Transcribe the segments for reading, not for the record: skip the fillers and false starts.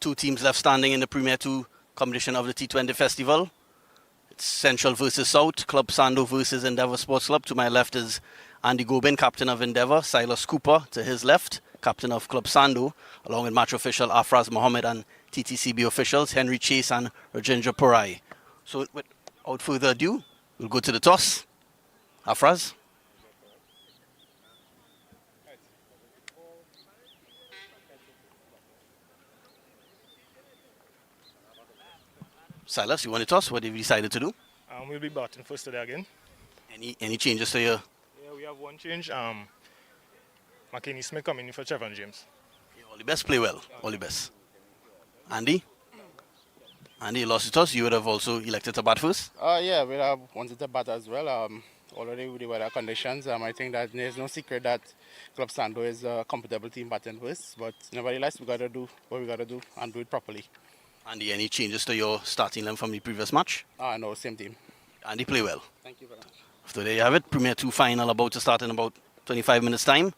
two teams left standing in the Premier 2 competition of the T20 Festival. It's Central versus South, Club Sando versus Endeavour Sports Club. To my left is Andy Gobin, captain of Endeavour. Silas Cooper to his left, captain of Club Sando, along with match official Afraz Mohammed and TTCB officials Henry Chase and Rajendra Purai. So without further ado, we'll go to the toss. Afraz. Silas, you want to toss? What have you decided to do? We'll be batting first today again. Any changes to your... Yeah, we have one change. McKinney Smith coming in for Trevor James. All the best, play well. All the best. Andy? Andy, you lost the toss. You would have also elected to bat first? Yeah, we have wanted to bat as well. Already with the weather conditions, I think that there's no secret that Club Sando is a comfortable team batting first. But nevertheless, we got to do what we got to do and do it properly. Andy, any changes to your starting line from the previous match? No, same team. Andy, play well. Thank you very much. So there you have it. Premier 2 final about to start in about 25 minutes time.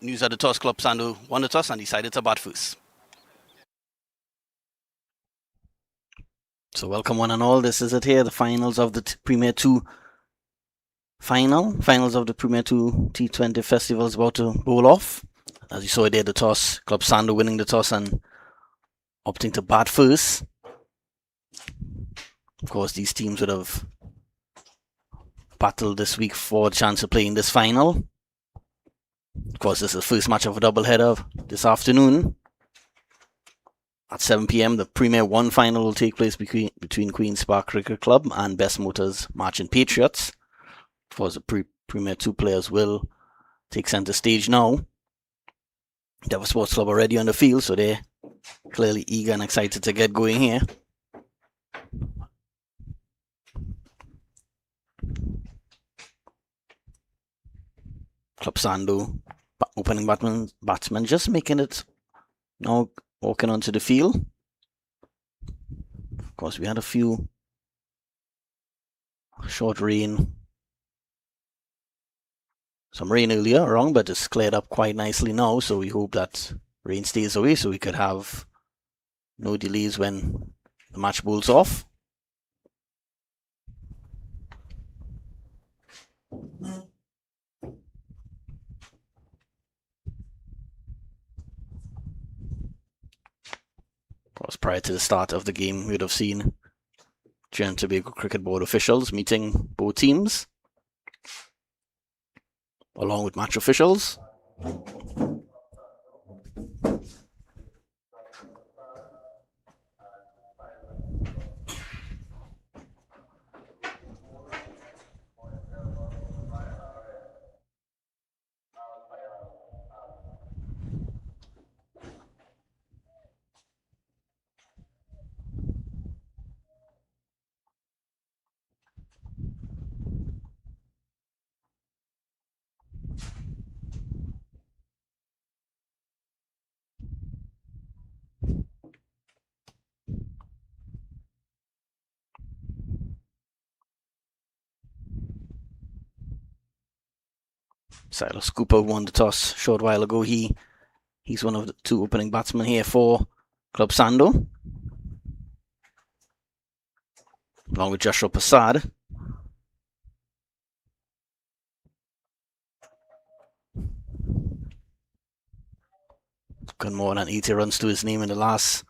News at the toss, Club Sando won the toss and decided to bat first. So welcome one and all. This is it here. The finals of the Premier 2 finals of the Premier 2 T20 Festival is about to roll off. As you saw there, the toss, Club Sando winning the toss and opting to bat first. Of course, these teams would have battled this week for a chance of playing this final. Of course, this is the first match of a doubleheader this afternoon. At 7 p.m, the Premier 1 final will take place between Queen's Park Cricket Club and Best Motors Marching Patriots. Of course, the Premier 2 players will take centre stage now. Endeavour Sports Club already on the field, so they're clearly eager and excited to get going here. Club Sando, opening batsman, just making it now, walking onto the field. Of course, we had a few short rain, some rain earlier wrong, but it's cleared up quite nicely now, so we hope that rain stays away so we could have no delays when the match bowls off. Of course, prior to the start of the game, we would have seen Trinidad and Tobago Cricket Board officials meeting both teams, along with match officials. Silas Cooper won the toss a short while ago. He's one of the two opening batsmen here for Club Sando, along with Joshua Prasad. Got more than 80 runs to his name in the last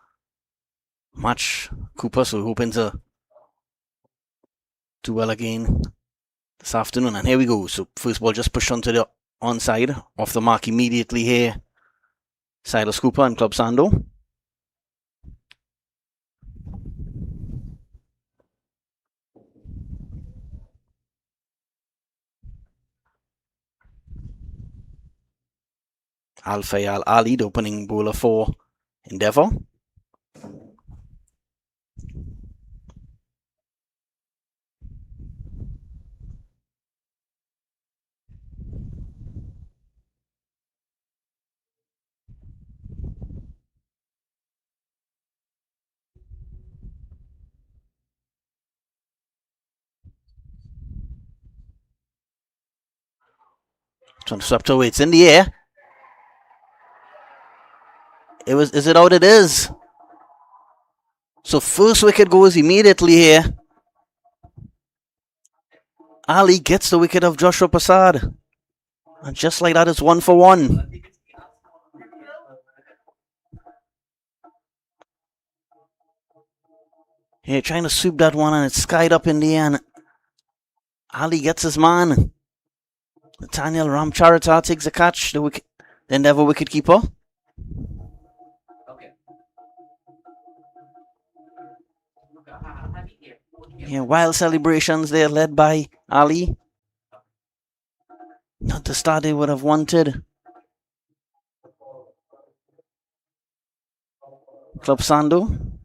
match, Cooper, so we're hoping to do well again this afternoon. And here we go. So first ball just pushed onto the onside, off the mark immediately here. Silas Cooper and Club Sando. Al Fayal Ali, the opening bowler for Endeavour. Trying to swept away. It's in the air. Is it out? It is. So first wicket goes immediately here. Ali gets the wicket of Joshua Prasad. And just like that, it's 1 for 1. Here, trying to sweep that one, and it's skied up in the air. And Ali gets his man. Nathaniel Ramcharita takes the catch. The Endeavour wicketkeeper. Yeah, wild celebrations there, led by Ali. Not the start they would have wanted. Club Sando.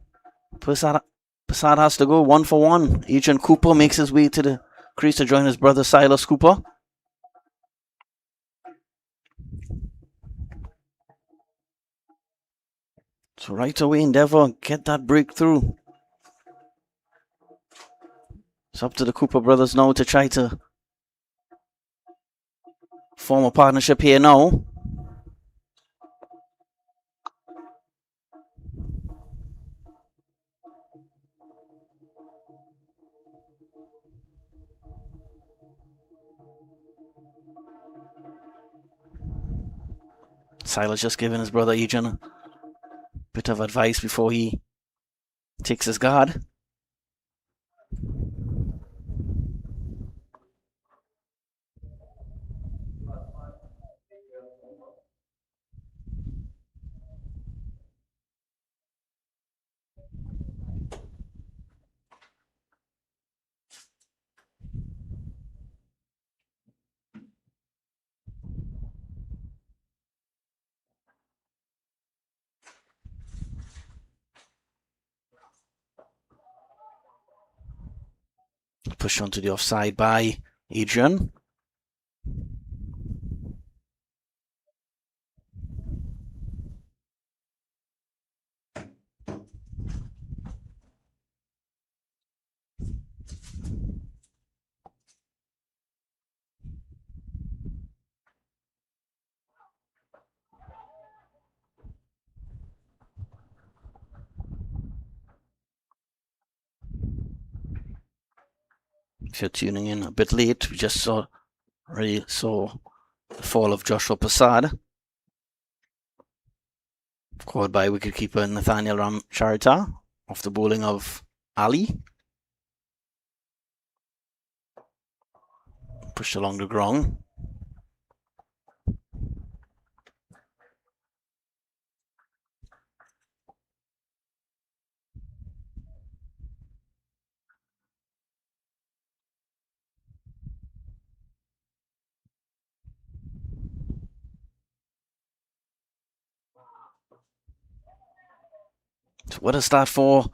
Prasad has to go 1 for 1. Adrian Cooper makes his way to the crease to join his brother Silas Cooper. So right away, Endeavour get that breakthrough. It's up to the Cooper brothers now to try to form a partnership here now. Silas just giving his brother Adrian a bit of advice before he takes his guard. Pushed onto the offside by Adrian. If you're tuning in a bit late, we just already saw the fall of Joshua Prasad, caught by wicketkeeper Nathaniel Ramcharita off the bowling of Ali. Pushed along the ground. So what a start for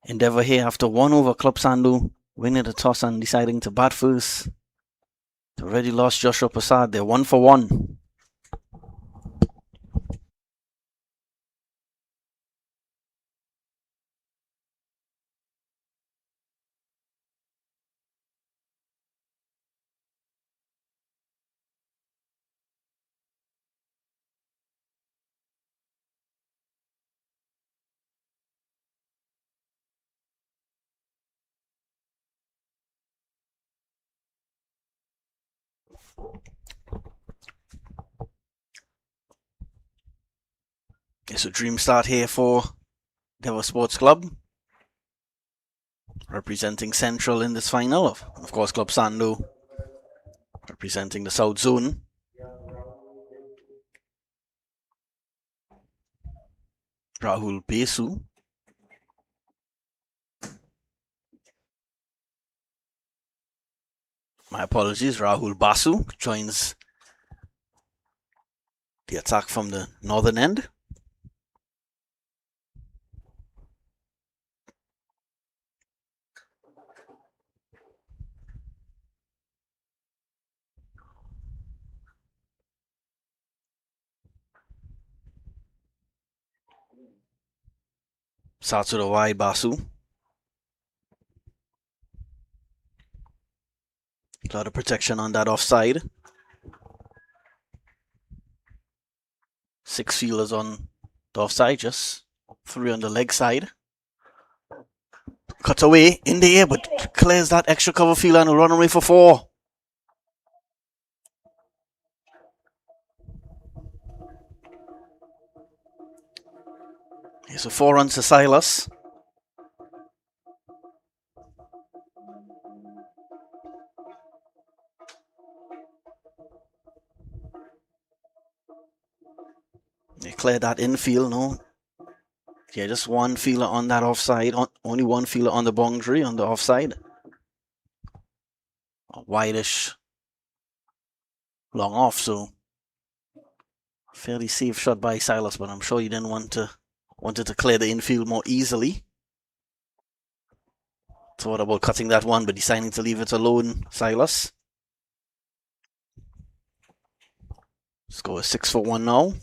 Endeavour here after 1 over Club Sando, winning the toss and deciding to bat first. They already lost Joshua Prasad. They're 1 for 1. It's a dream start here for Endeavour Sports Club, representing Central in this final. Of course, Club Sando representing the South Zone. Rahul Besu. My apologies, Rahul Basu joins the attack from the northern end. Starts with a wide Basu. A lot of protection on that offside. 6 fielders on the offside, just 3 on the leg side. Cuts away in the air, but clears that extra cover fielder and will run away for 4. Here's a 4 runs to Silas. They cleared that infield, no? Yeah, just one fielder on that offside. Only one fielder on the boundary on the offside. A wideish long off, so fairly safe shot by Silas, but I'm sure he didn't wanted to clear the infield more easily. Thought about cutting that one, but deciding to leave it alone, Silas. Let's go with 6 for 1 now.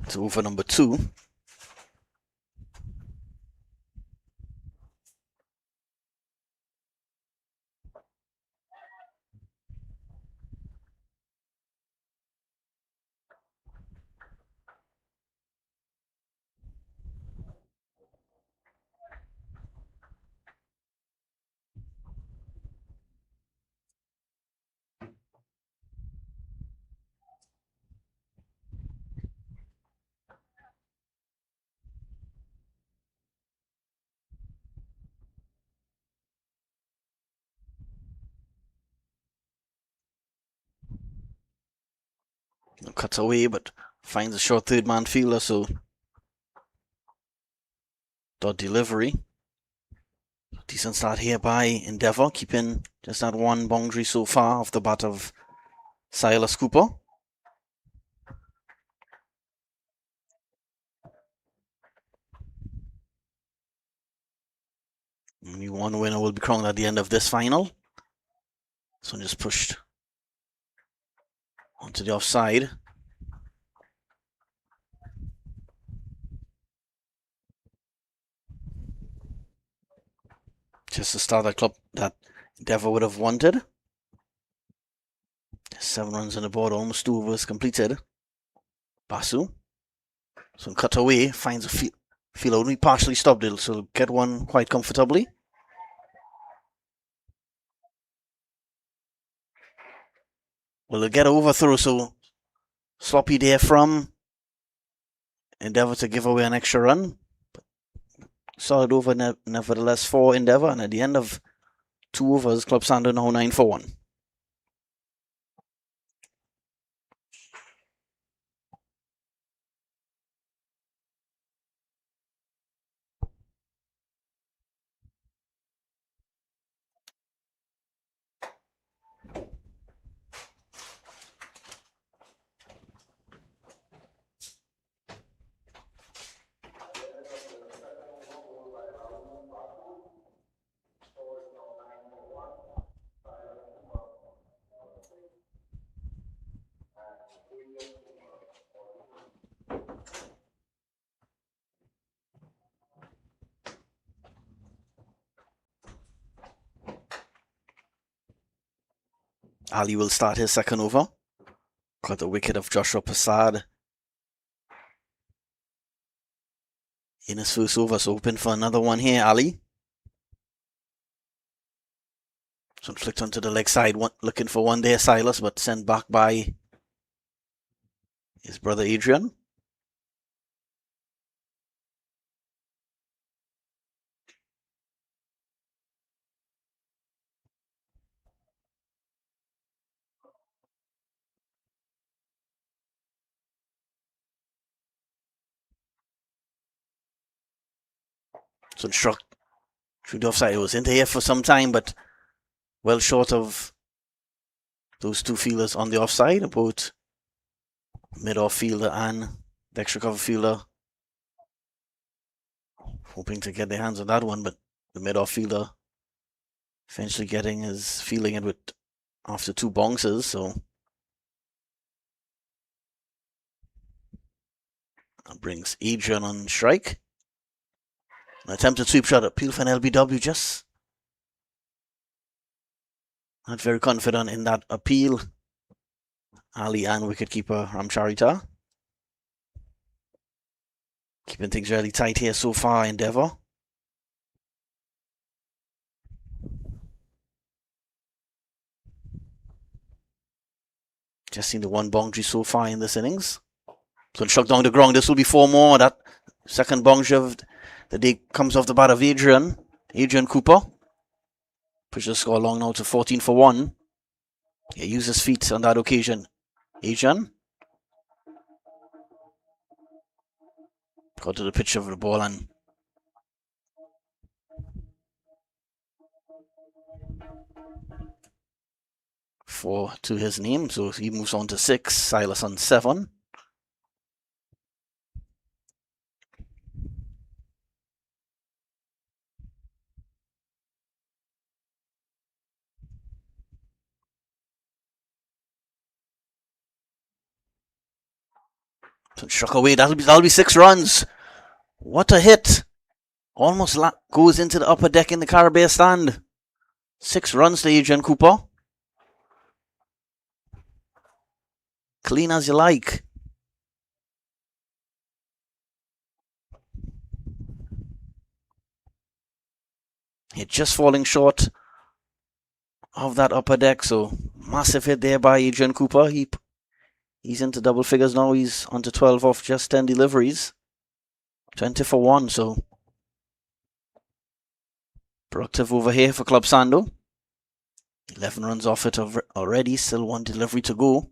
It's over number 2. Cuts away, but finds a short third man fielder, so dot delivery. Decent start here by Endeavour, keeping just that one boundary so far off the bat of Silas Cooper. Only one winner will be crowned at the end of this final. This one just pushed onto the offside. Just the start that Endeavour would have wanted. 7 runs on the board, almost 2 overs completed. Basu. So cut away, finds a field only partially stopped it, so get one quite comfortably. Will it get overthrow? So sloppy there from Endeavour to give away an extra run. Solid over nevertheless for Endeavour, and at the end of 2 overs, Club Sando now 9 for 1. Ali will start his second over. Got the wicket of Joshua Prasad in his first over, so hoping for another one here, Ali. So flicked onto the leg side, looking for one there, Silas, but sent back by his brother Adrian. So struck through the offside. It was in the air for some time, but well short of those 2 fielders on the offside, both mid-off fielder and the extra cover fielder hoping to get their hands on that one, but the mid-off fielder eventually feeling it with after 2 bounces, so that brings Adrian on strike. An attempted sweep shot, appeal for an LBW, just not very confident in that appeal. Ali and wicketkeeper Ramcharita. Keeping things really tight here so far, Endeavour. Just seen the one boundary so far in this innings. So struck down the ground. This will be 4 more. That second boundary of the day comes off the bat of Adrian Cooper. Pushes the score along now to 14 for 1. He used his feet on that occasion. Adrian got to the pitch of the ball and four to his name, so he moves on to 6. Silas on 7. So struck away. That'll be 6 runs. What a hit! Almost goes into the upper deck in the Caribbean stand. 6 runs to Adrian Cooper. Clean as you like. Hit just falling short of that upper deck, so massive hit there by Adrian Cooper. He's into double figures now. He's on to 12 off just 10 deliveries. 20 for 1, so productive over here for Club Sando. 11 runs off it already, still 1 delivery to go.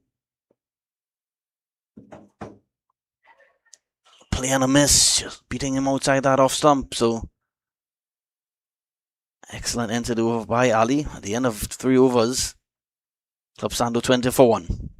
Play and a miss, just beating him outside that off stump, so excellent end to the over by Ali. At the end of 3 overs, Club Sando 20 for 1.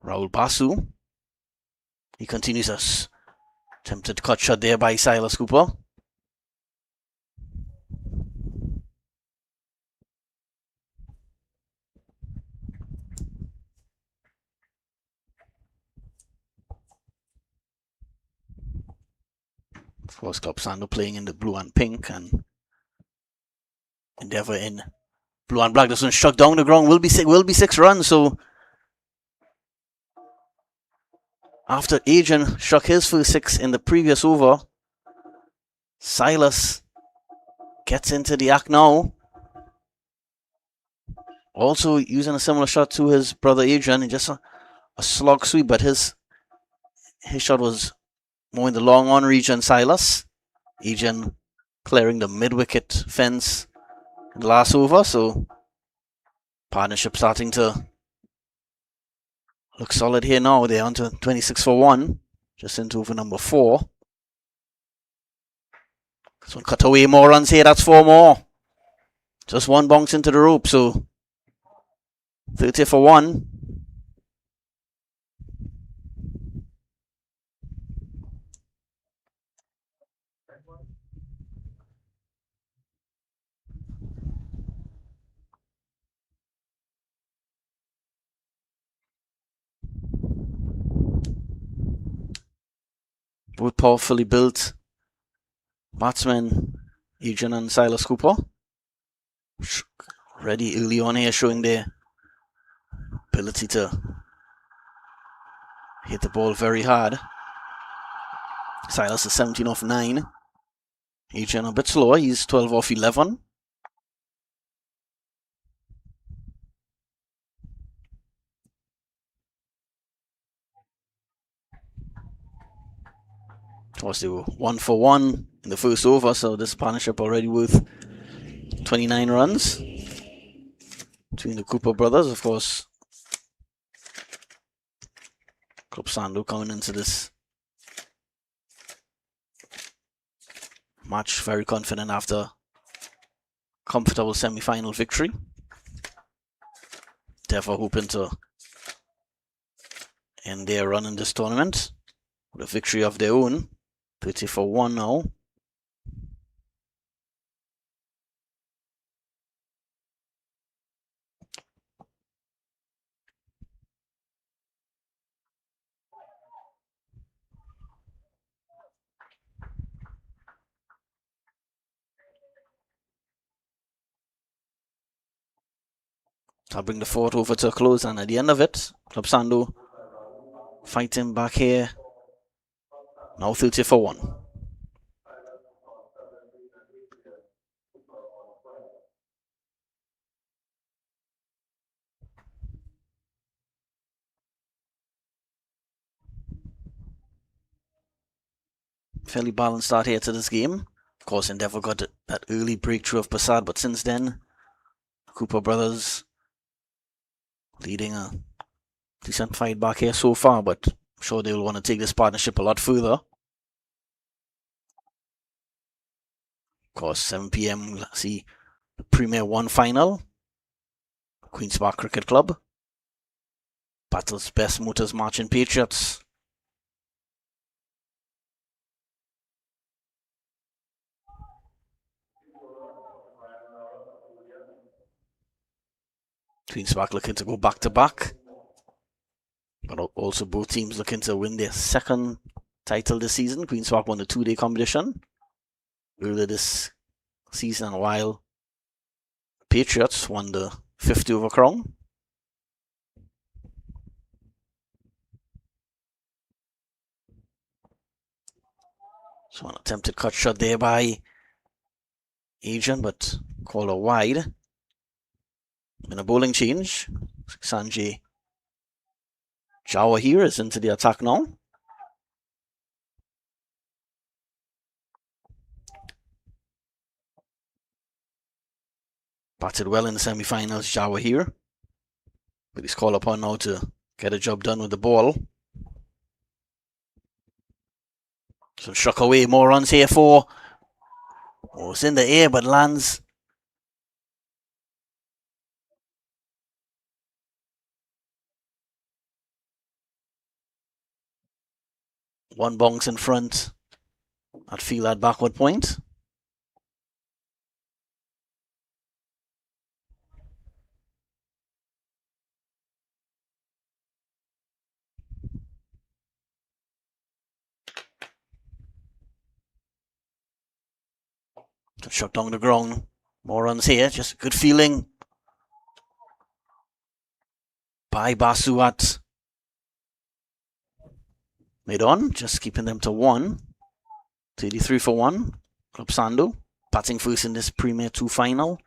Raul Basu. He continues us. Attempted cut shot there by Silas Cooper. Of course, Club Sando playing in the blue and pink, and Endeavour in blue and black. This one struck down the ground. Will be 6 runs. So after Adrian struck his first 6 in the previous over, Silas gets into the act now. Also using a similar shot to his brother Adrian, and just a slog sweep, but his shot was more in the long on region. Silas. Adrian clearing the mid-wicket fence in the last over, so partnership starting to look solid here now. They're on to 26 for 1, just into over number 4. This one cut away, more runs here, that's 4 more. Just 1 bounce into the rope, so 30 for 1. Both powerfully built batsmen, Adrian and Silas Cooper. Ready early on here, showing their ability to hit the ball very hard. Silas is 17 off 9. Adrian a bit slower, he's 12 off 11. Of course, they were 1 for 1 in the first over, so this partnership already worth 29 runs between the Cooper brothers. Of course, Club Sando coming into this match very confident after comfortable semi-final victory. Endeavour hoping to end their run in this tournament with a victory of their own. 30-1 now. I'll bring the fort over to a close, and at the end of it, Club Sando fighting back here. Now 30-1. Fairly balanced start here to this game. Of course, Endeavour got that early breakthrough of Passad, but since then, Cooper brothers leading a decent fight back here so far, but I'm sure they'll want to take this partnership a lot further. Of course, 7 p.m. we'll see the Premier 1 final. Queen's Park Cricket Club. Battle's Best Motors Marching Patriots. Queen's Park looking to go back to back. But also both teams looking to win their second title this season. Queen's Park won the 2-day competition earlier this season, while Patriots won the 50 over crown. So an attempted cut shot there by Adrian, but called a wide. In a bowling change, Sanjay Jawa here is into the attack now. Batted well in the semi-finals, Jawa here. But he's called upon now to get a job done with the ball. So struck away, more runs here for... Oh, it's in the air but lands. One bounce in front. I'd feel that backward point. Shot down the ground. More runs here. Just good feeling by Basuat. Made on. Just keeping them to 1. 33-1. Club Sando. Batting first in this Premier 2 final.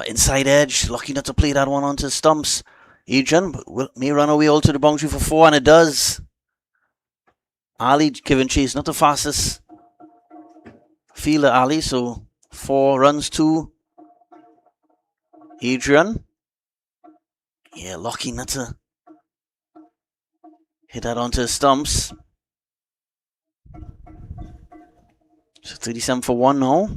Inside edge, lucky not to play that one onto stumps. Adrian may run away all to the boundary for 4, and it does. Ali giving chase, not the fastest fielder, Ali, so 4 runs to Adrian. Yeah, lucky not to hit that onto the stumps. So 37-1 now.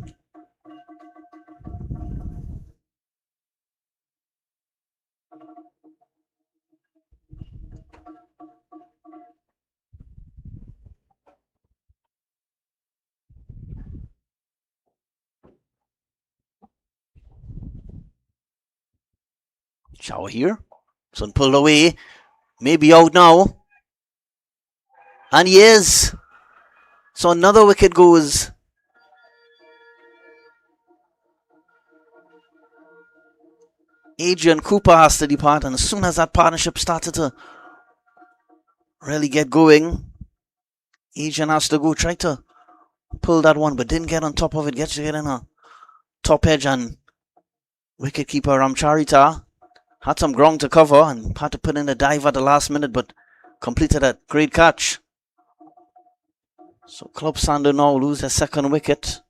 Shower here. Sun pulled away. Maybe out now. And he is. So another wicket goes. Adrian Cooper has to depart, and as soon as that partnership started to really get going, Adrian has to go try to pull that one, but didn't get on top of it. Gets to get in a top edge, and wicketkeeper Ramcharita had some ground to cover and had to put in a dive at the last minute, but completed a great catch. So Club Sando now lose their second wicket.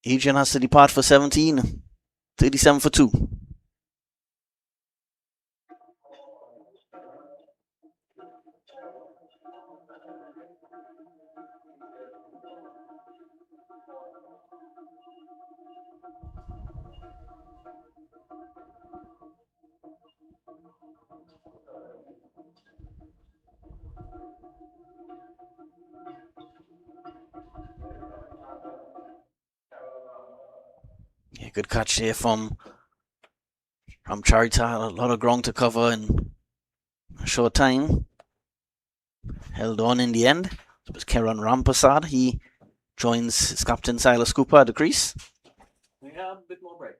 Adrian has to depart for 17. 37 for 2. Yeah, good catch there from Charita. A lot of ground to cover in a short time. Held on in the end. It was Keron Rampasad. He joins his captain Silas Cooper at the crease. We have a bit more break.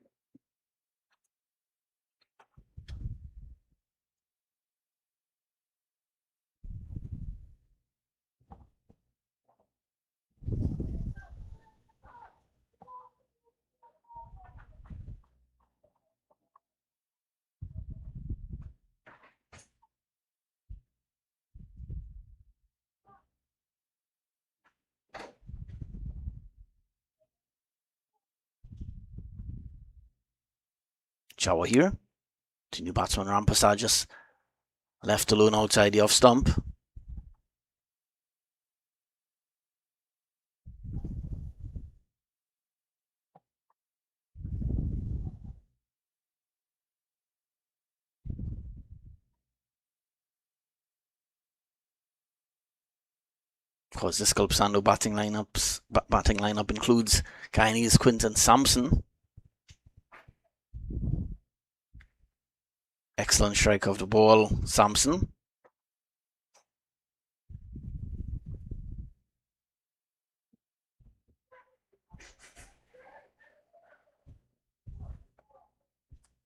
Shower here. The new batsman Rampasad just left alone outside the off stump. Of course, this Club Sando batting lineup includes Guyanese's Quinton Samson. Excellent strike of the ball, Samson.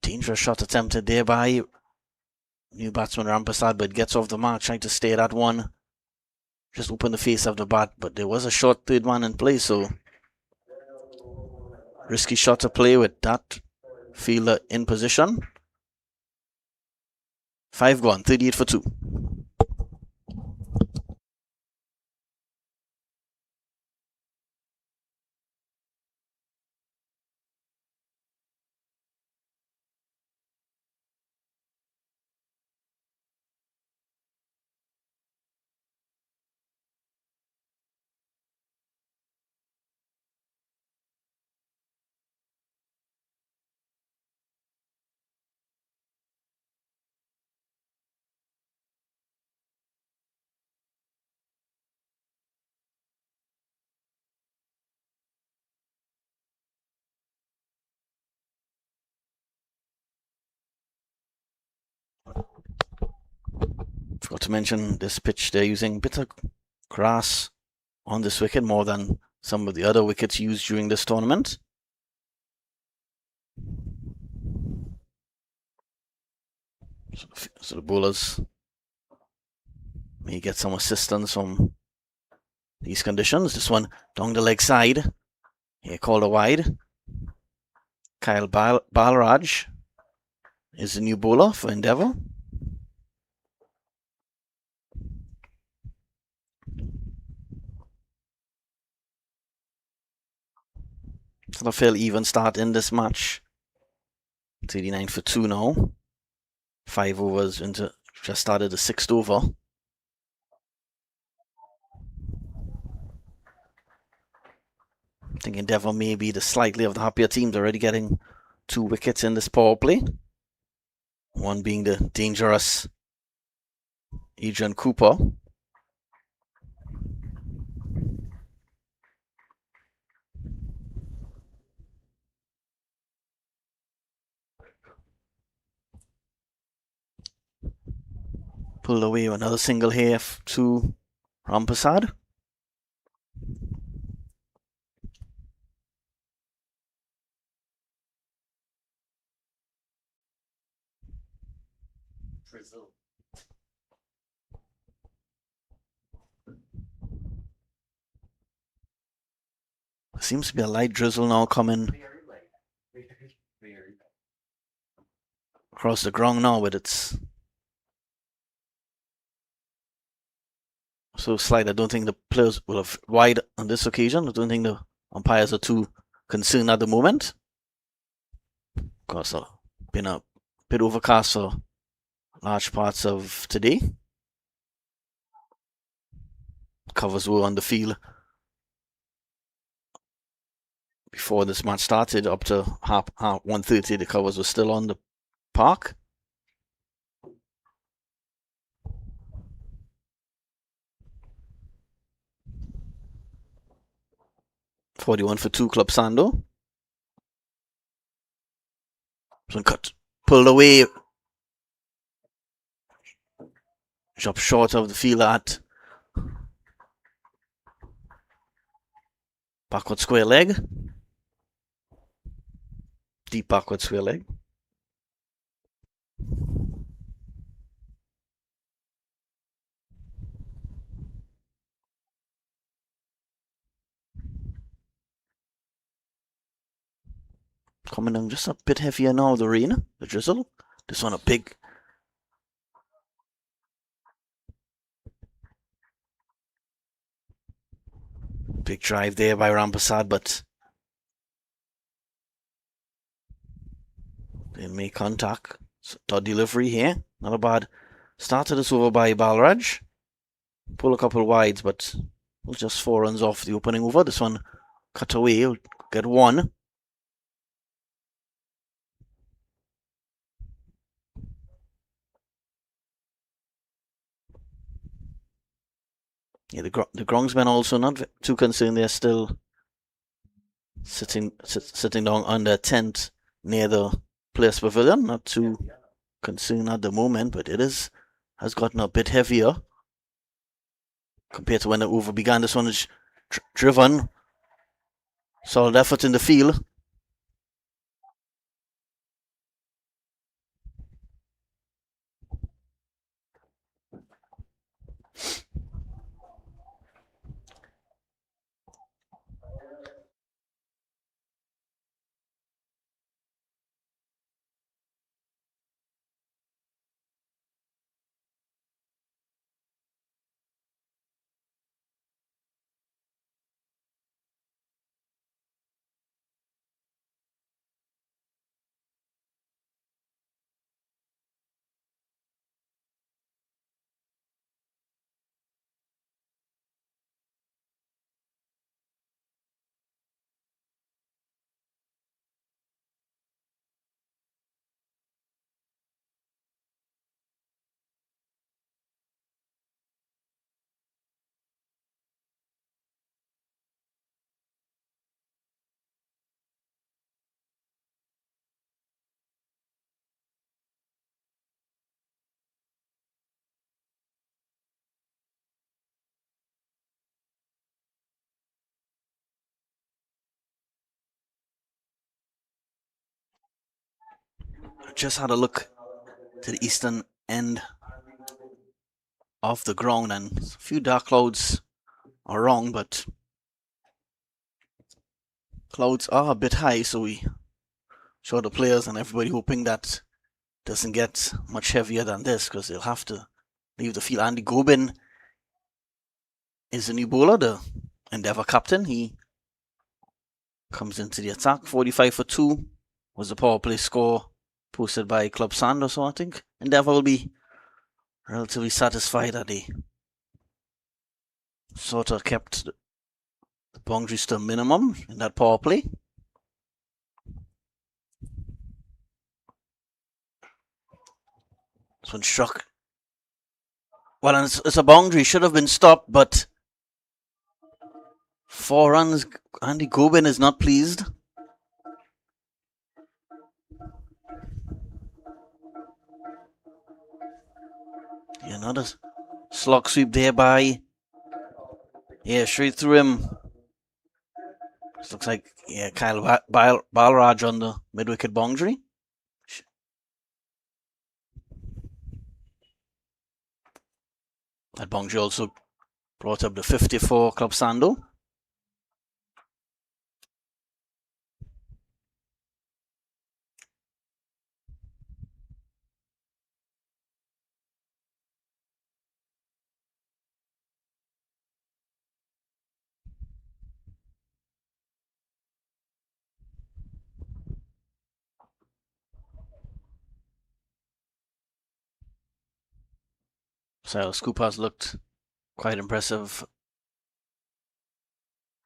Dangerous shot attempted there by new batsman Rampasad, but gets off the mark, trying to stay that one. Just open the face of the bat, but there was a short third man in play, so risky shot to play with that fielder in position. 5 gone, 38 for 2. Forgot to mention this pitch, they're using bitter grass on this wicket more than some of the other wickets used during this tournament. So the bowlers may get some assistance from these conditions. This one down the leg side. Here called a wide. Kyle Balraj is the new bowler for Endeavour. Sort of fairly even start in this match. 39 for 2 now. 5 overs into just started the 6th over. I think Endeavour may be the slightly of the happier teams, already getting 2 wickets in this power play. One being the dangerous Adrian Cooper. Pulled away another single here to Rampasad. Brazil. Seems to be a light drizzle now coming Very. across the ground now, but it's so slight. I don't think the players will have wide on this occasion. I don't think the umpires are too concern at the moment. Of course, been a bit overcast for large parts of today. Covers were on the field before this match started. Up to half 1:30, the covers were still on the park. .41 for 2 Club Sando. So cut, pulled away, dropped short of the field at backward square leg. Deep backward square leg. Coming down just a bit heavier now, the rain, the drizzle. This one a big drive there by Rampersad, but they make contact. So, dot delivery here. Not a bad start to this over by Balraj. Pull a couple wides, but just 4 runs off the opening over. This one cut away, will get 1. Yeah, the groundsmen also not too concerned. They're still sitting down under a tent near the Players Pavilion. Not too concerned at the moment, but it has gotten a bit heavier compared to when the over began. This one is driven. Solid effort in the field. Just had a look to the eastern end of the ground, and a few dark clouds are wrong, but clouds are a bit high, so we show the players and everybody hoping that doesn't get much heavier than this, because they'll have to leave the field. Andy Gobin is the new bowler, the Endeavour captain. He comes into the attack. 45 for 2 was the power play score posted by Club Sando, so I think Endeavour will be relatively satisfied that they sort of kept the boundaries to a minimum in that power play. This one struck. Well, it's a boundary, should have been stopped, but 4 runs. Andy Gobin is not pleased. Yeah, another slog sweep there by. Yeah, straight through him. This looks like, yeah, Kyle Balraj on the mid-wicket boundary. That boundary also brought up the 50 for Club Sando. Silas Cooper's looked quite impressive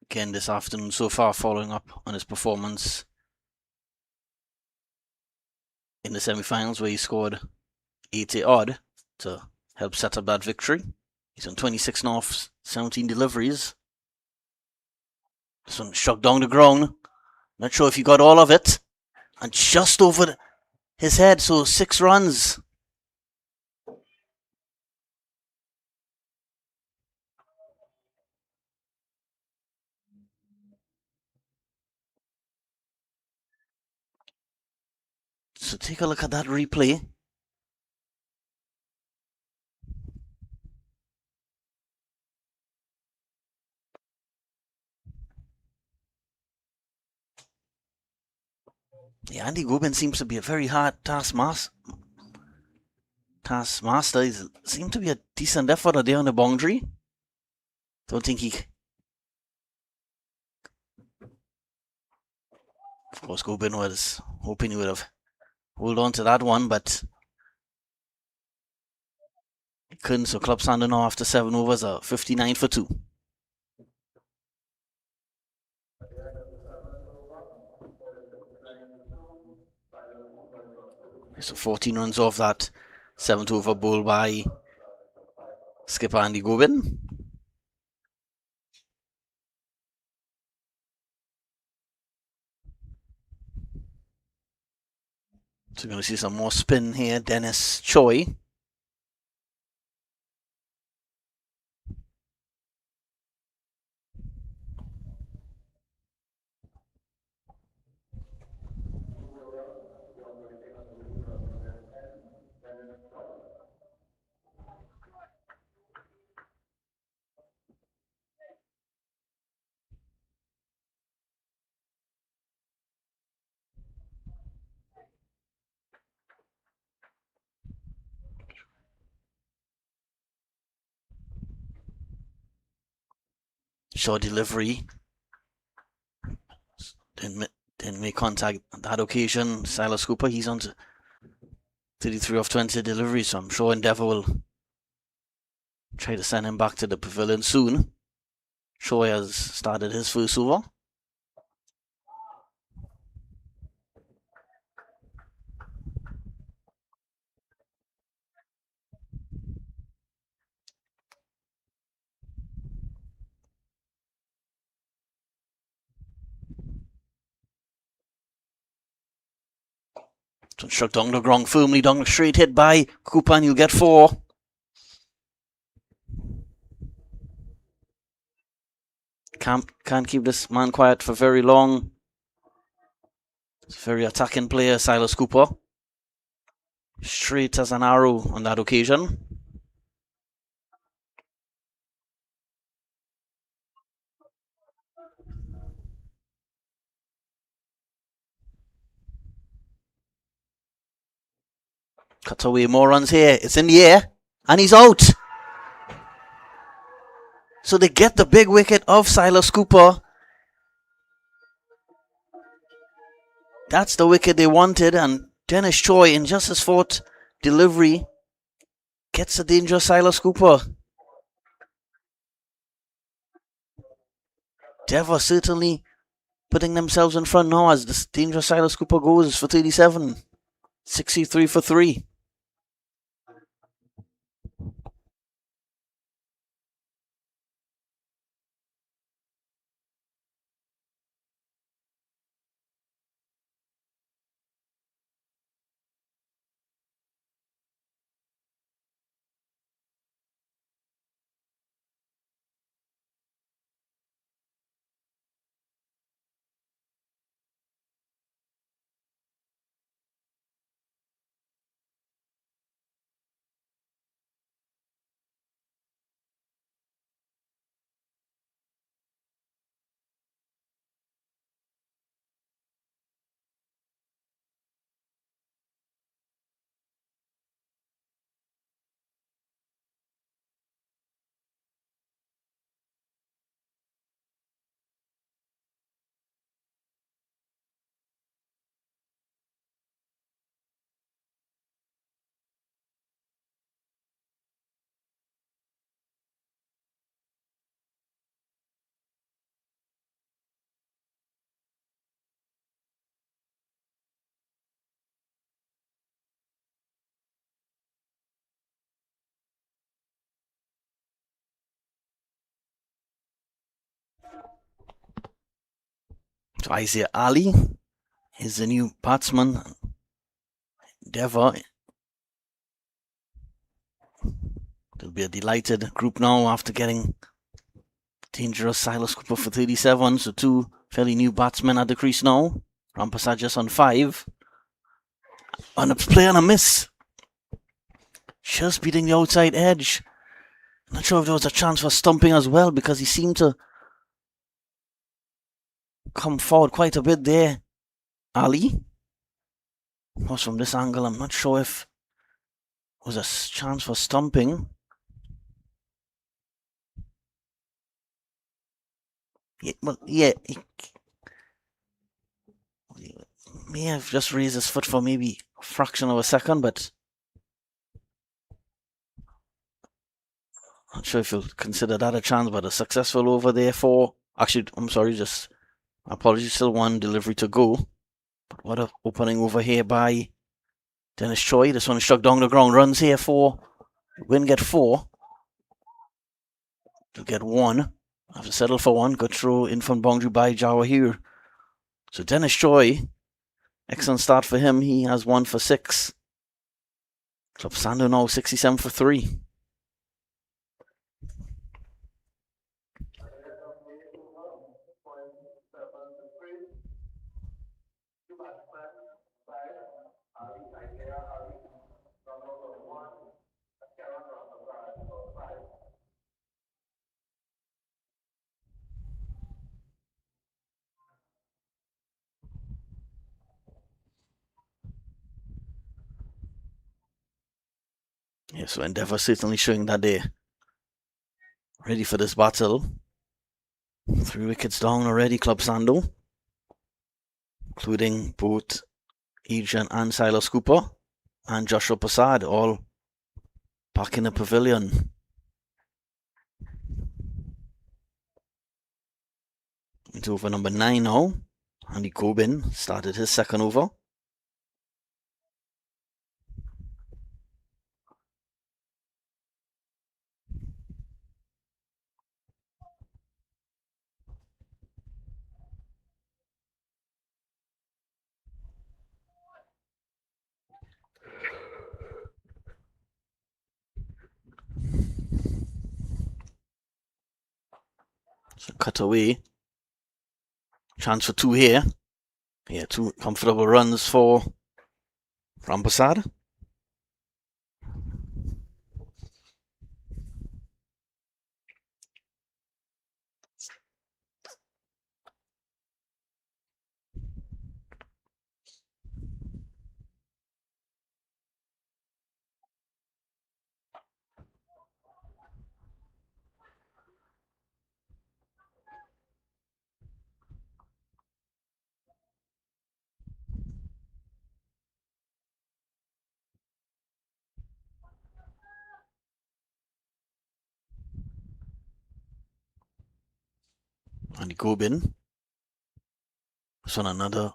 again this afternoon so far, following up on his performance in the semi-finals where he scored 80 odd to help set up that victory. He's on 26 and off, 17 deliveries. This one struck down the ground. Not sure if he got all of it. And just over his head, so 6 runs. So take a look at that replay. Yeah, Andy Gobin seems to be a very hard taskmaster. He seems to be a decent effort there on the boundary. Don't think he... Of course, Gobin was hoping he would have hold on to that one, but he couldn't. So Club Sando now after 7 overs are 59 for 2. So 14 runs off that 7th over bowl by skipper Andy Gobin. So we're going to see some more spin here. Dennis Choi. Short delivery. Didn't make contact on that occasion. Silas Cooper, he's on to 33 of 20 deliveries, so I'm sure Endeavour will try to send him back to the pavilion soon. Choi has started his first over. So struck down the ground firmly, down the straight hit by Cooper, and you'll get 4. Can't keep this man quiet for very long. It's a very attacking player, Silas Cooper. Straight as an arrow on that occasion. Cuts away more runs here. It's in the air. And he's out. So they get the big wicket of Silas Cooper. That's the wicket they wanted. And Dennis Choi, in just his 4th delivery, gets the dangerous Silas Cooper. Endeavour certainly putting themselves in front now as this dangerous Silas Cooper goes for 37. 63 for 3. So Isaiah Ali is the new batsman. Endeavour. They'll be a delighted group now after getting dangerous Silas Cooper for 37. So two fairly new batsmen at the crease now. Rampasad just on 5. On a play and a miss. Just beating the outside edge. Not sure if there was a chance for stumping as well, because he seemed to come forward quite a bit there. Ali. Was from this angle, I'm not sure if it was a chance for stumping. Yeah, well, yeah, he may have just raised his foot for maybe a fraction of a second, but not sure if you'll consider that a chance, but a successful over there for... Actually, I'm sorry, just... Apologies, still one delivery to go. But what a opening over here by Dennis Choi. This one is struck down the ground. Runs here for... Win get 4. To get 1. Have to settle for 1. Good throw in from boundary by Jawa here. So Dennis Choi, excellent start for him. He has 1 for 6. Club Sando now 67 for 3. Yeah, so Endeavour certainly showing that they're ready for this battle. 3 wickets down already, Club Sando, including both Adrian and Silas Cooper and Joshua Prasad, all back in the pavilion. It's over number 9 now. Andy Corbin started his second over. So cut away. Chance for 2 here. Yeah, 2 comfortable runs for Rampasad. Andy Corbin. This one another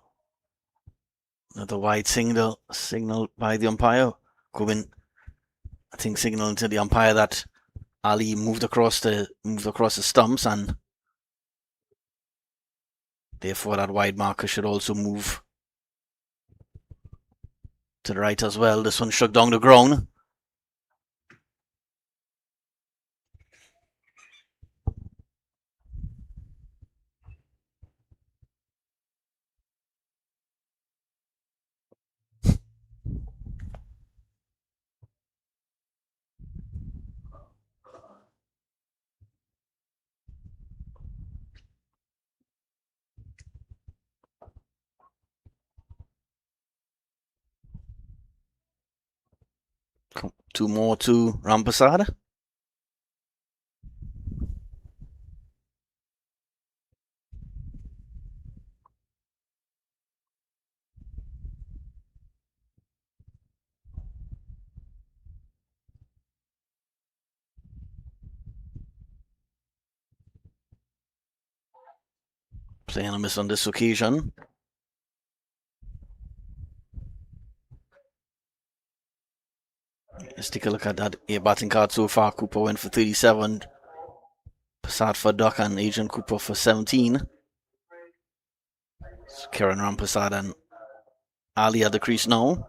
wide signal by the umpire. Corbin, I think, signaling to the umpire that Ali moved across the stumps, and therefore that wide marker should also move to the right as well. This one struck down the ground. Two more to Rampasad. Playing a miss on this occasion. Let's take a look at that batting card so far. Cooper went for 37. Prasad for duck and Adrian Cooper for 17. So Kieran Rampersad and Ali at the crease now.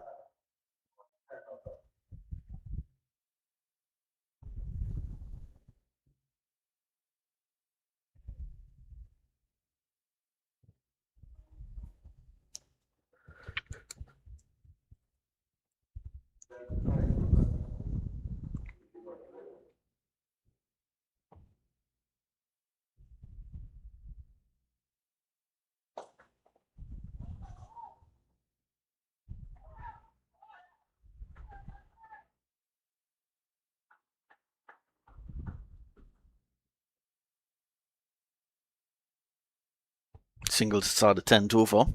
Single to start at 10 to 4.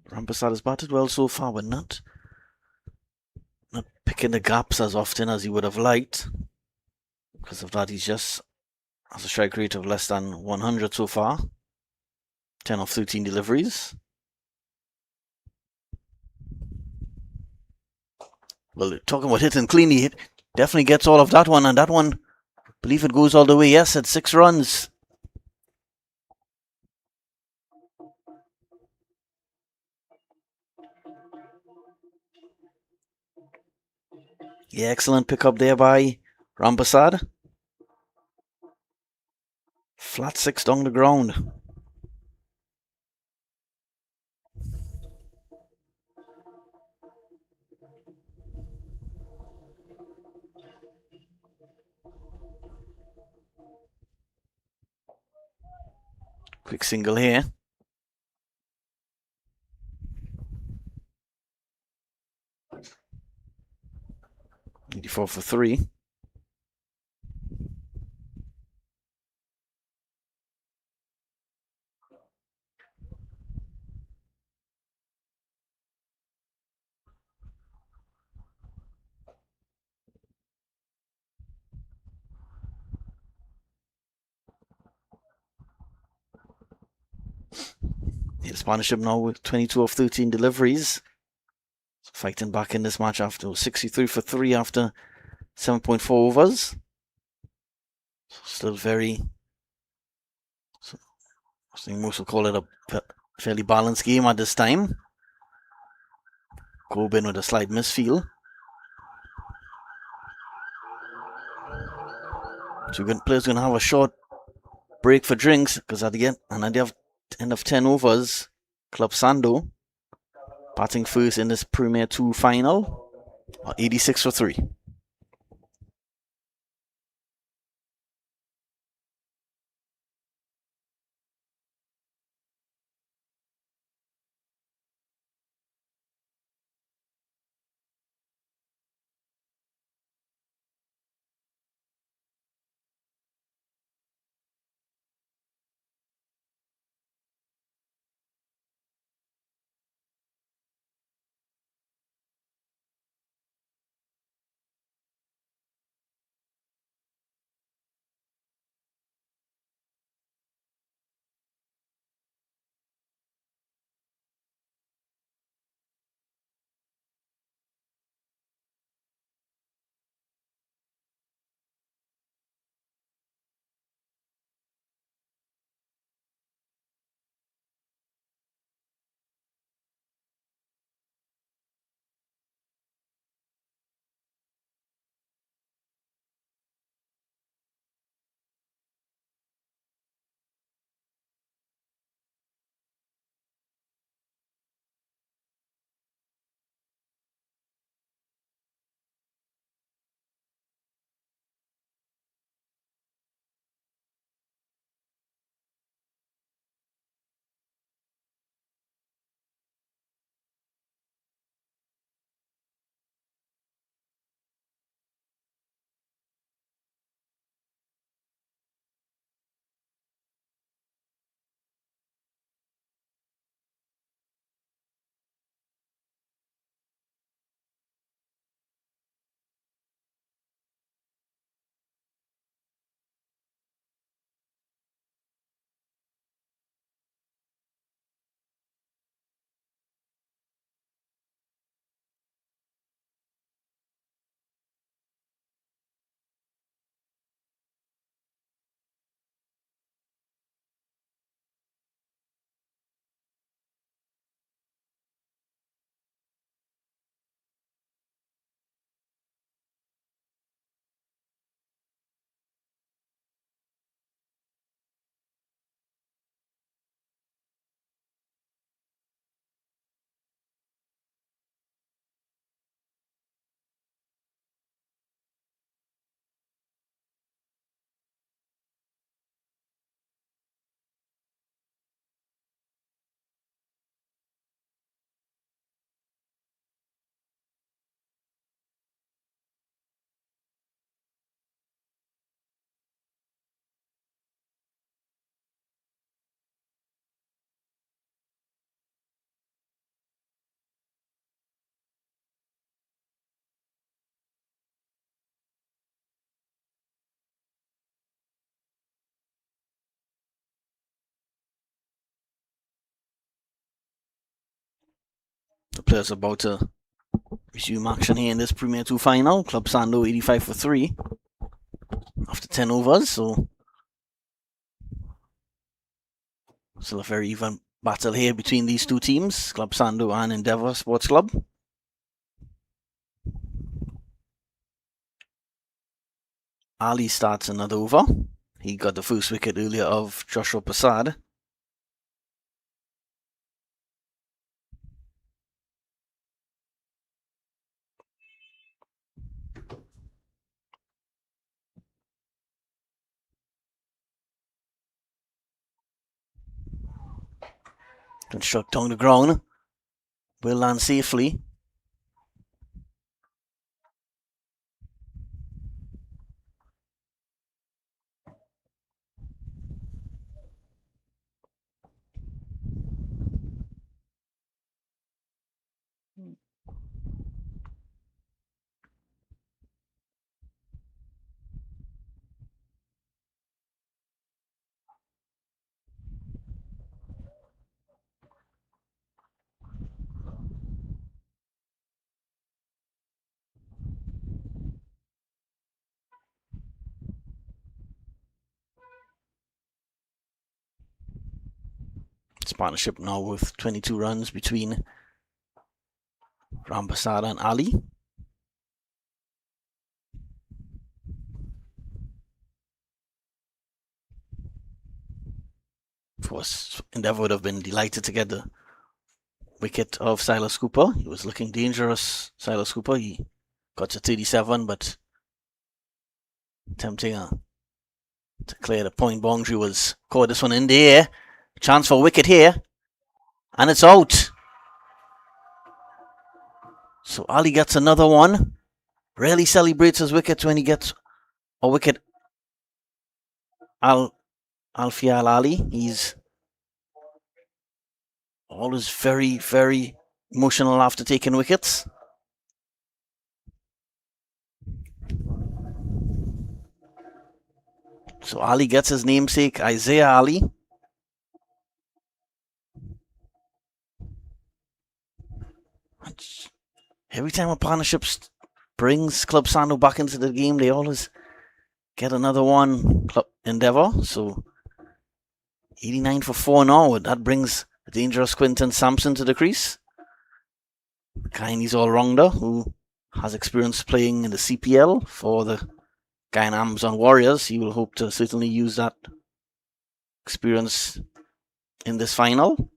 Rampersad has batted well so far, but not picking the gaps as often as he would have liked. Because of that, he's just has a strike rate of less than 100 so far. 10 of 13 deliveries. Well, talking about hitting clean, he definitely gets all of that one, and that one, I believe it goes all the way. Yes, at 6 runs. Yeah, excellent pickup there by Rampersad. Flat 6 down the ground. Quick single here. 84 for 3. He's partnership now with 22 of 13 deliveries. Fighting back in this match after 63 for 3 after 7.4 overs. Still very, I think most will call it a fairly balanced game at this time. Corbin with a slight misfeel. Two good players going to have a short break for drinks because at the end of 10 overs, Club Sando batting first in this Premier 2 final, 86 for 3. players about to resume action here in this Premier 2 final. Club Sando 85 for 3 after 10 overs, so still a very even battle here between these two teams, Club Sando and Endeavour Sports Club. Ali starts another over. He got the first wicket earlier of Joshua Prasad. And struck down the ground. Will land safely. It's partnership now with 22 runs between Rambasada and Ali. Of course, Endeavour would have been delighted to get the wicket of Silas Cooper. He was looking dangerous, Silas Cooper. He got to 37, but attempting to clear the point boundary was caught this one in the air. Chance for a wicket here, and it's out. So Ali gets another one. Rarely celebrates his wickets when he gets a wicket. Alfia Ali, he's always very, very emotional after taking wickets. So Ali gets his namesake, Isaiah Ali. Every time a partnership brings Club Sando back into the game, they always get another one, Club Endeavour. So 89 for 4 now. That brings the dangerous Quinton Samson to the crease. Guyanese all-rounder who has experience playing in the CPL for the Guyana Amazon Warriors. He will hope to certainly use that experience in this final.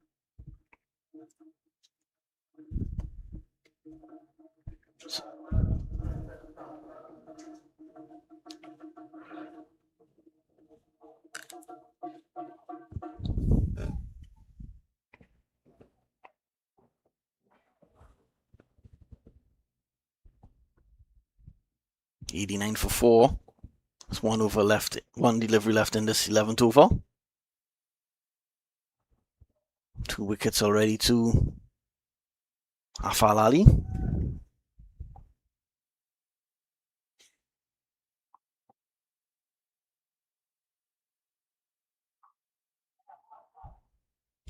$89 for 4. There's one over left, one delivery left in this 11th over. 2 wickets already to Afal Ali.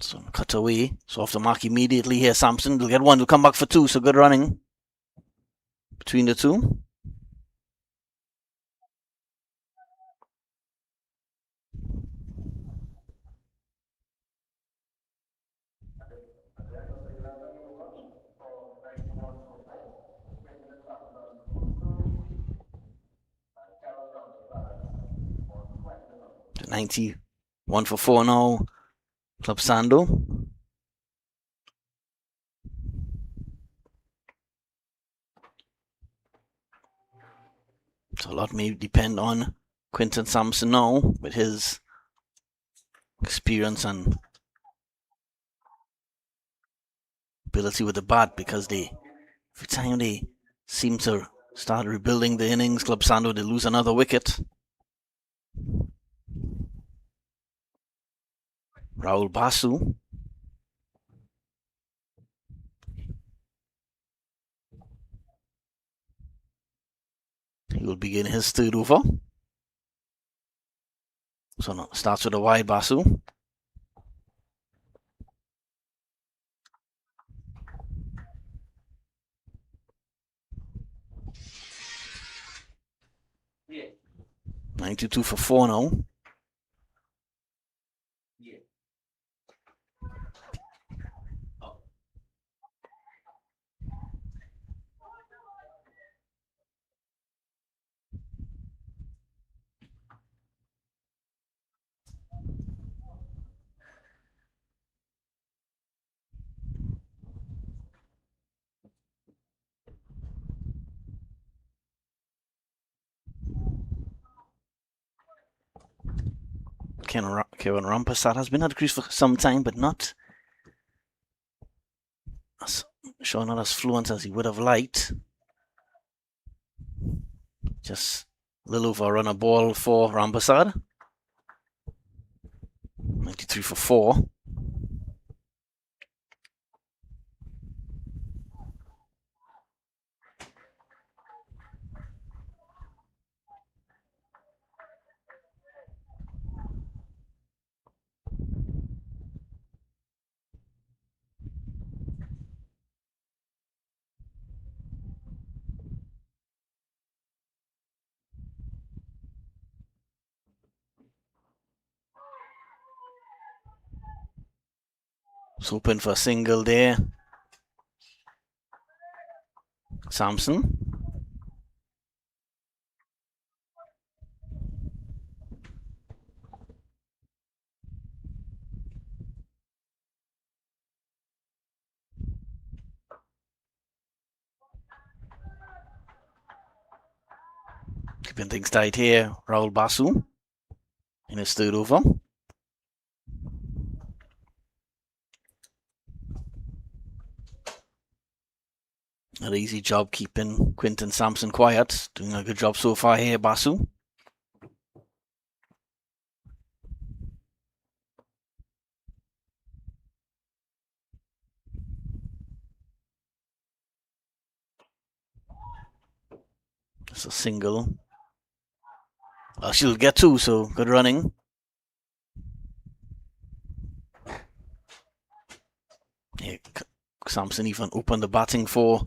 So cut away. So off the mark immediately here, Samson will get one. Will come back for 2. So good running between the two. The 91 for 4 now. Club Sando. So a lot may depend on Quinton Samson now with his experience and ability with the bat, because every time they seem to start rebuilding the innings, Club Sando, they lose another wicket. Raul Basu. He will begin his 3rd over. So now starts with a wide Basu. 92 for 4 now. Yeah. Kevin Rampersad has been at the crease for some time, but not not as fluent as he would have liked. Just a little over a run a ball for Rampersad. 93 for 4. Was hoping for a single there. Samson. Keeping things tight here, Raul Basu in his third over. An easy job keeping Quinton Samson quiet. Doing a good job so far here, Basu. It's a single. She'll get 2, so good running. Here, Samson even opened the batting for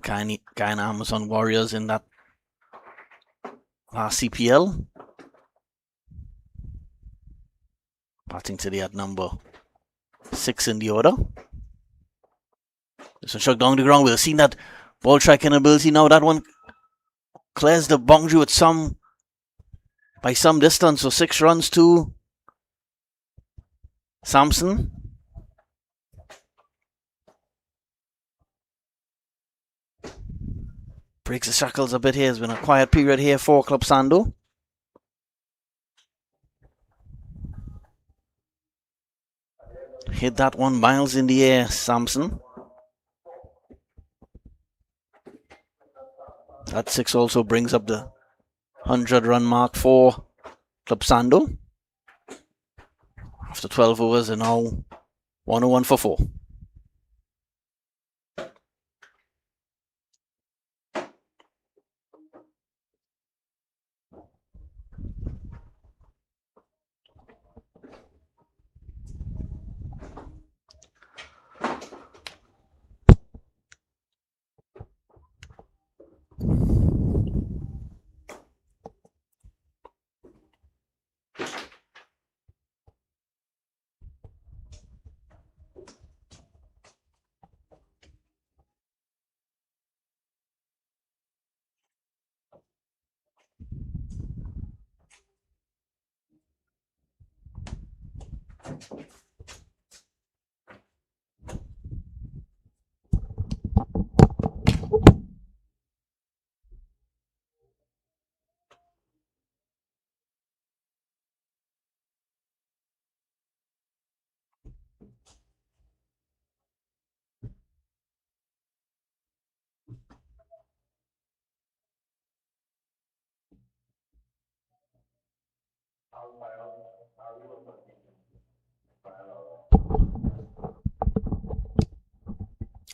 Guyana Amazon Warriors in that last CPL. Batting today at number 6 in the order. This one struck down the ground. We've seen that ball striking ability now. That one clears the boundary with by some distance. So 6 runs to Samson. Breaks the shackles a bit here. It's been a quiet period here for Club Sando. Hit that one miles in the air, Samson. That 6 also brings up the 100-run mark for Club Sando. After 12 overs and now 101 for 4.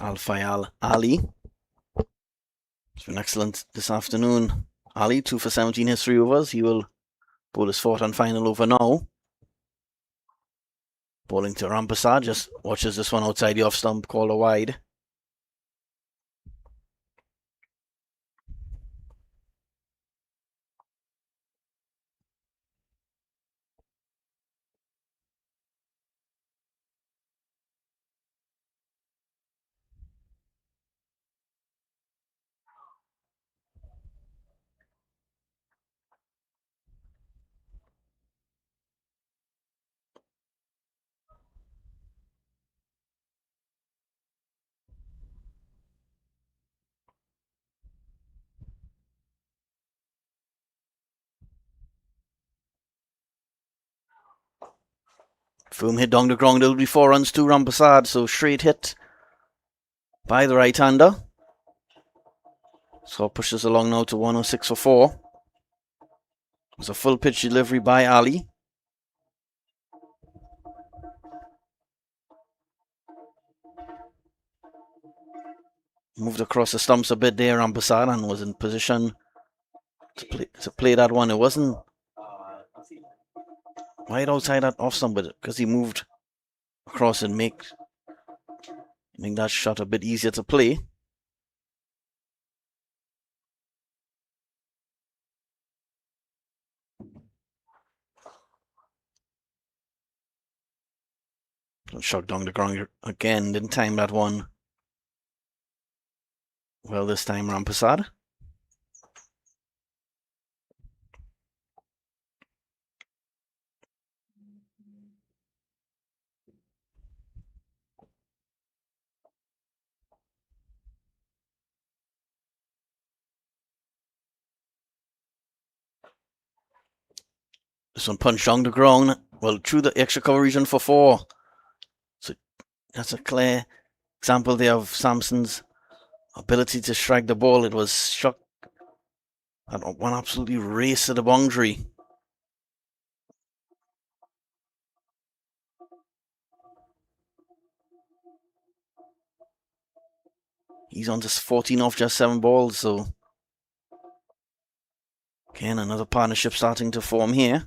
Al-Fayal Ali. It's been excellent this afternoon. Ali, 2 for 17, his 3 overs. He will bowl his 4th and final over now. Bowling to Rampersad, just watches this one outside the off stump, called a wide. Firm hit down the ground. It'll be 4 runs, 2 Rampasad. So straight hit by the right-hander. So pushes along now to 106 for 4. It's a full pitch delivery by Ali. Moved across the stumps a bit there, Rampasad, and was in position to play that one. It wasn't right outside that off stump, but because he moved across and make that shot a bit easier to play. Shot down the ground again. Didn't time that one well this time, Rampasad. This one punched down the ground. Well, through the extra cover region for 4. So that's a clear example there of Samson's ability to strike the ball. It was struck at one absolutely race to the boundary. He's on to 14 off just 7 balls, so again, another partnership starting to form here.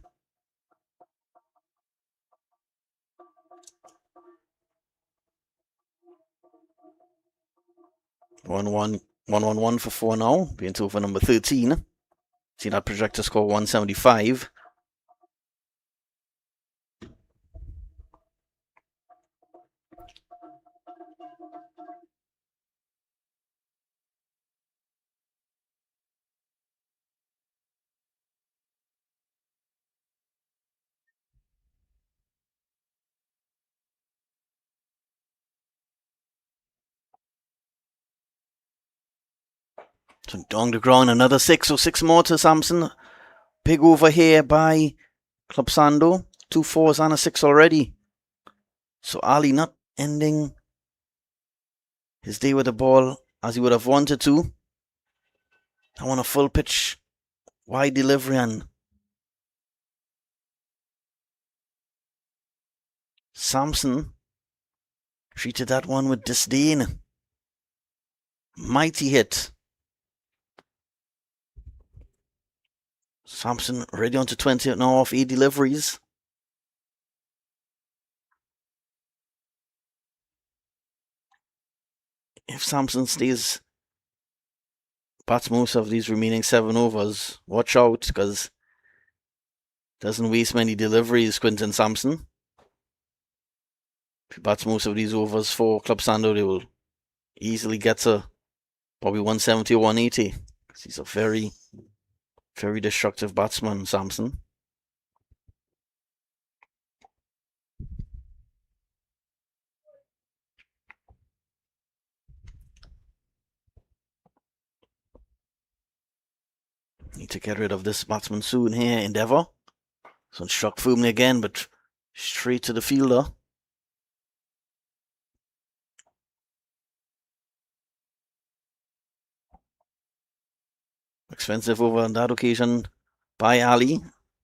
1-1 for 4 now, being two for number 13. See that projector score 175. So down the ground, another 6, so 6 more to Samson. Big over here by Club Sando. 2 4s and a 6 already. So Ali not ending his day with the ball as he would have wanted to. I want a full pitch, wide delivery, and Samson treated that one with disdain. Mighty hit. Samson ready on to 20 now off 8 deliveries. If Samson stays bats most of these remaining 7 overs, watch out, because doesn't waste many deliveries, Quinton Samson. If he bats most of these overs for Club Sando, they will easily get to probably 170 or 180. Because he's a very, very destructive batsman, Samson. Need to get rid of this batsman soon here, Endeavour. So struck firmly again, but straight to the fielder. Expensive over on that occasion by Ali.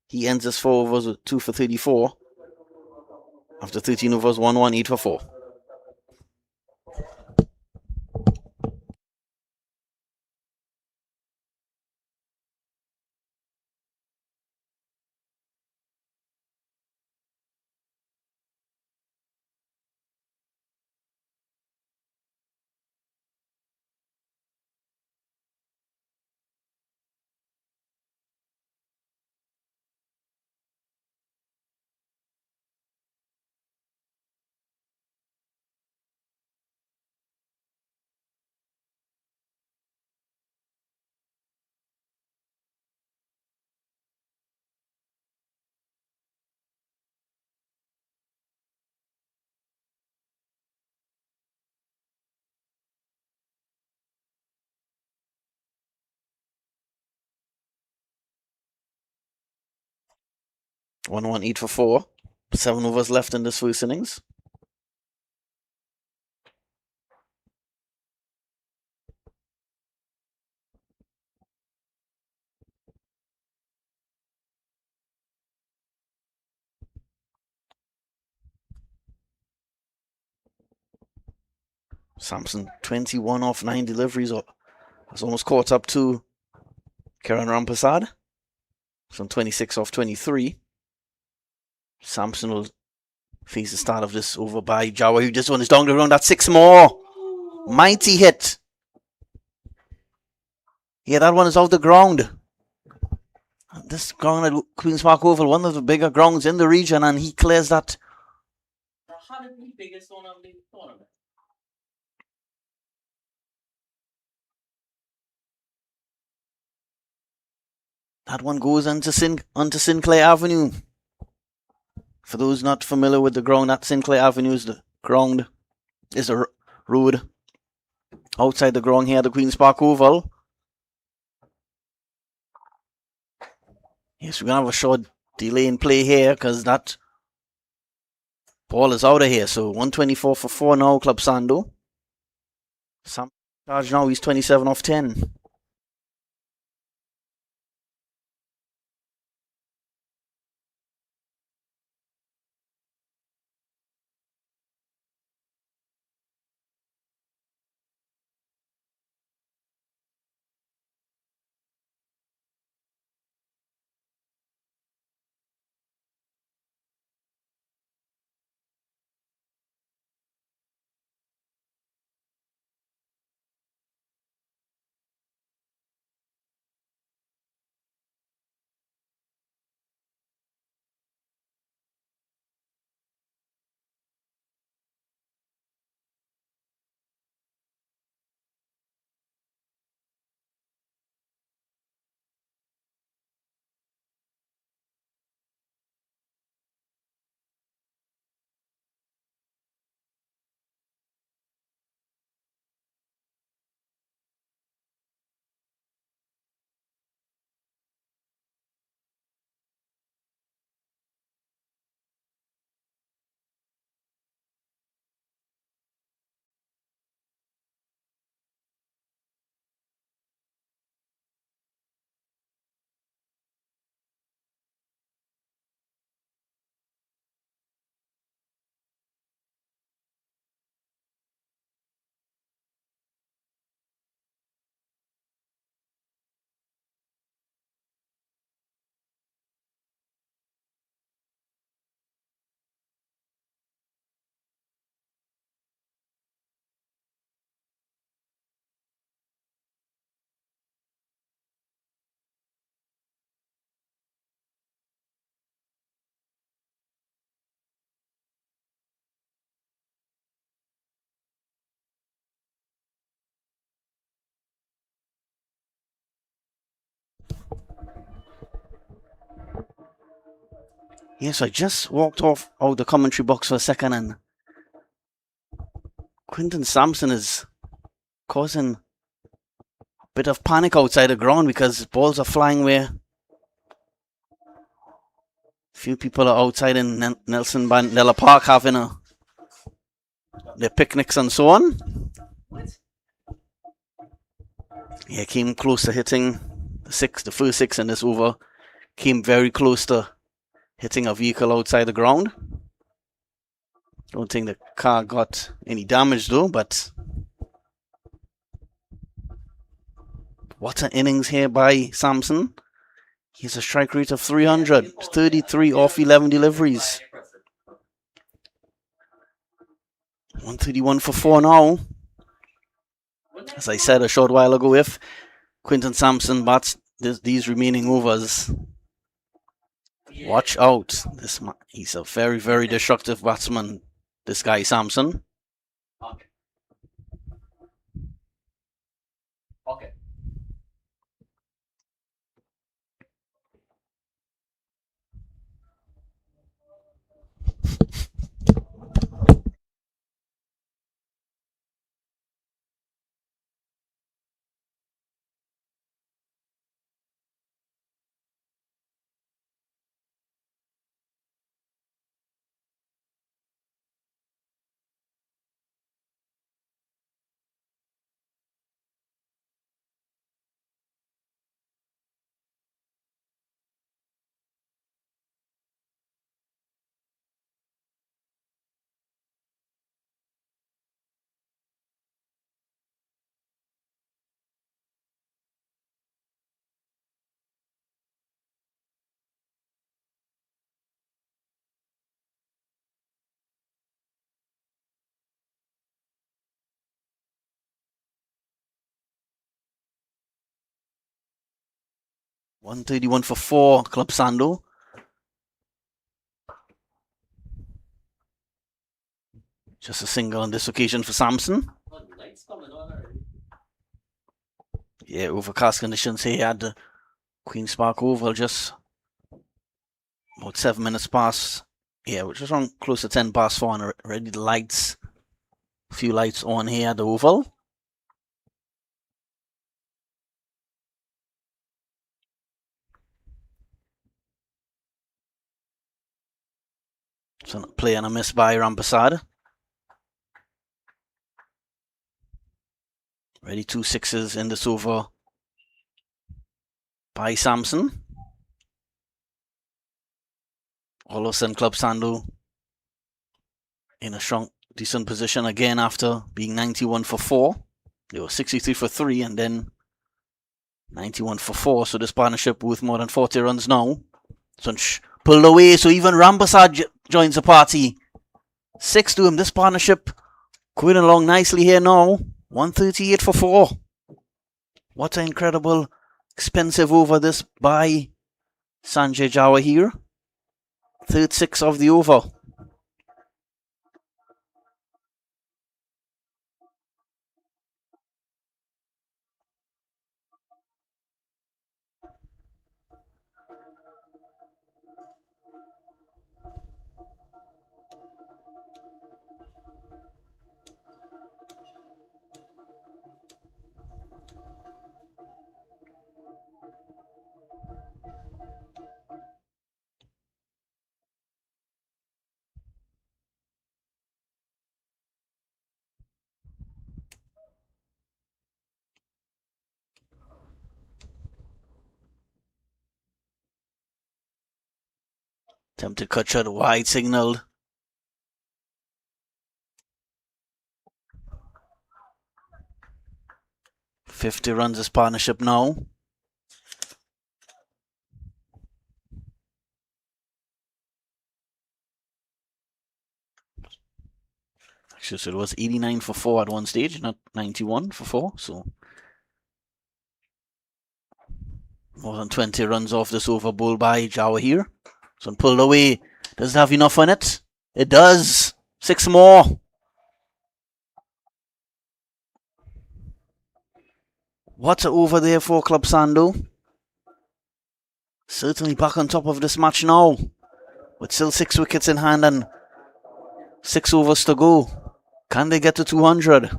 He ends his 4 overs with 2 for 34. After 13 overs, 1-1, 8 for 4. One 8 for 4. 7 overs left in this first innings. Samson 21 off 9 deliveries. Has almost caught up to Karan Rampasad. Some 26 off 23. Samson will face the start of this over by Jawa, who just won his down the ground. That's 6 more. Mighty hit. Yeah, that one is off the ground. This ground at Queen's Park Oval, one of the bigger grounds in the region, and he clears that. The 100 biggest one of the tournament. That one goes onto Sinclair Avenue. For those not familiar with the ground at Sinclair Avenue, the ground is a road outside the ground here at the Queen's Park Oval. Yes, we're going to have a short delay in play here because that ball is out of here. So 124 for 4 now, Club Sando. Sam charge now, he's 27 off 10. Yes, I just walked off out the commentary box for a second, and Quinton Samson is causing a bit of panic outside the ground because balls are flying where few people are outside in Nelson Mandela Park having their picnics and so on. Yeah, came close to hitting the first 6 in this over. Came very close to hitting a vehicle outside the ground. Don't think the car got any damage though, but what an innings here by Samson. He has a strike rate of 300, 33 off 11 deliveries. 131 for 4 now. As I said a short while ago, if Quinton Samson bats these remaining overs, watch out. He's a very, very destructive batsman, this guy Samson. Okay. 131 for 4, Club Sando. Just a single on this occasion for Samson. Oh, the light's coming on already. Yeah, overcast conditions here at the Queen's Park Oval, just about 7 minutes past. Yeah, we're just around close to 10 past 4, and already the lights, a few lights on here at the Oval. So play and a miss by Rampersad. Ready 2 sixes in this over by Samson. All of a sudden, Club Sando in a strong, decent position again after being 91 for 4. They were 63 for 3 and then 91 for 4. So this partnership with more than 40 runs now. Sunch pulled away, so even Rampersad joins the party. 6 to him. This partnership going along nicely here now. 138 for 4. What an incredible, expensive over this by Sanjay Jawa here. Third 6 of the over. Attempted cut shot wide, signaled. $50 runs this partnership now. Actually, so it was 89 for 4 at one stage, not 91 for 4. So more than 20 runs off this over bowl by Jawa here. So pulled away. Does it have enough on it? It does. 6 more. What's over there for Club Sando? Certainly back on top of this match now. With still 6 wickets in hand and 6 overs to go. Can they get to 200?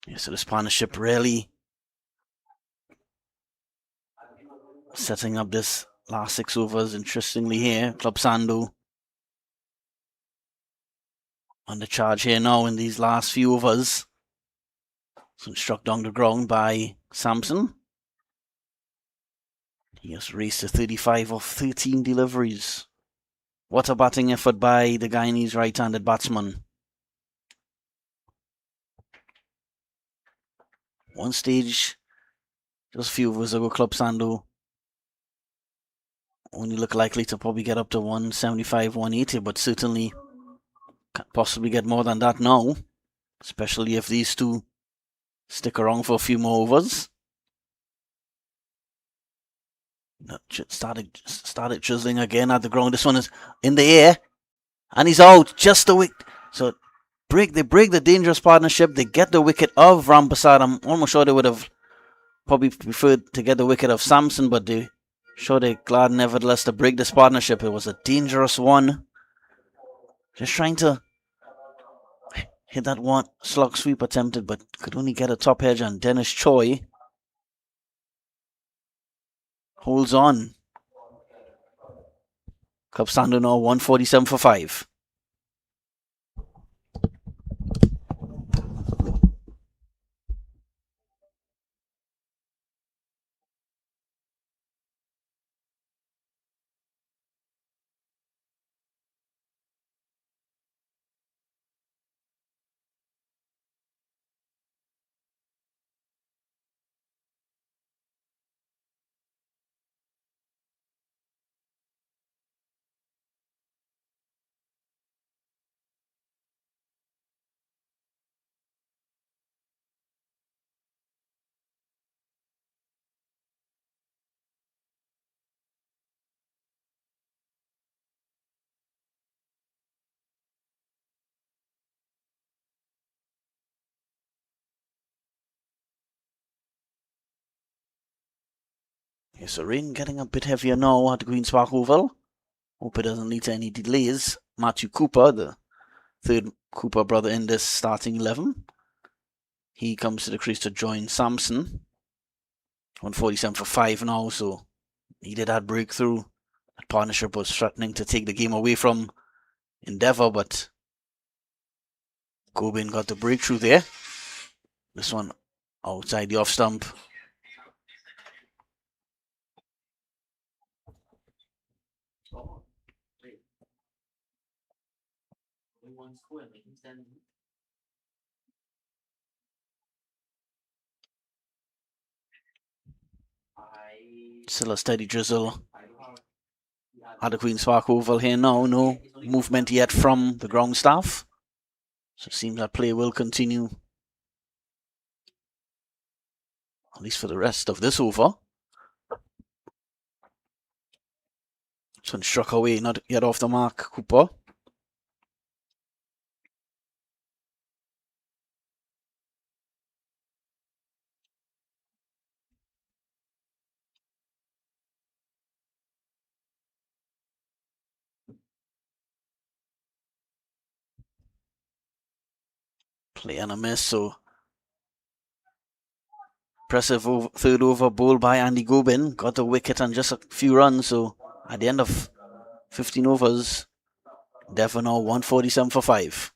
Yeah, so this partnership really setting up this last 6 overs. Interestingly here, Club Sando on the charge here now in these last few overs. So struck down the ground by Samson. He has raced to 35 of 13 deliveries. What a batting effort by the Guyanese right-handed batsman. One stage, just a few overs ago, Club Sando only look likely to probably get up to 175, 180, but certainly can't possibly get more than that now, especially if these two stick around for a few more overs. Started chiseling again at the ground. This one is in the air, and he's out. Just the wicket. So they break the dangerous partnership. They get the wicket of Rampersad. I'm almost sure they would have probably preferred to get the wicket of Samson, but they showed they're glad nevertheless to break this partnership. It was a dangerous one. Just trying to hit that one slug sweep attempted, but could only get a top edge, and Dennis Choi holds on. Club Sando now 147 for 5. Yes, the rain getting a bit heavier now at the Queen's Park Oval. Hope it doesn't lead to any delays. Matthew Cooper, the third Cooper brother in this starting 11. He comes to the crease to join Samson. 147 for 5 now, so needed that breakthrough. That partnership was threatening to take the game away from Endeavour, but Gobin got the breakthrough there. This one outside the off stump. Still a steady drizzle at the Queen's Park Oval here now. No movement yet from the ground staff. So it seems that play will continue, at least for the rest of this over. This one struck away, not yet off the mark, Cooper. Play and a miss, so impressive third over bowled by Andy Gobin. Got the wicket and just a few runs, so at the end of 15 overs, Endeavour now 147 for 5.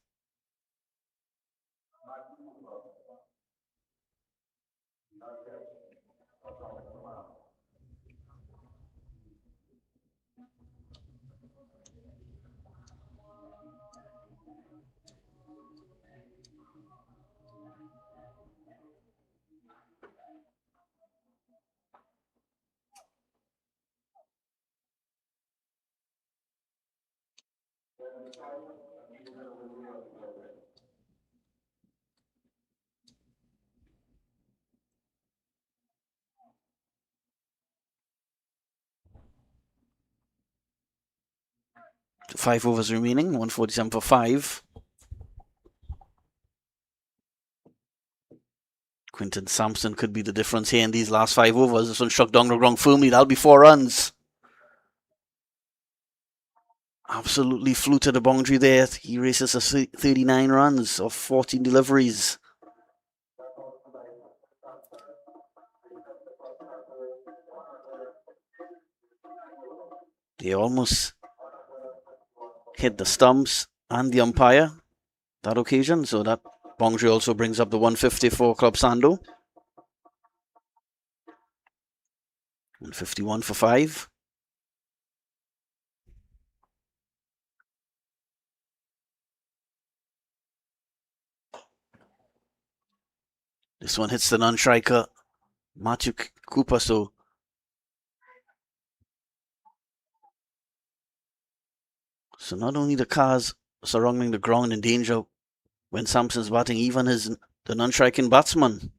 Five overs remaining, 147 for 5. Quinton Samson could be the difference here in these last 5 overs. This one struck down the ground firmly. That'll be 4 runs. Absolutely flew to the boundary there. He races to 39 runs of 14 deliveries. They almost hit the stumps and the umpire that occasion, so that boundary also brings up the 150 for Club Sando. 151 for 5. This one hits the non-striker Matthew Cooper, so not only the cars surrounding the ground in danger when Samson's batting, even the non-striking batsman.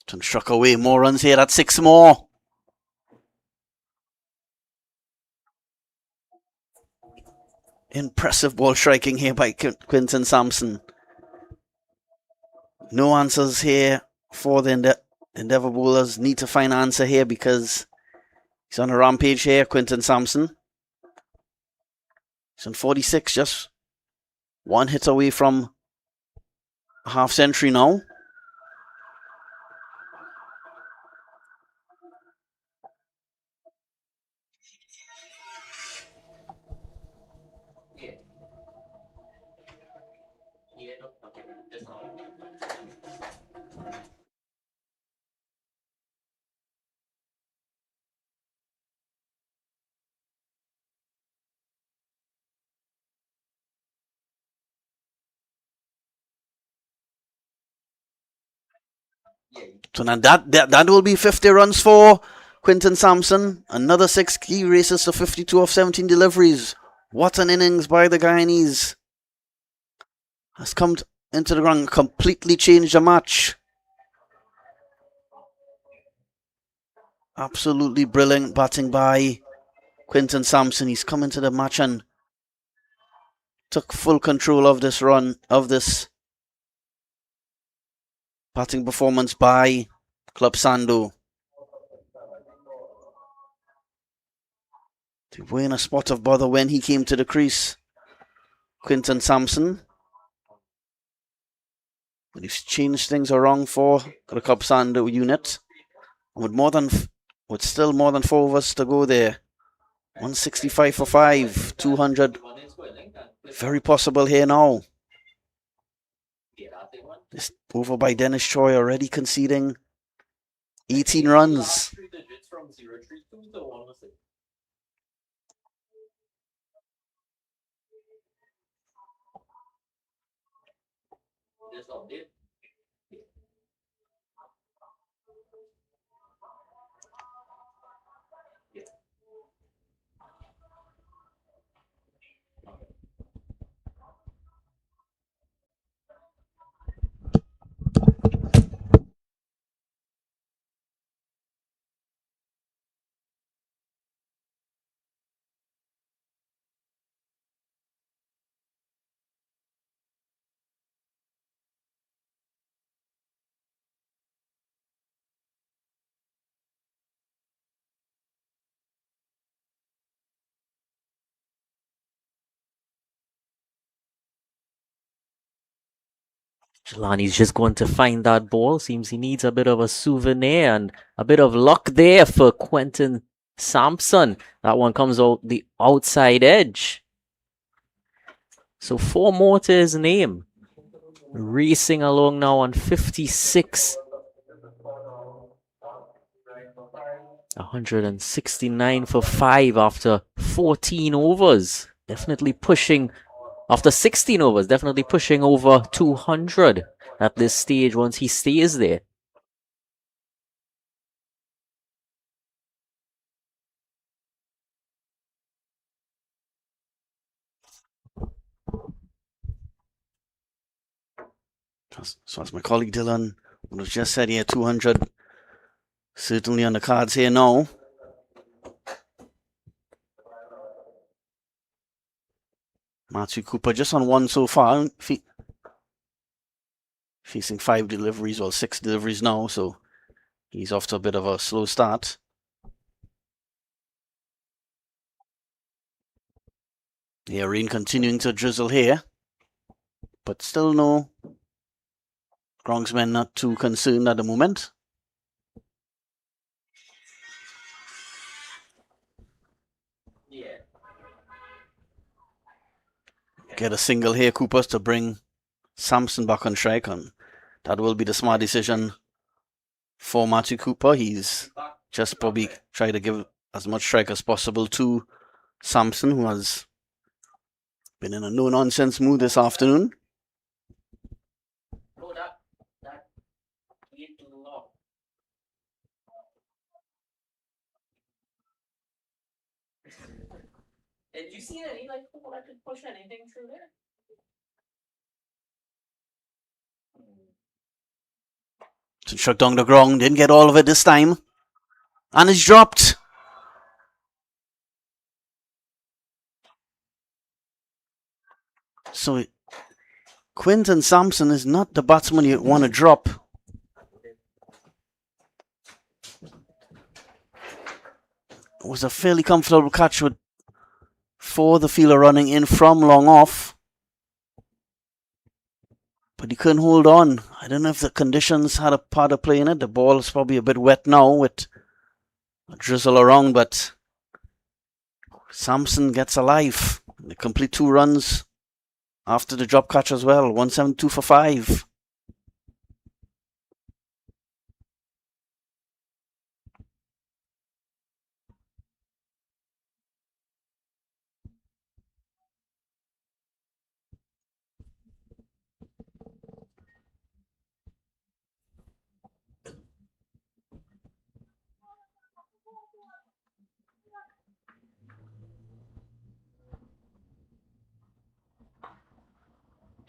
Struck away more runs here at 6 more. Impressive ball striking here by Quinton Samson. No answers here for the Endeavour bowlers. Need to find an answer here because he's on a rampage here, Quinton Samson. He's on 46, just one hit away from a half century now. So now that will be 50 runs for Quinton Samson. Another 6 key races to 52 of 17 deliveries. What an innings by the Guyanese. Has come into the ground, completely changed the match. Absolutely brilliant batting by Quinton Samson. He's come into the match and took full control of this run, of this batting performance by Club Sando. They were in a spot of bother when he came to the crease. Quinton Samson. But he's changed things around for the Club Sando unit. And with still more than 4 overs to go there. 165 for 5, 200. Very possible here now. This over by Dennis Choi already conceding 18 runs. Jelani's just going to find that ball. Seems he needs a bit of a souvenir and a bit of luck there for Quinton Samson. That one comes out the outside edge. So 4 more to his name. Racing along now on 56. 169 for 5 after 14 overs. Definitely pushing, after 16 overs, definitely pushing over 200 at this stage once he stays there. So as my colleague Dylan would have just said, 200 certainly on the cards here now. Matthew Cooper just on 1 so far, facing 5 deliveries, or 6 deliveries now, so he's off to a bit of a slow start. Rain continuing to drizzle here, but still no groundsmen not too concerned at the moment. Get a single here, Coopers, to bring Samson back on strike, and that will be the smart decision for Matthew Cooper. He's just probably try to give as much strike as possible to Samson, who has been in a no-nonsense mood this afternoon. Did you see any people that could push anything through there? So struck down the ground, didn't get all of it this time. And it's dropped. So Quinton Samson is not the batsman you want to drop. It was a fairly comfortable catch with the fielder running in from long off. But he couldn't hold on. I don't know if the conditions had a part of play in it. The ball is probably a bit wet now with a drizzle around, but Samson gets alive. They complete 2 runs after the drop catch as well. 172 for 5.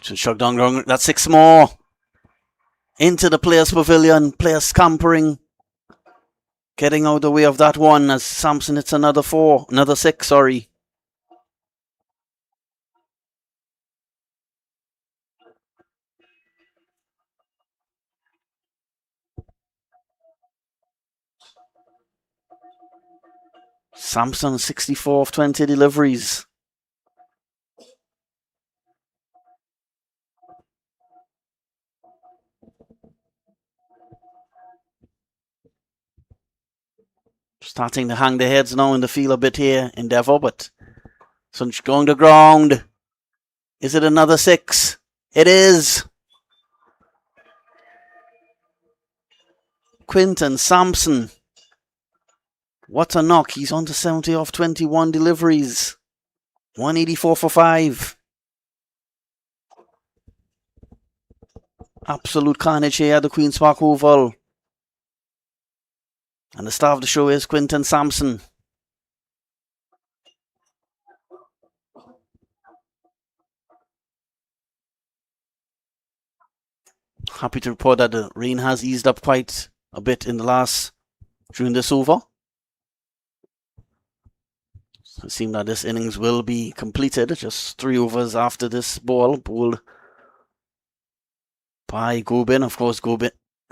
So struck down wrong. That's 6 more. Into the players' pavilion. Players scampering. Getting out of the way of that one as Samson hits another 6, sorry. Samson 64 of 20 deliveries. Starting to hang their heads now in the field a bit here, Endeavour, but Sunch going to ground. Is it another 6? It is. Quinton Samson. What a knock. He's on to 70 off 21 deliveries. 184 for 5. Absolute carnage here at the Queen's Park Oval. And the star of the show is Quinton Samson. Happy to report that the rain has eased up quite a bit during this over. So it seems that this innings will be completed. Just 3 overs after this ball bowled by Gobin. Of course,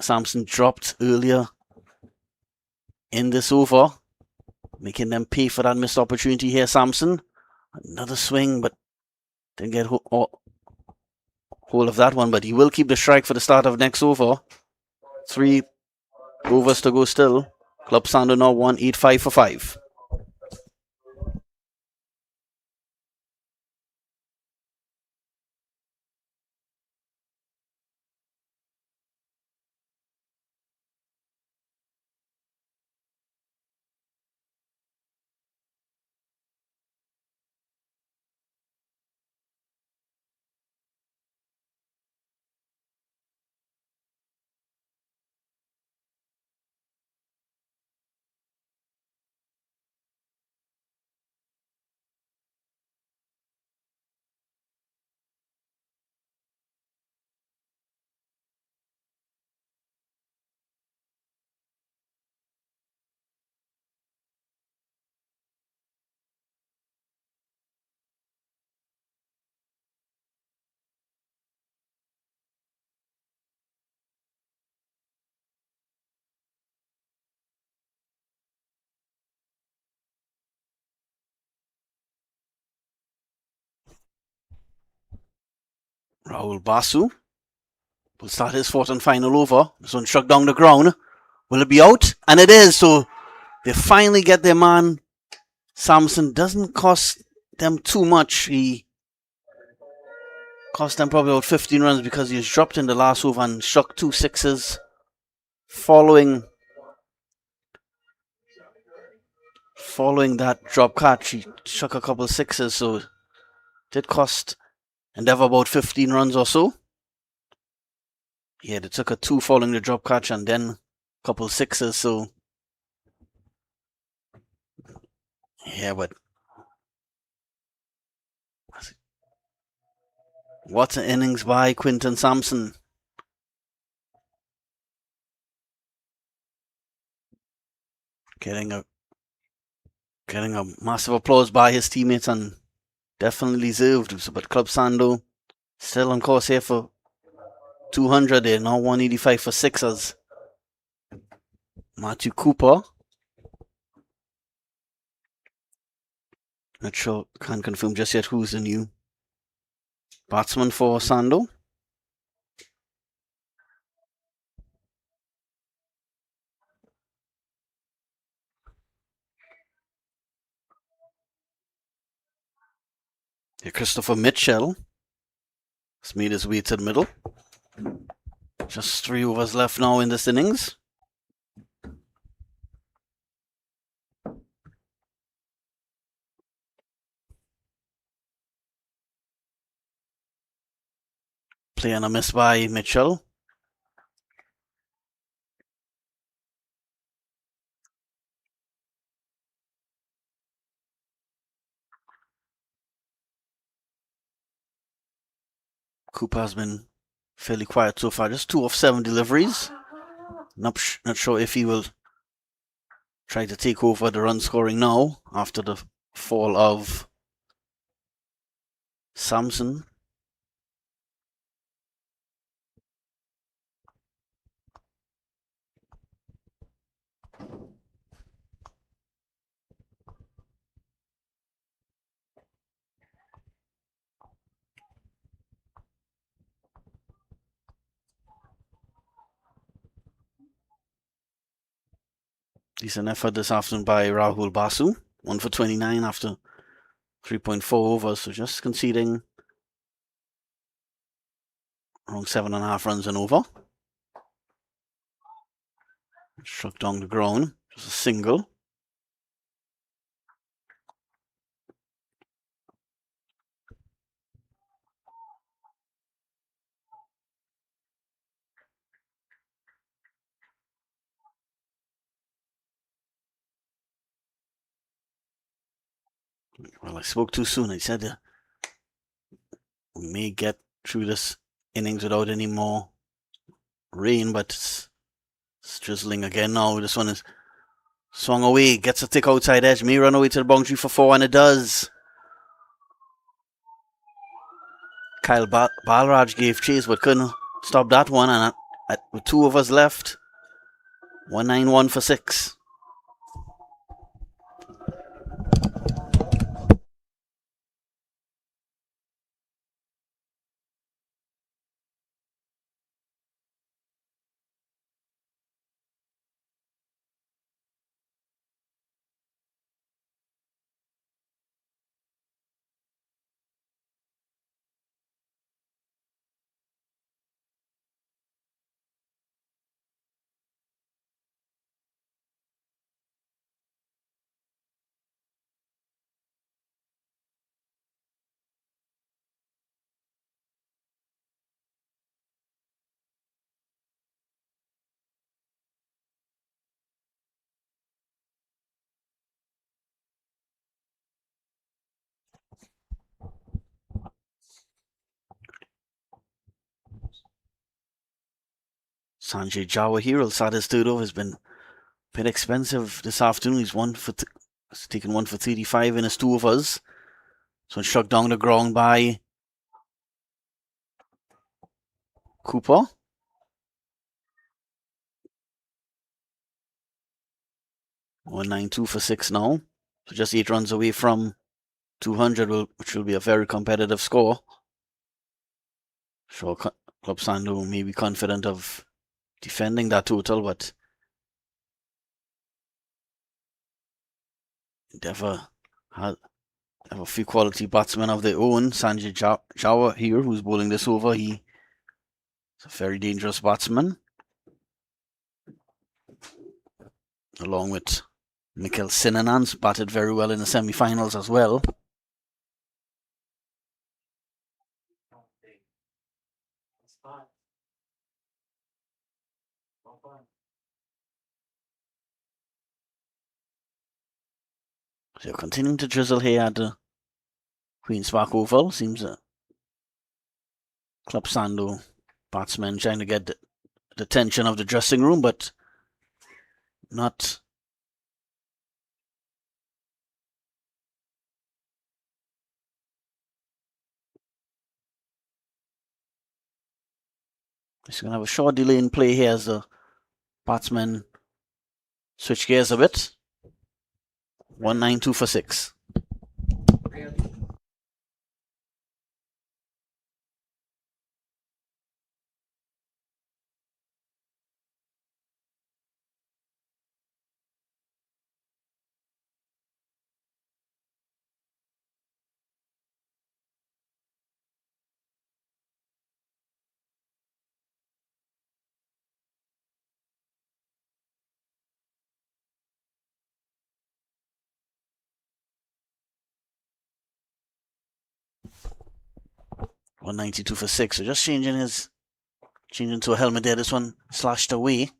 Samson dropped earlier in this over, making them pay for that missed opportunity here. Samson, another swing, but didn't get hold of that one. But he will keep the strike for the start of next over. 3 overs to go still. Club Sando now 185 for 5. Rahul Basu will start his 4th and final over. This one struck down the ground. Will it be out? And it is. So they finally get their man. Samson doesn't cost them too much. He cost them probably about 15 runs because he was dropped in the last over and struck 2 sixes following that drop catch. He struck a couple of 6s, so it did cost Endeavour about 15 runs or so. Yeah, they took a 2 following the drop catch and then a couple 6s, so yeah, but what an innings by Quinton Samson. Getting a massive applause by his teammates and definitely deserved. But Club Sando still on course here for 200 there, now 185 for sixers. Matthew Cooper. Not sure, can't confirm just yet who's the new batsman for Sando. Here, Christopher Mitchell has made his way to the middle. Just 3 overs left now in this innings. Play and a miss by Mitchell. Cooper has been fairly quiet so far, just 2 of 7 deliveries. Not sure if he will try to take over the run scoring now after the fall of Samson. Decent effort this afternoon by Rahul Basu. 1 for 29 after 3.4 overs, so just conceding around 7.5 runs and over. Struck down the ground, just a single. Well, I spoke too soon. I said we may get through this innings without any more rain, but it's drizzling again now. This one is swung away, gets a thick outside edge, may run away to the boundary for 4, and it does. Kyle Balraj gave chase but couldn't stop that one, and with 2 overs left, 191 for 6. Sanjay Jawa here will start his third over. Has been a bit expensive this afternoon. He's taken 1 for 35 in his 2 overs. So it's struck down the ground by Cooper. 192 for 6 now. So just 8 runs away from 200, which will be a very competitive score. Sure, Club Sando may be confident of defending that total, but Endeavour have a few quality batsmen of their own. Sanjay Jawa here, who's bowling this over, he's a very dangerous batsman. Along with Mikkel Sinanans, batted very well in the semi-finals as well. So continuing to drizzle here at the Queen's Park Oval. Seems Club Sando batsmen trying to get the attention of the dressing room, but not He's going to have a short delay in play here as the batsmen switch gears a bit. 192 for 6. $192 for 6. So just changing to a helmet there. This one slashed away.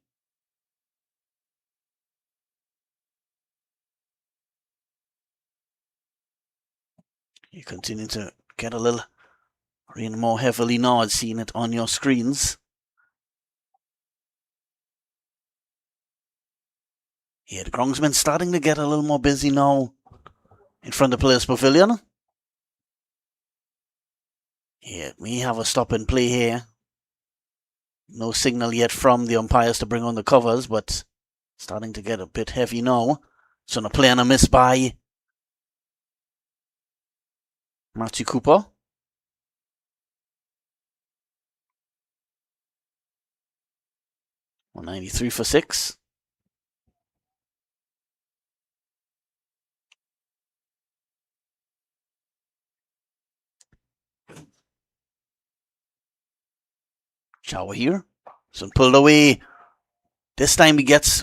You continue to get a little rain more heavily now. I've seen it on your screens. Yeah, the groundsman starting to get a little more busy now in front of the players' pavilion. Yeah, we have a stop and play here. No signal yet from the umpires to bring on the covers, but starting to get a bit heavy now. So a play and a miss by Matthew Cooper. $193 for 6. Shower here. So pulled away. This time he gets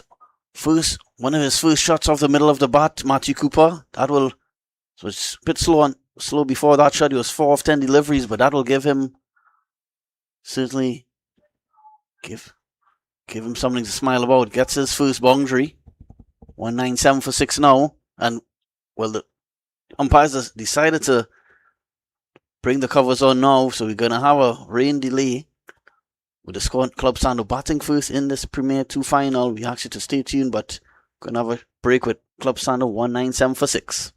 one of his first shots off the middle of the bat, Matthew Cooper. So it's a bit slow before that shot. He was 4 of 10 deliveries, but that will give him certainly give him something to smile about. Gets his first boundary. 197 for 6 now. And well, the umpires have decided to bring the covers on now, so we're gonna have a rain delay. With the Club Sando batting first in this Premier 2 final. We ask you to stay tuned, but we're going to have a break with Club Sando 197 for 6.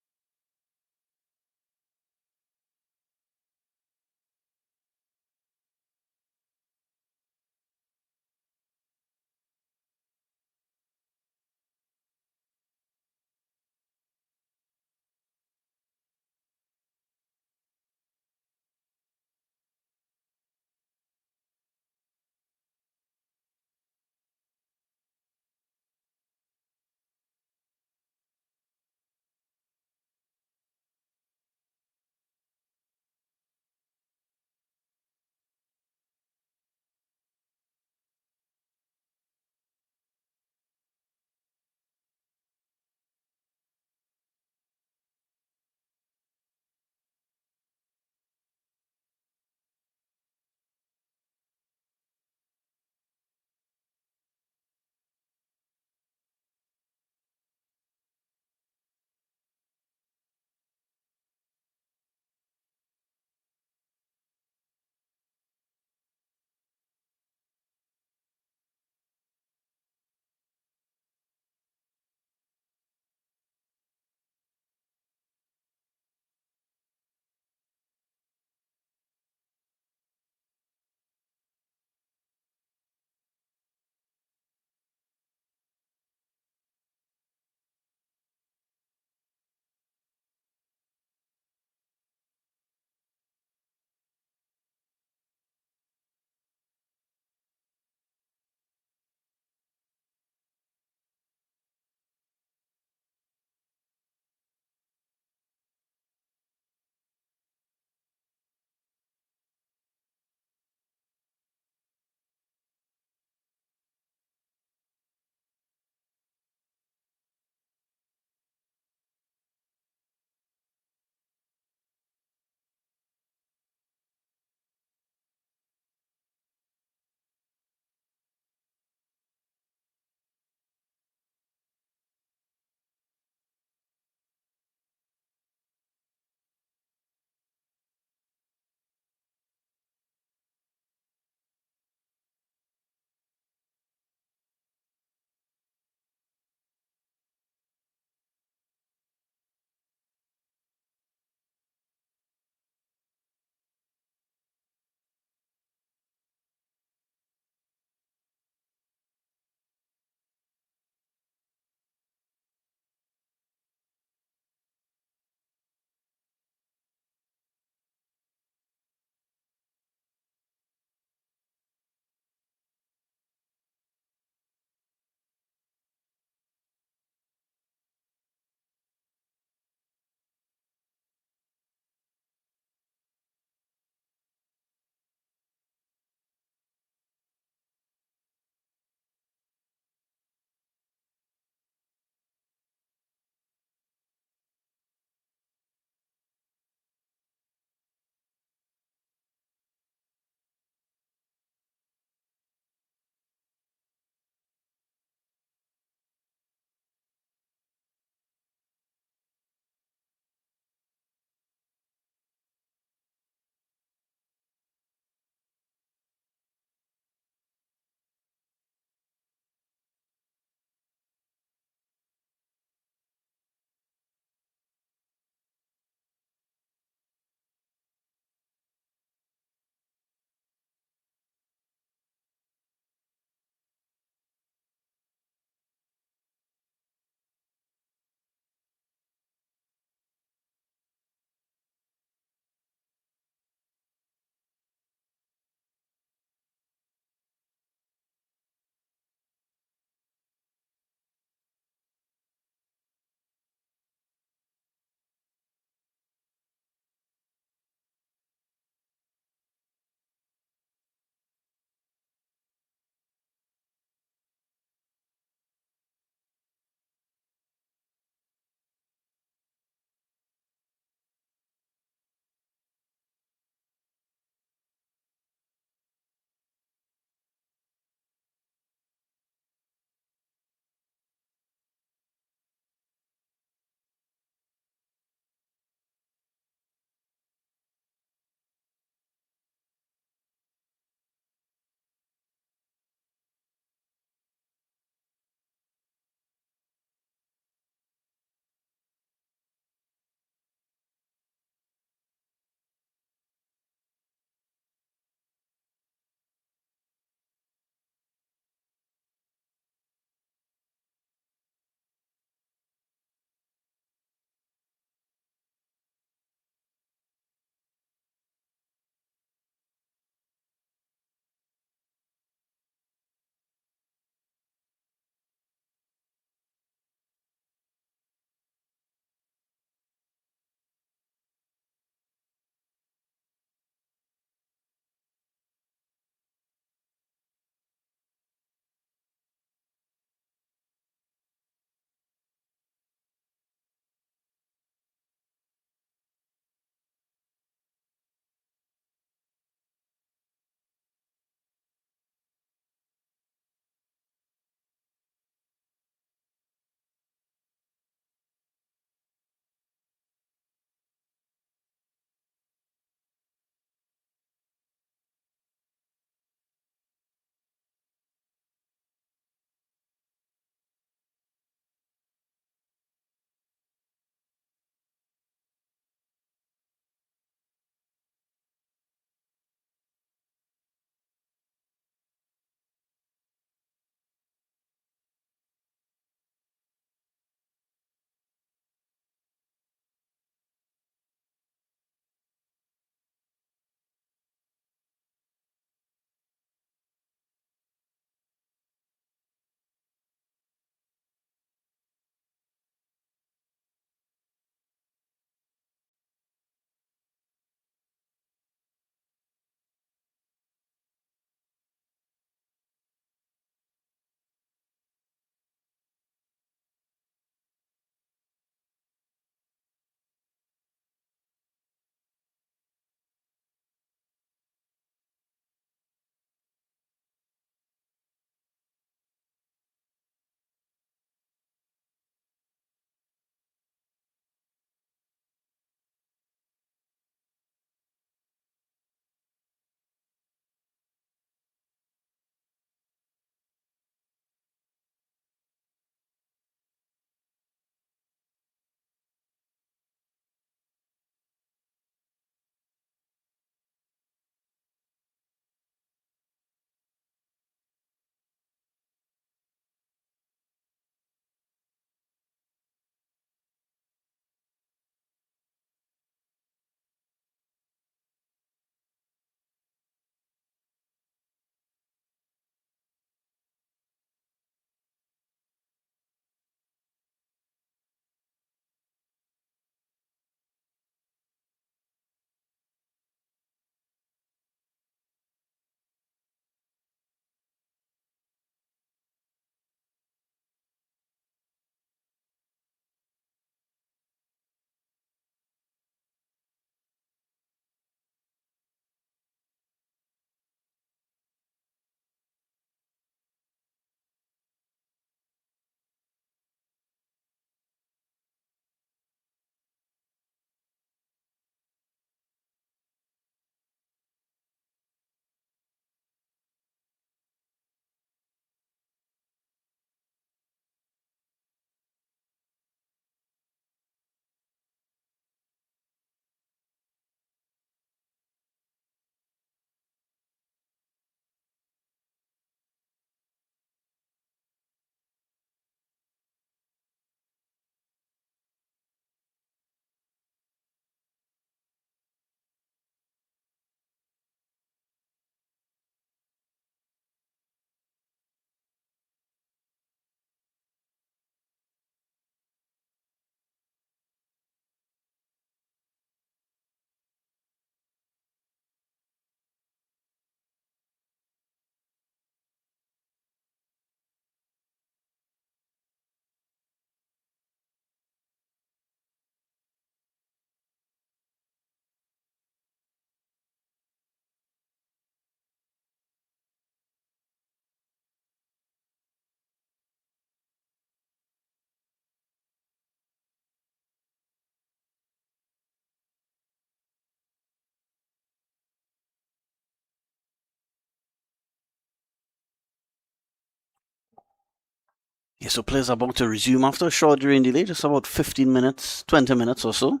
Yeah, so players are about to resume after a short rain delay, just about 15 minutes, 20 minutes or so.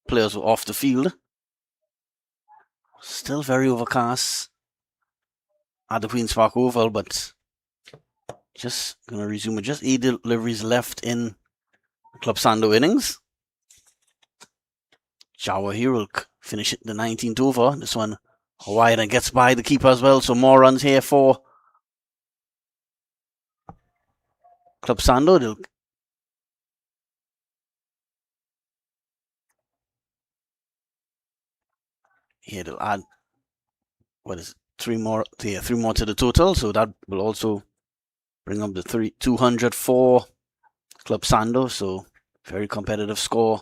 Players were off the field. Still very overcast at the Queen's Park Oval, but just going to resume with just 8 deliveries left in Club Sando innings. Jawa here will finish it the 19th over. This one wide and gets by the keeper as well, so more runs here for Club Sando. They'll add, what is it, 3 more to the total, so that will also bring up the 200 for Club Sando. So very competitive score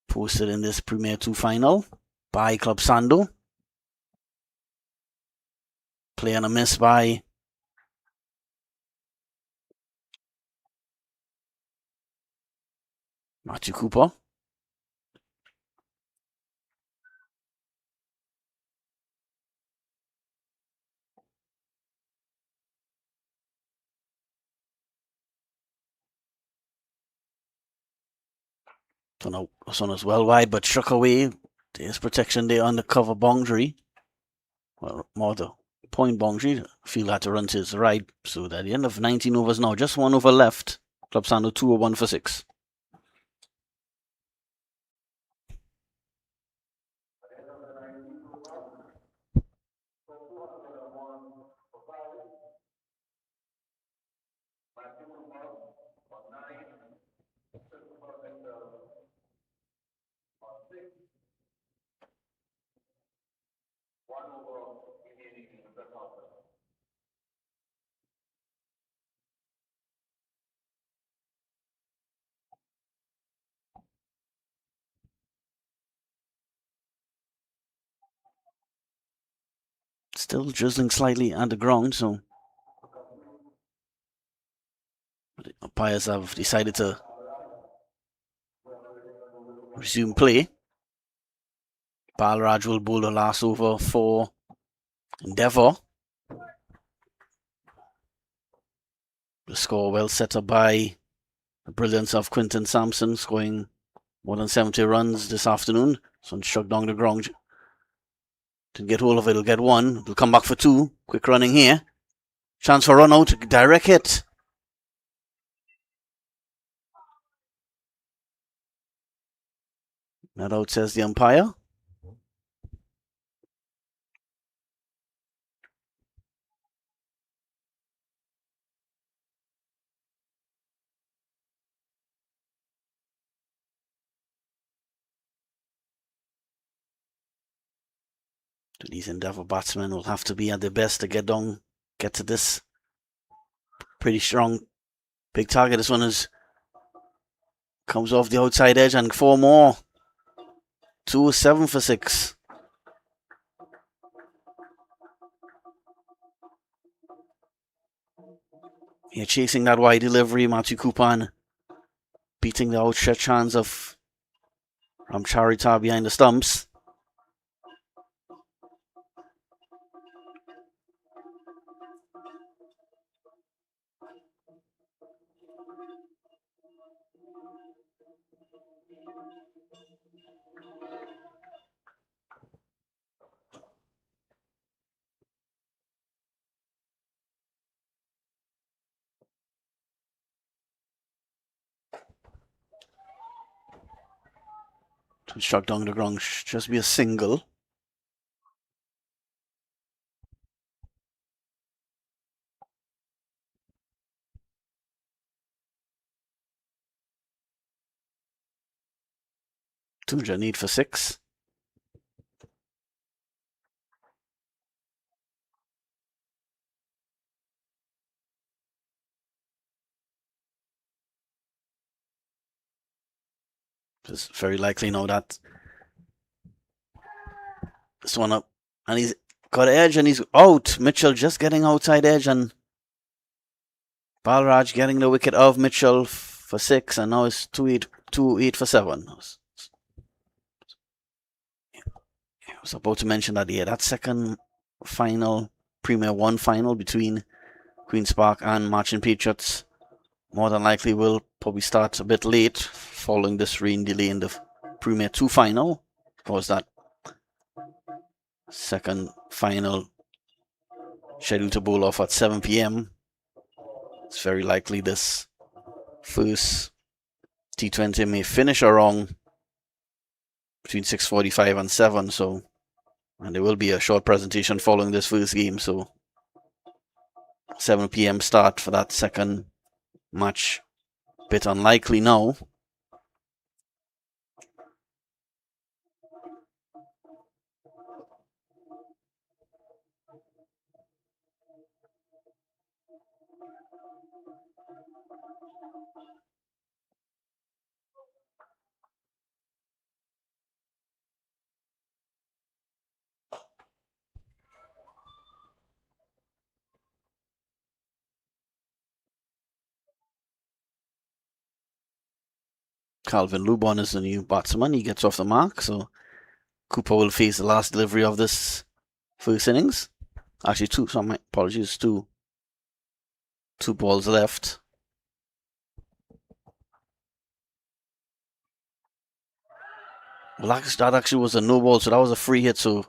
posted in this Premier 2 final by Club Sando. Play on a miss by Matthew Cooper. This one is well wide, but struck away. There's protection there on the cover boundary. Well, more the point boundary. Field had to run to his right. So at the end of 19 overs now, just 1 over left. Club Sando 2 or 1 for 6. Still drizzling slightly on the ground, so the umpires have decided to resume play. Balraj will bowl the last over for Endeavour. The score well set up by the brilliance of Quinton Samson, scoring more than 70 runs this afternoon. So struck down the ground. Didn't get hold of it, it'll get 1. It'll come back for 2. Quick running here. Chance for run out, direct hit. Not out, says the umpire. These Endeavour batsmen will have to be at their best to get to this pretty strong big target. This one comes off the outside edge and 4 more. 2 7 for 6. Here chasing that wide delivery, Matthew Kupan beating the outstretched hands of Ramcharita behind the stumps. To struck down the ground, just be a single. Tuja need for 6. It's very likely now that this one up, and he's got edge and he's out. Mitchell just getting outside edge, and Balraj getting the wicket of Mitchell for 6, and now it's 2-8 for 7. I was about to mention that, that second final, Premier 1 final between Queen's Park and Marching Patriots more than likely will probably start a bit late following this rain delay in the Premier 2 final. Of course, that second final scheduled to bowl off at 7 p.m. It's very likely this first T20 may finish around between 6:45 and 7, so, and there will be a short presentation following this first game, so 7 p.m. start for that second match, bit unlikely now. Calvin Lubon is the new batsman. He gets off the mark, so Cooper will face the last delivery of this first innings. Actually, my apologies, two balls left. Well, that actually was a no ball, so that was a free hit, so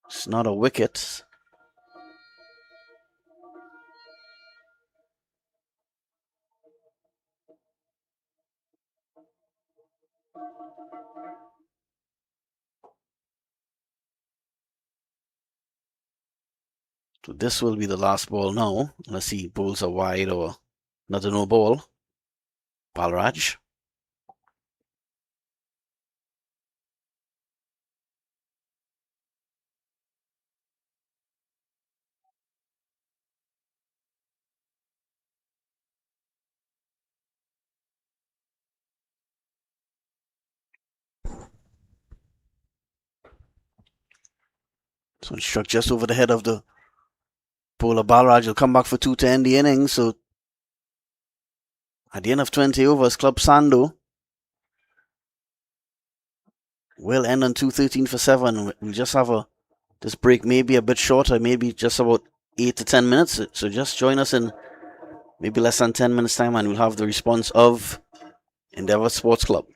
it's not a wicket. So this will be the last ball now. Let's see, balls are wide or another no ball. Balraj. So it struck just over the head of the bowler. Balraj will come back for 2 to end the inning. So at the end of 20 overs, Club Sando will end on 213 for 7. We'll just have this break maybe a bit shorter, maybe just about 8 to 10 minutes. So just join us in maybe less than 10 minutes time and we'll have the response of Endeavour Sports Club.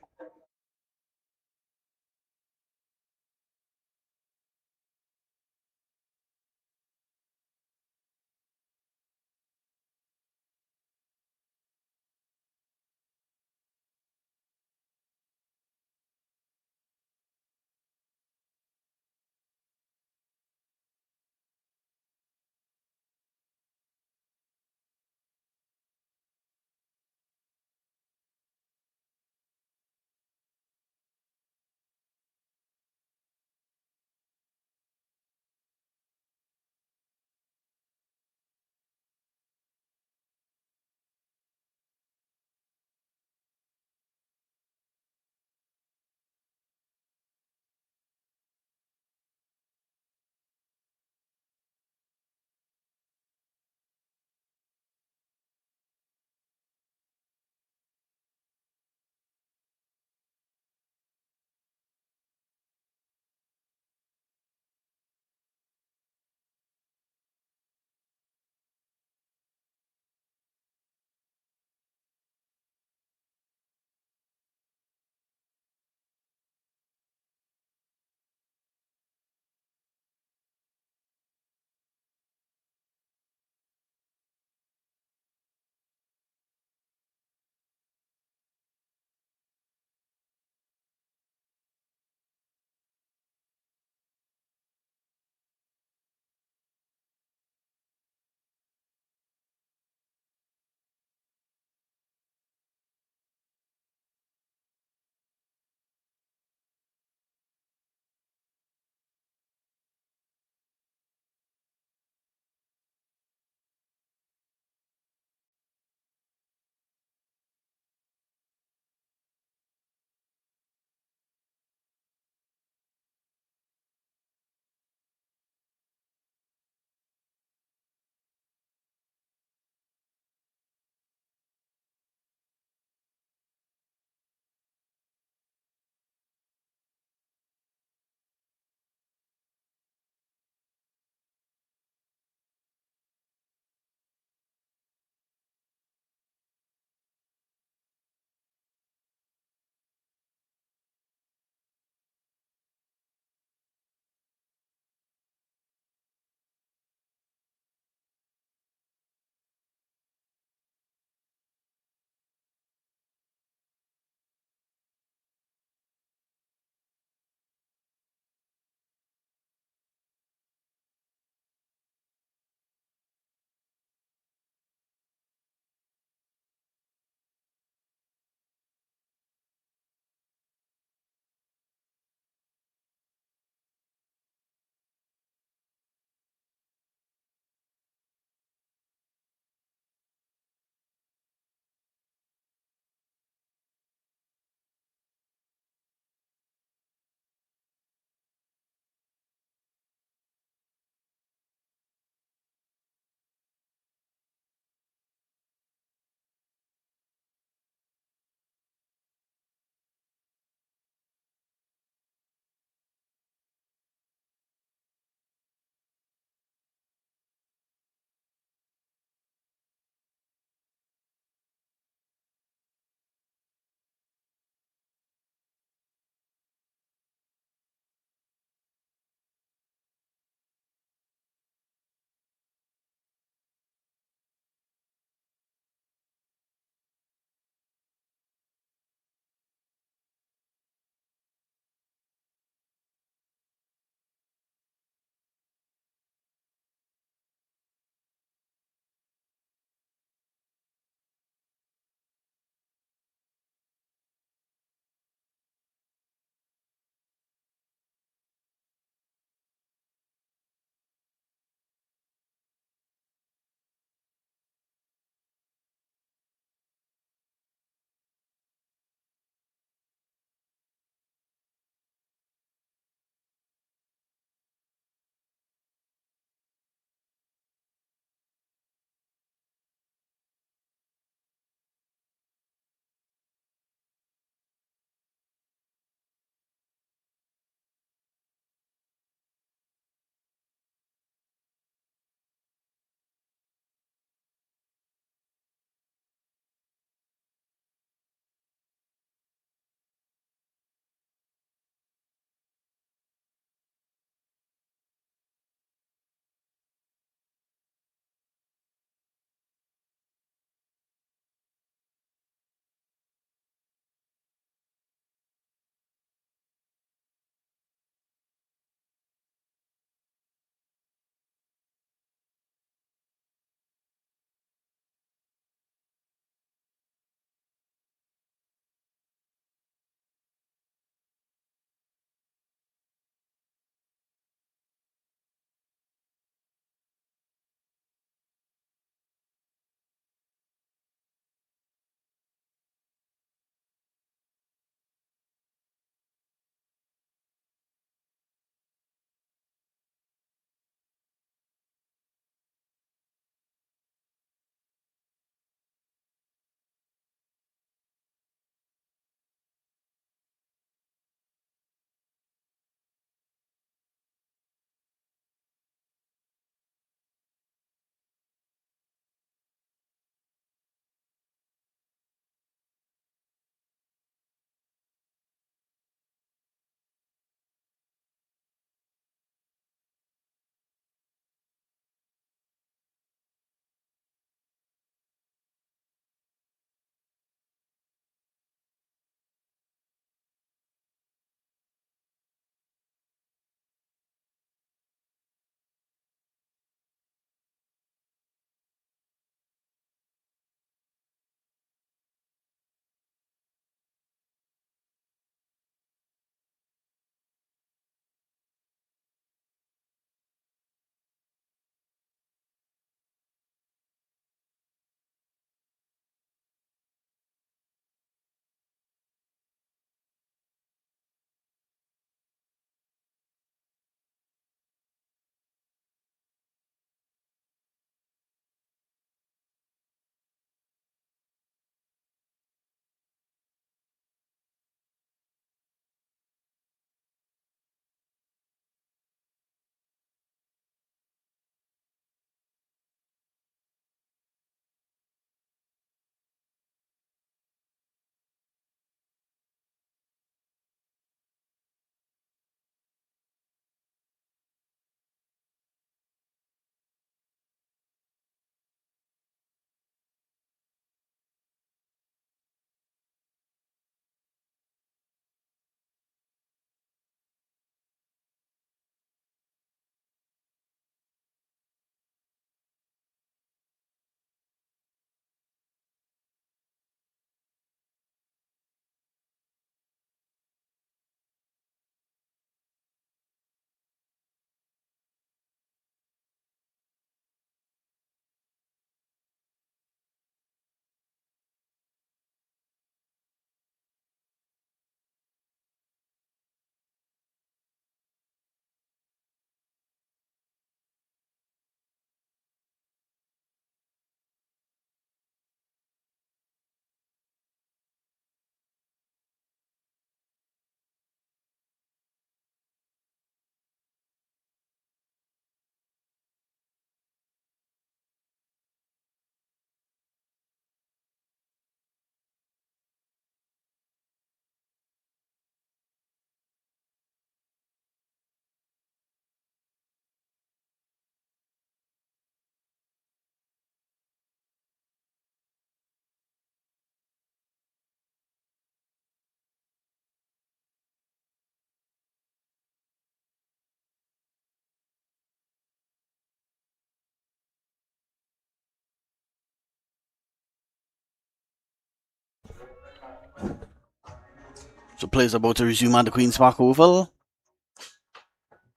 So players are about to resume at the Queen's Park Oval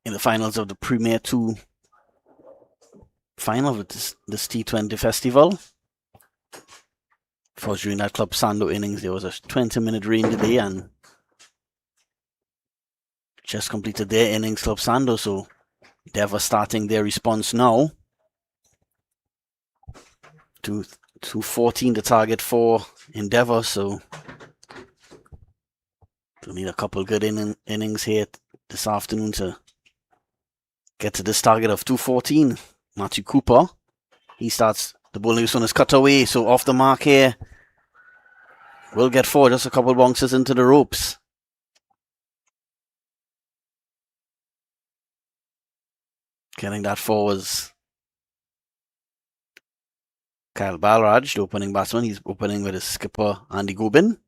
in the finals of the Premier 2 final of this T20 festival. Of course, during that Club Sando innings, there was a 20-minute rain delay and just completed their innings, Club Sando, so Endeavour starting their response now. 214 the target for Endeavour, so we'll need a couple good innings here this afternoon to get to this target of 214. Matthew Cooper, he starts the bowling. This one is cut away, so off the mark here. Will get 4, just a couple bounces into the ropes. Getting that 4 was Kyle Balraj, the opening batsman. He's opening with his skipper, Andy Gobin.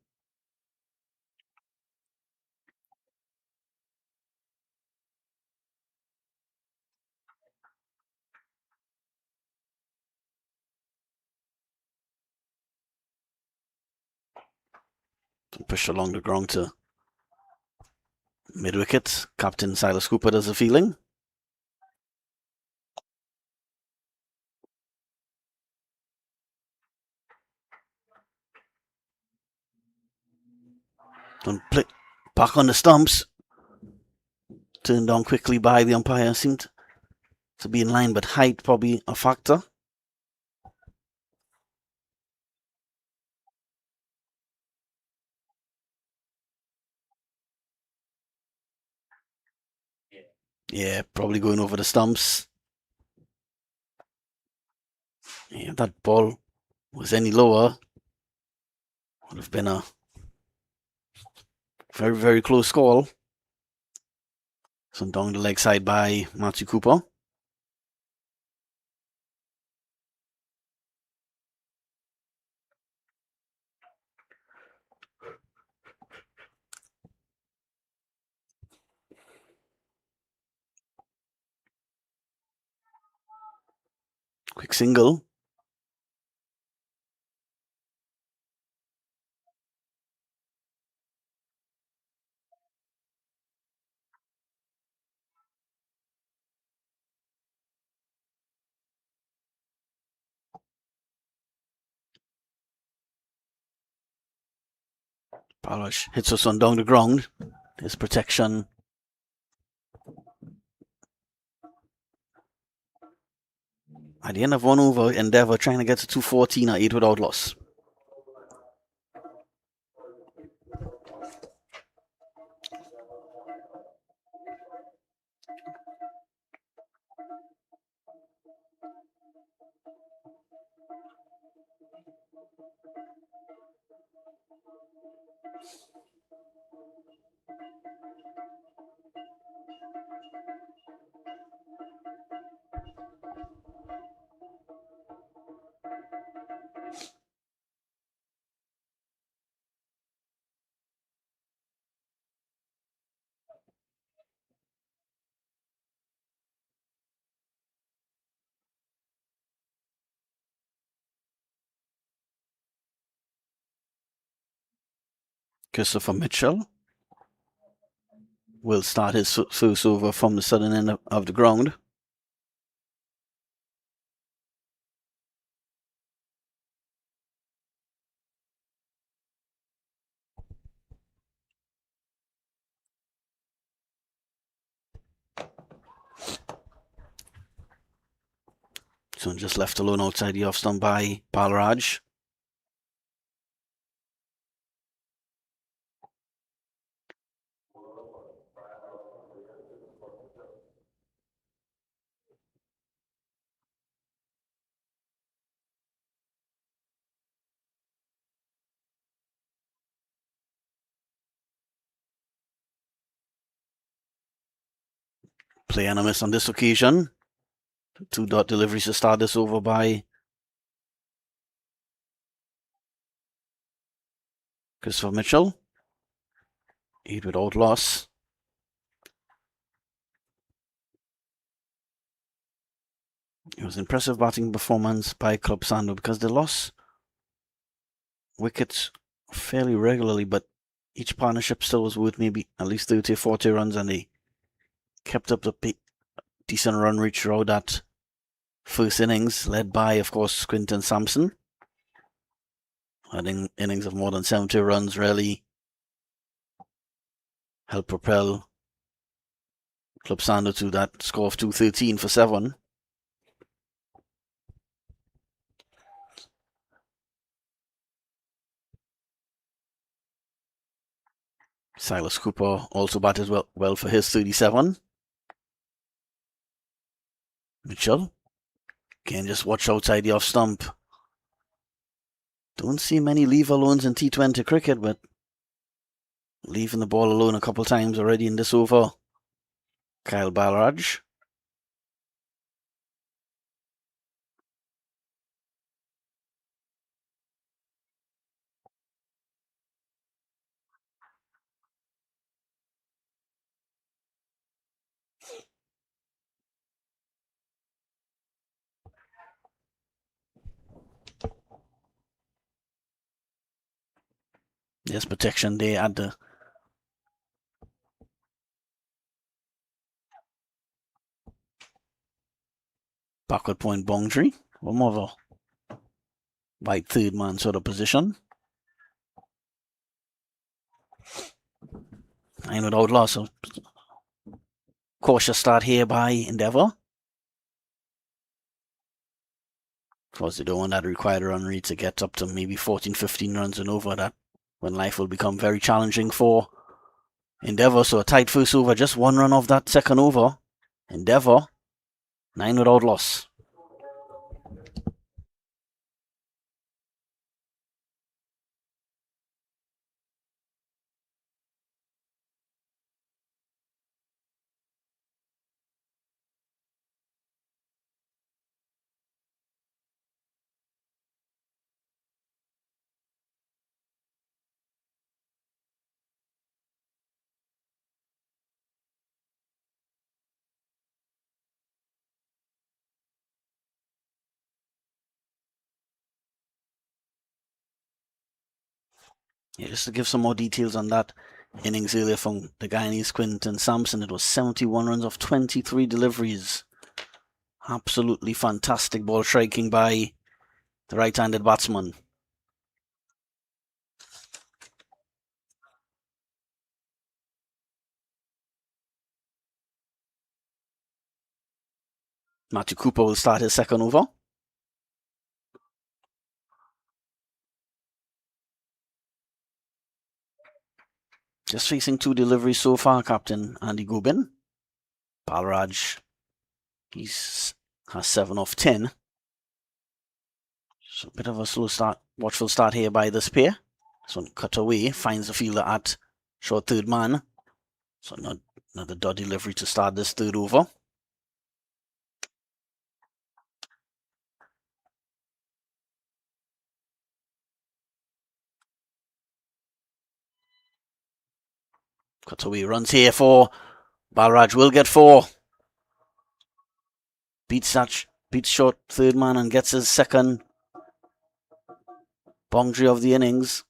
Push along the ground to mid-wicket. Captain Silas Cooper does the fielding. Don't play back on the stumps. Turned down quickly by the umpire. Seemed to be in line, but height probably a factor. Yeah, probably going over the stumps. Yeah, if that ball was any lower, would have been a very, very close call. So down the leg side by Matthew Cooper. Quick single. Balraj hits us on down the ground. His protection. At the end of 1 over, Endeavour trying to get to 214 at 8 without loss. Christopher Mitchell will start his first over from the southern end of the ground. So just left alone outside the off stump by Balraj. Play and a miss on this occasion. 2-dot deliveries to start this over by Christopher Mitchell. 8 without loss. It was impressive batting performance by Club Sando because they lost wickets fairly regularly, but each partnership still was worth maybe at least 30 or 40 runs, and they kept up the decent run rate throughout that first innings, led by, of course, Quinton Samson. Having innings of more than 70 runs really helped propel Club Sando to that score of 213 for 7. Silas Cooper also batted well for his 37. Mitchell, again, just watch outside the off stump. Don't see many leave alones in T20 cricket, but leaving the ball alone a couple times already in this over. Kyle Balraj. There's protection there at the backward point boundary. One more of a wide third man sort of position. 9 without loss. So cautious start here by Endeavour. Of course, they don't want that required run rate to get up to maybe 14, 15 runs and over that, when life will become very challenging for Endeavour. So a tight first over, just 1 run off that second over. Endeavour, 9 without loss. Yeah, just to give some more details on that innings earlier from the Guyanese Quinton Samson, it was 71 runs off 23 deliveries. Absolutely fantastic ball striking by the right-handed batsman. Matthew Cooper will start his second over. Just facing 2 deliveries so far, Captain Andy Gubin. Balraj, has 7 off 10. So a bit of a slow start, watchful start here by this pair. This one cut away, finds the fielder at short third man. So another dot delivery to start this third over. Cut away runs here for Balraj, will get 4. Beats short third man and gets his second boundary of the innings.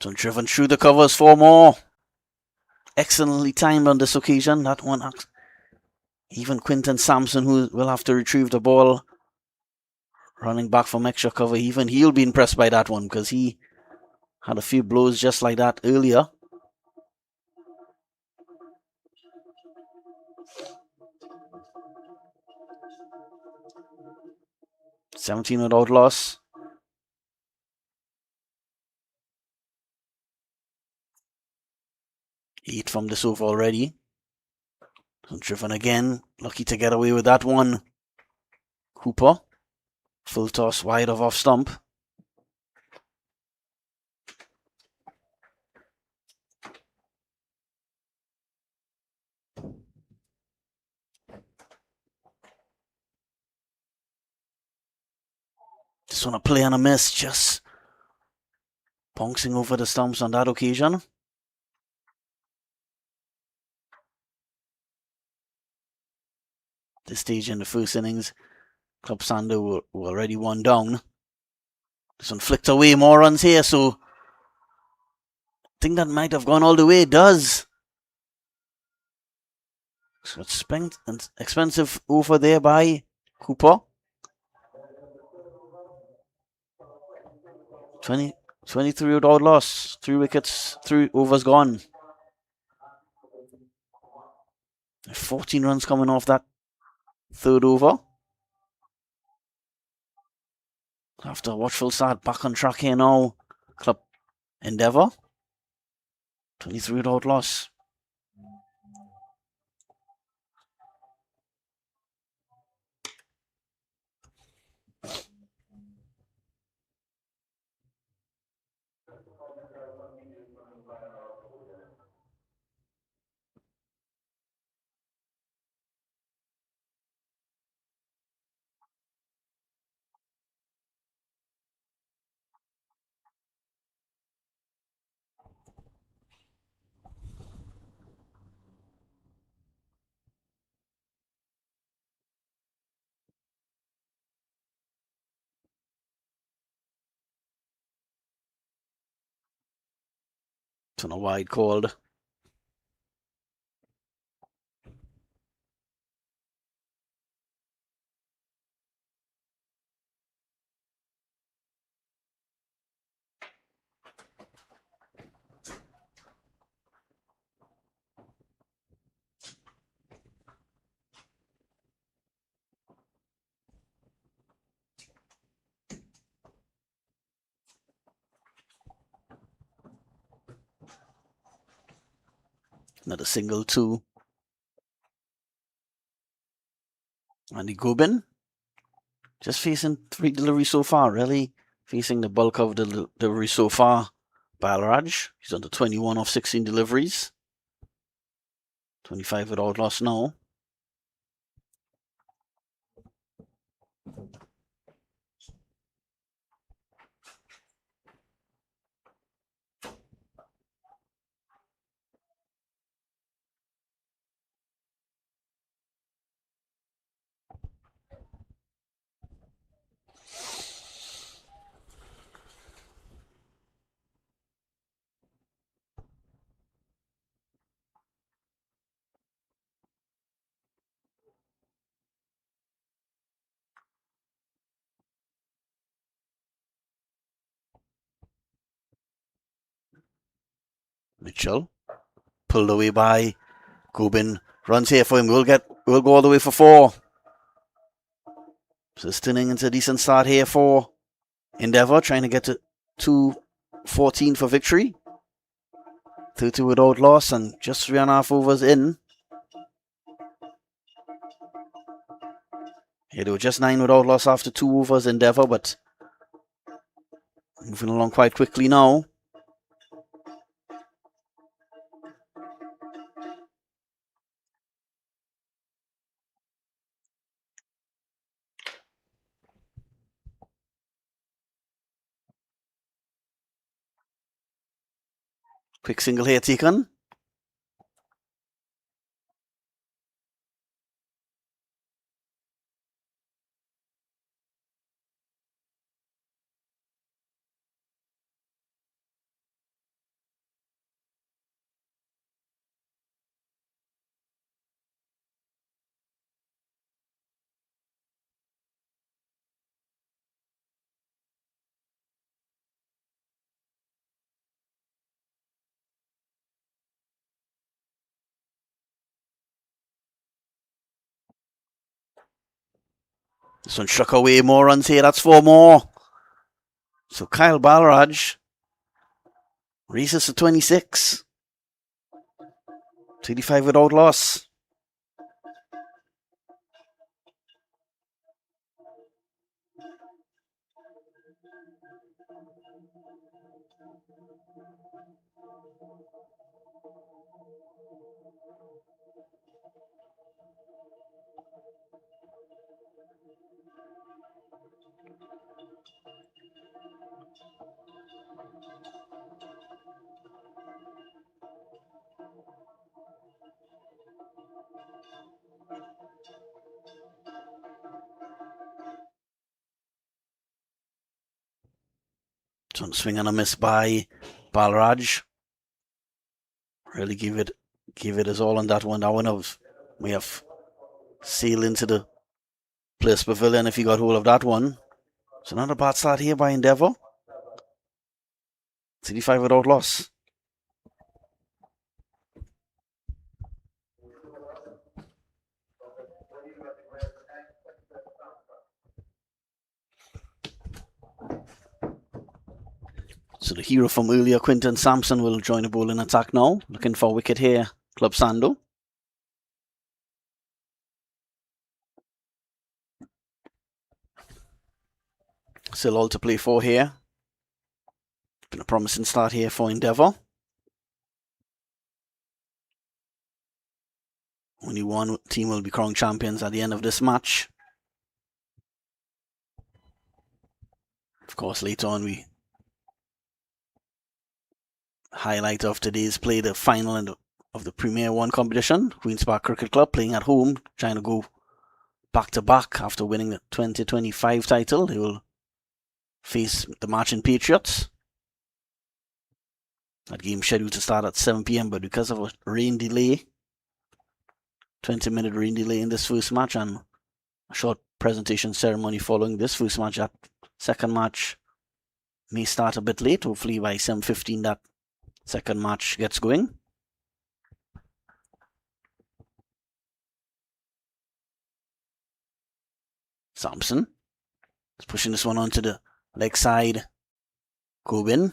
So driven through the covers 4 more. Excellently timed on this occasion. That one, even Quinton Samson, who will have to retrieve the ball, running back from extra cover, even he'll be impressed by that one, because he had a few blows just like that earlier. $17 without loss. Eight from this over already. So driven again, lucky to get away with that one. Cooper, full toss wide of off stump. Just want to play on a miss, just bouncing over the stumps on that occasion. This stage in the first innings, Club Sando were already one down. This one flicked away, more runs here, so I think that might have gone all the way. It does. So it's spent and expensive over there by Cooper. 23 without loss. 3 wickets, 3 overs gone. 14 runs coming off that third over. After a watchful start, back on track here now. Club Endeavour. 23 without loss. It's on a wide called. Another single 2. Andy Gubin. Just facing 3 deliveries so far, really. Facing the bulk of the deliveries so far. Balraj. He's on the 21 of 16 deliveries. 25 without loss now. Mitchell. Pulled away by Gubin. Runs here for him. We'll go all the way for 4. So stunning into a decent start here for Endeavour, trying to get to 214 for victory. 30 without loss and just 3.5 overs in. Here they were just 9 without loss after 2 overs, Endeavour, but moving along quite quickly now. Quick single here taken. This one struck away, more runs here, that's 4 more. So Kyle Balraj races to 26. 35 without loss. So swing and a miss by Balraj. Really give it his all on that one. That one may have sailed into the place pavilion if he got hold of that one. So not a bad start here by Endeavour. 35 without loss. So the hero from earlier, Quinton Samson, will join the bowling attack now. Looking for wicket here, Club Sando. Still all to play for here. Been a promising start here for Endeavour. Only one team will be crowned champions at the end of this match. Of course, later on we highlight of today's play, the final of the Premier 1 competition. Queen's Park Cricket Club playing at home, trying to go back-to-back after winning the 2025 title. They will face the Marching Patriots. That game scheduled to start at 7 p.m, but because of a rain delay, 20-minute rain delay in this first match and a short presentation ceremony following this first match, that second match may start a bit late. Hopefully by 7:15 that second match gets going. Samson is pushing this one onto the leg side. Corbin.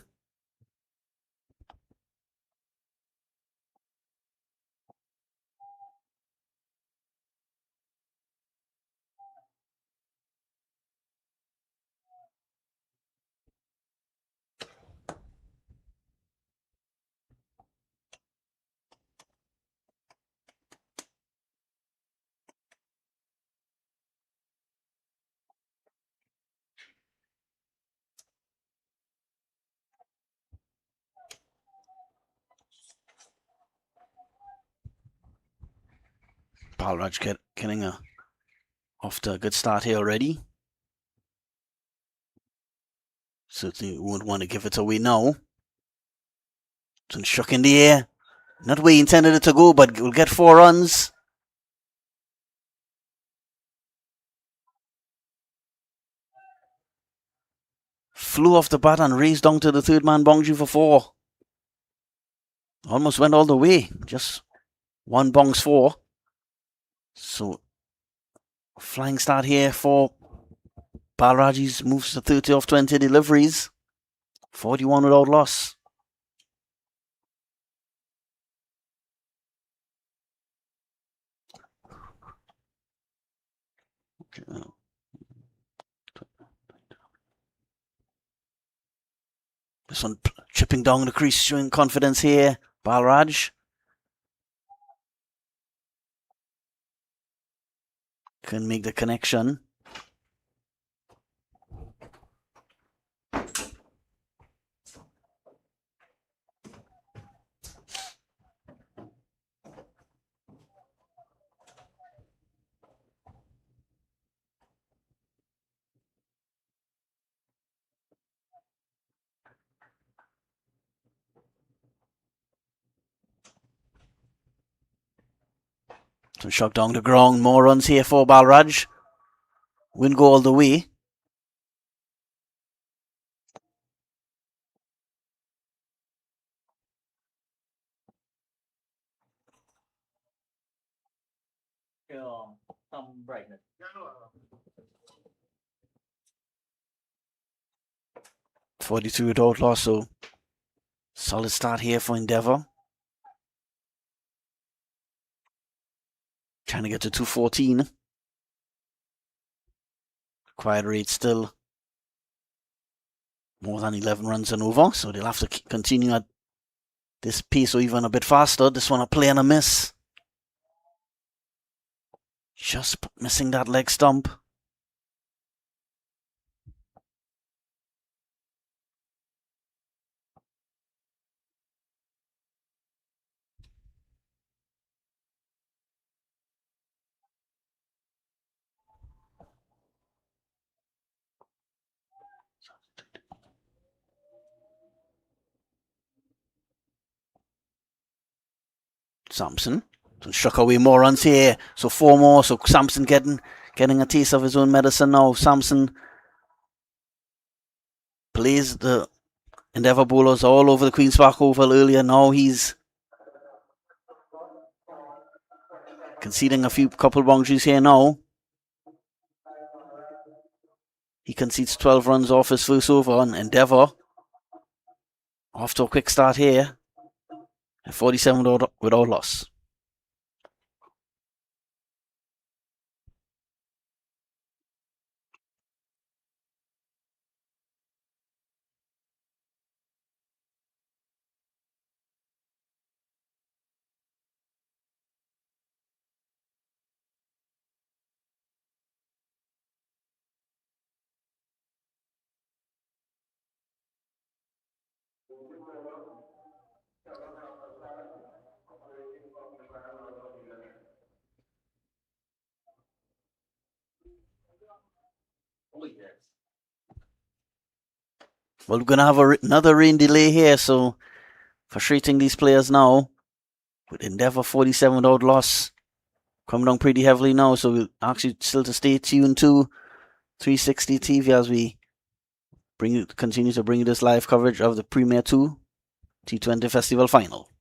Balraj getting off to a good start here already. Certainly won't want to give it away now. It's struck in the air. Not where he intended it to go, but will get 4 runs. Flew off the bat and raced down to the third man boundary for 4. Almost went all the way. Just 1 bounce 4. So, flying start here for Balraj's moves to 30 off 20 deliveries. 41 without loss. This one chipping down the crease, showing confidence here. Balraj can make the connection. Some shot down the ground. More runs here for Balraj. Win go all the way. Some brightness. 42 without loss, so solid start here for Endeavour. Trying to get to 214. Required rate still more than 11 runs and over, so they'll have to continue at this pace or even a bit faster. This one a play and a miss. Just missing that leg stump. Samson. Struck away more runs here. So 4 more. So Samson getting a taste of his own medicine now. Samson plays the Endeavour bowlers all over the Queen's Park Oval earlier. Now he's conceding a couple boundaries here now. He concedes 12 runs off his first over on Endeavour. Off to a quick start here. At 47 without loss. Well, we're going to have another rain delay here, so frustrating these players now. With Endeavour 47 without loss. Coming down pretty heavily now, so we'll actually still to stay tuned to 360 TV as we continue to bring you this live coverage of the Premier 2 T20 Festival Final.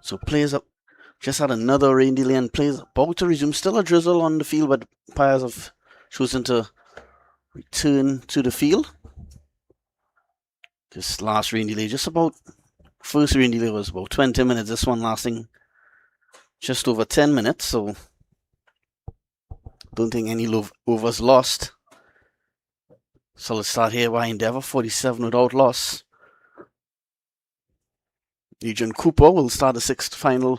So players up. Just had another rain delay and plays about to resume. Still a drizzle on the field, but umpires have chosen to return to the field. This last rain delay, first rain delay was about 20 minutes. This one lasting just over 10 minutes. So don't think any overs lost. So let's start here by Endeavour, 47 without loss. Agent Cooper will start the sixth final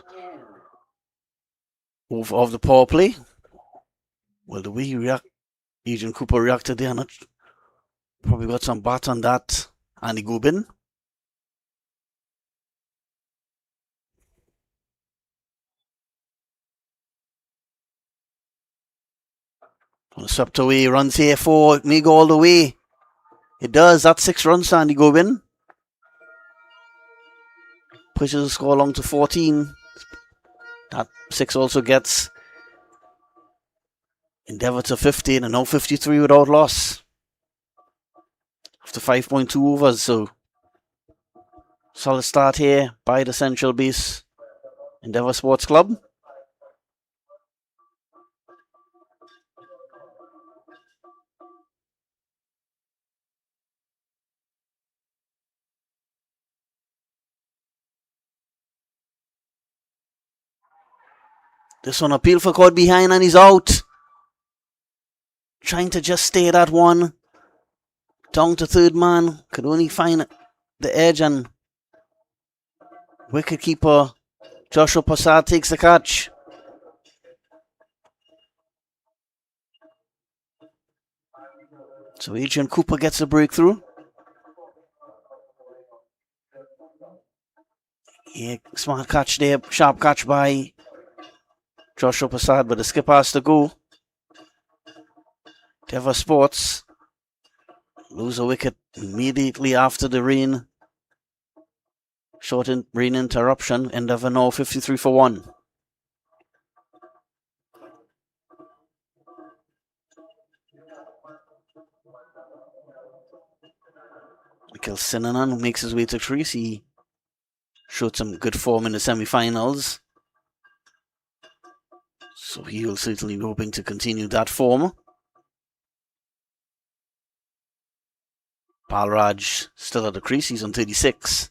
over of the power play. Well, the way Agent Cooper reacted there, probably got some bat on that Andy Gobin. Swept away, runs here for may go all the way. It does. That's 6 runs to Andy Gobin. Pushes the score along to 14. That 6 also gets Endeavour to 15 and now 53 without loss. After 5.2 overs, so solid start here by the Central Base Endeavour Sports Club. This one appeal for caught behind and he's out. Trying to just stay that one. Down to third man. Could only find the edge and wicketkeeper Joshua Prasad takes the catch. So Adrian Cooper gets the breakthrough. Yeah, smart catch there. Sharp catch by Joshua Prasad, but the skipper has to go. Endeavour Sports lose a wicket immediately after the rain. Short rain interruption. Endeavour now 53 for 1. Michael Sinanan makes his way to crease. He showed some good form in the semi-finals. So he will certainly be hoping to continue that form. Balraj still at the crease. He's on 36.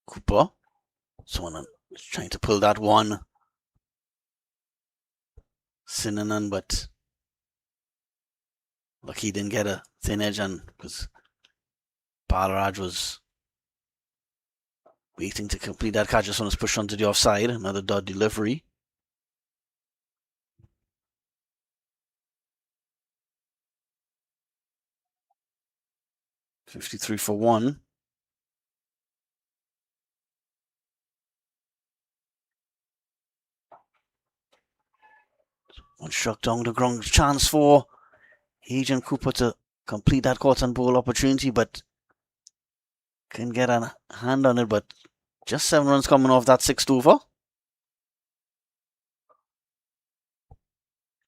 Cooper. Someone trying to pull that one. Sinanan, but lucky he didn't get a thin edge on because Balraj was waiting to complete that catch. This one was pushed onto the offside. Another dot delivery. $53 for 1. One struck down the ground. Chance for Agent Cooper to complete that caught and ball opportunity, but couldn't get a hand on it. But just 7 runs coming off that 6th over.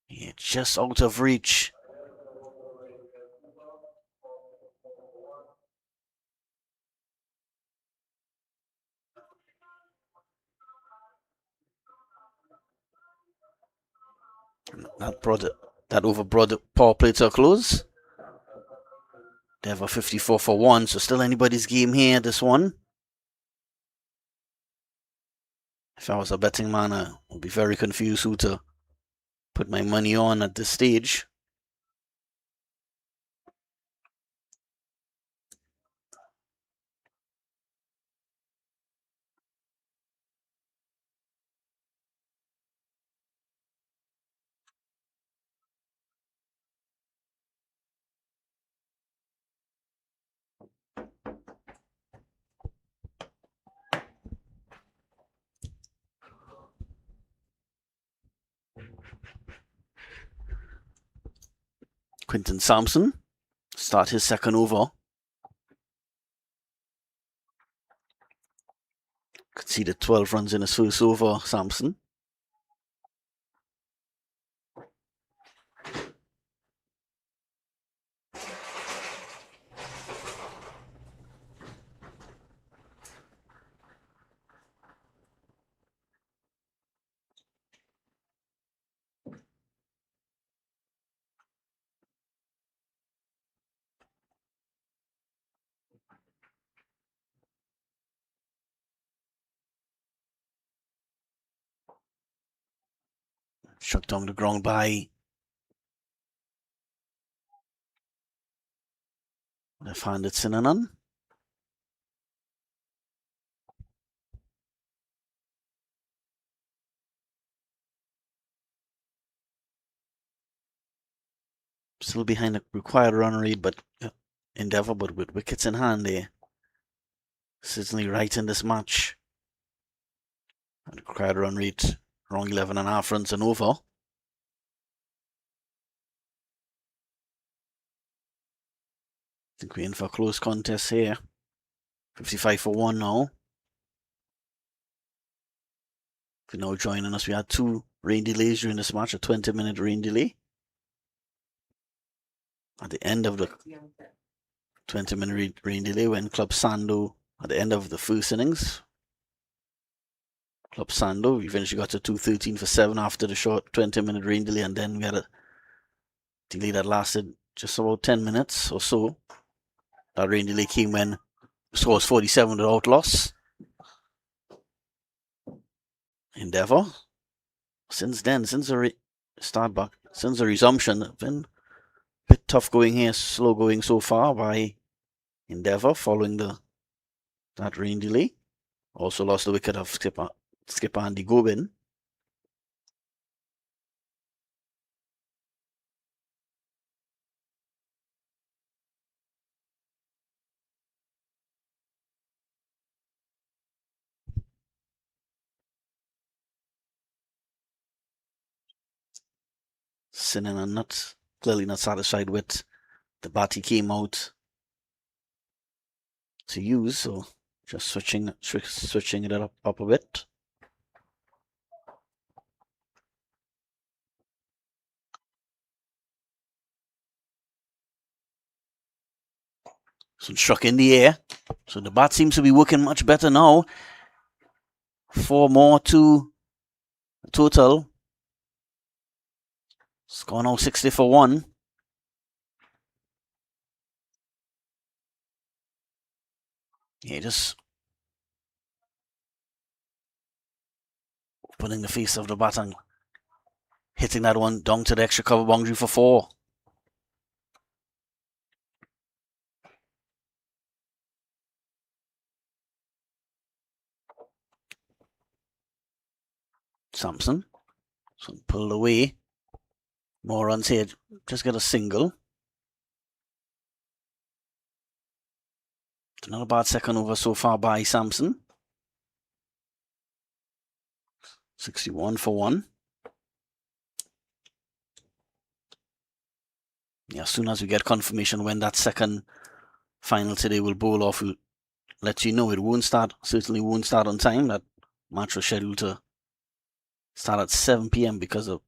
Yeah, just out of reach. That over brought the power play to a close. They have a 54 for 1, so still anybody's game here, this one. If I was a betting man, I would be very confused who to put my money on at this stage. Quinton Samson start his second over. Conceded 12 runs in his first over, Samson. Shut down the ground by left-handed Sinanan. Still behind the required run rate, but Endeavour, but with wickets in hand, there certainly right in this match. And required run rate around 11.5 runs and over. I think we're in for a close contest here. 55 for 1 now. If you're now joining us, we had 2 rain delays during this match, a 20-minute rain delay. At the end of the 20-minute rain delay, when Club Sando, at the end of the first innings, Club Sando eventually got to 213 for 7 after the short 20-minute rain delay, and then we had a delay that lasted just about 10 minutes or so. That rain delay came when the score was 47 without loss. Endeavour, since then, since the resumption, been a bit tough going here, slow going so far by Endeavour following that rain delay. Also lost the wicket of skipper Andy Gobin. Sinan clearly not satisfied with the bat he came out to use, so just switching it up a bit. So struck in the air. So the bat seems to be working much better now. 4 more to total. Score now 60 for 1. Yeah, just opening the face of the bat and hitting that one down to the extra cover boundary for 4. Samson. So pulled away. More runs here. Just get a single. Not a bad second over so far by Samson. 61 for 1. Yeah, as soon as we get confirmation when that second final today will bowl off, we'll let you know. It won't start, certainly won't start on time. That match was scheduled to start at 7 p.m. because of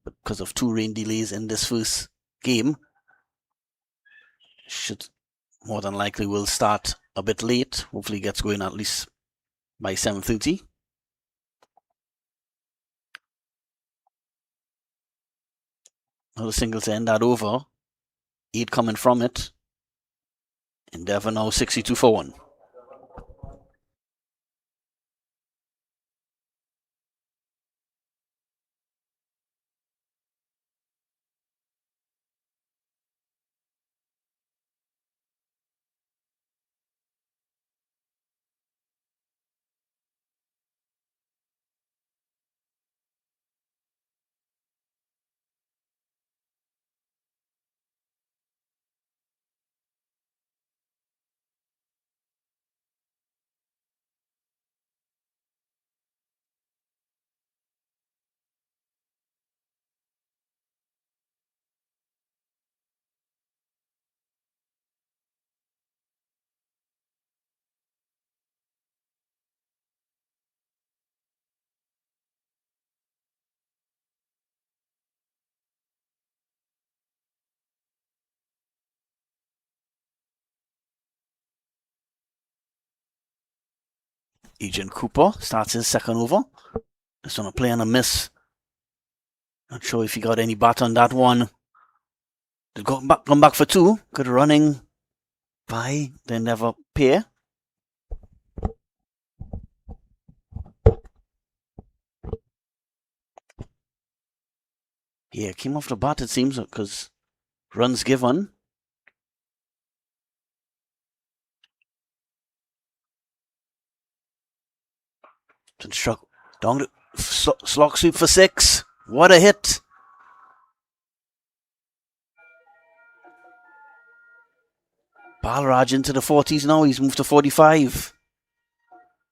2 rain delays in this first game. Should more than likely will start a bit late. Hopefully gets going at least by 7:30. Another single to end that over. 8 coming from it. Endeavour now 62 for 1. Agent Cooper starts his second over. Just on a play and a miss. Not sure if he got any bat on that one. Did come back for two. Good running by the Endeavour pair. Yeah, came off the bat it seems because runs given. Struck down the slog sweep for 6. What a hit! Balraj into the 40s now. He's moved to 45.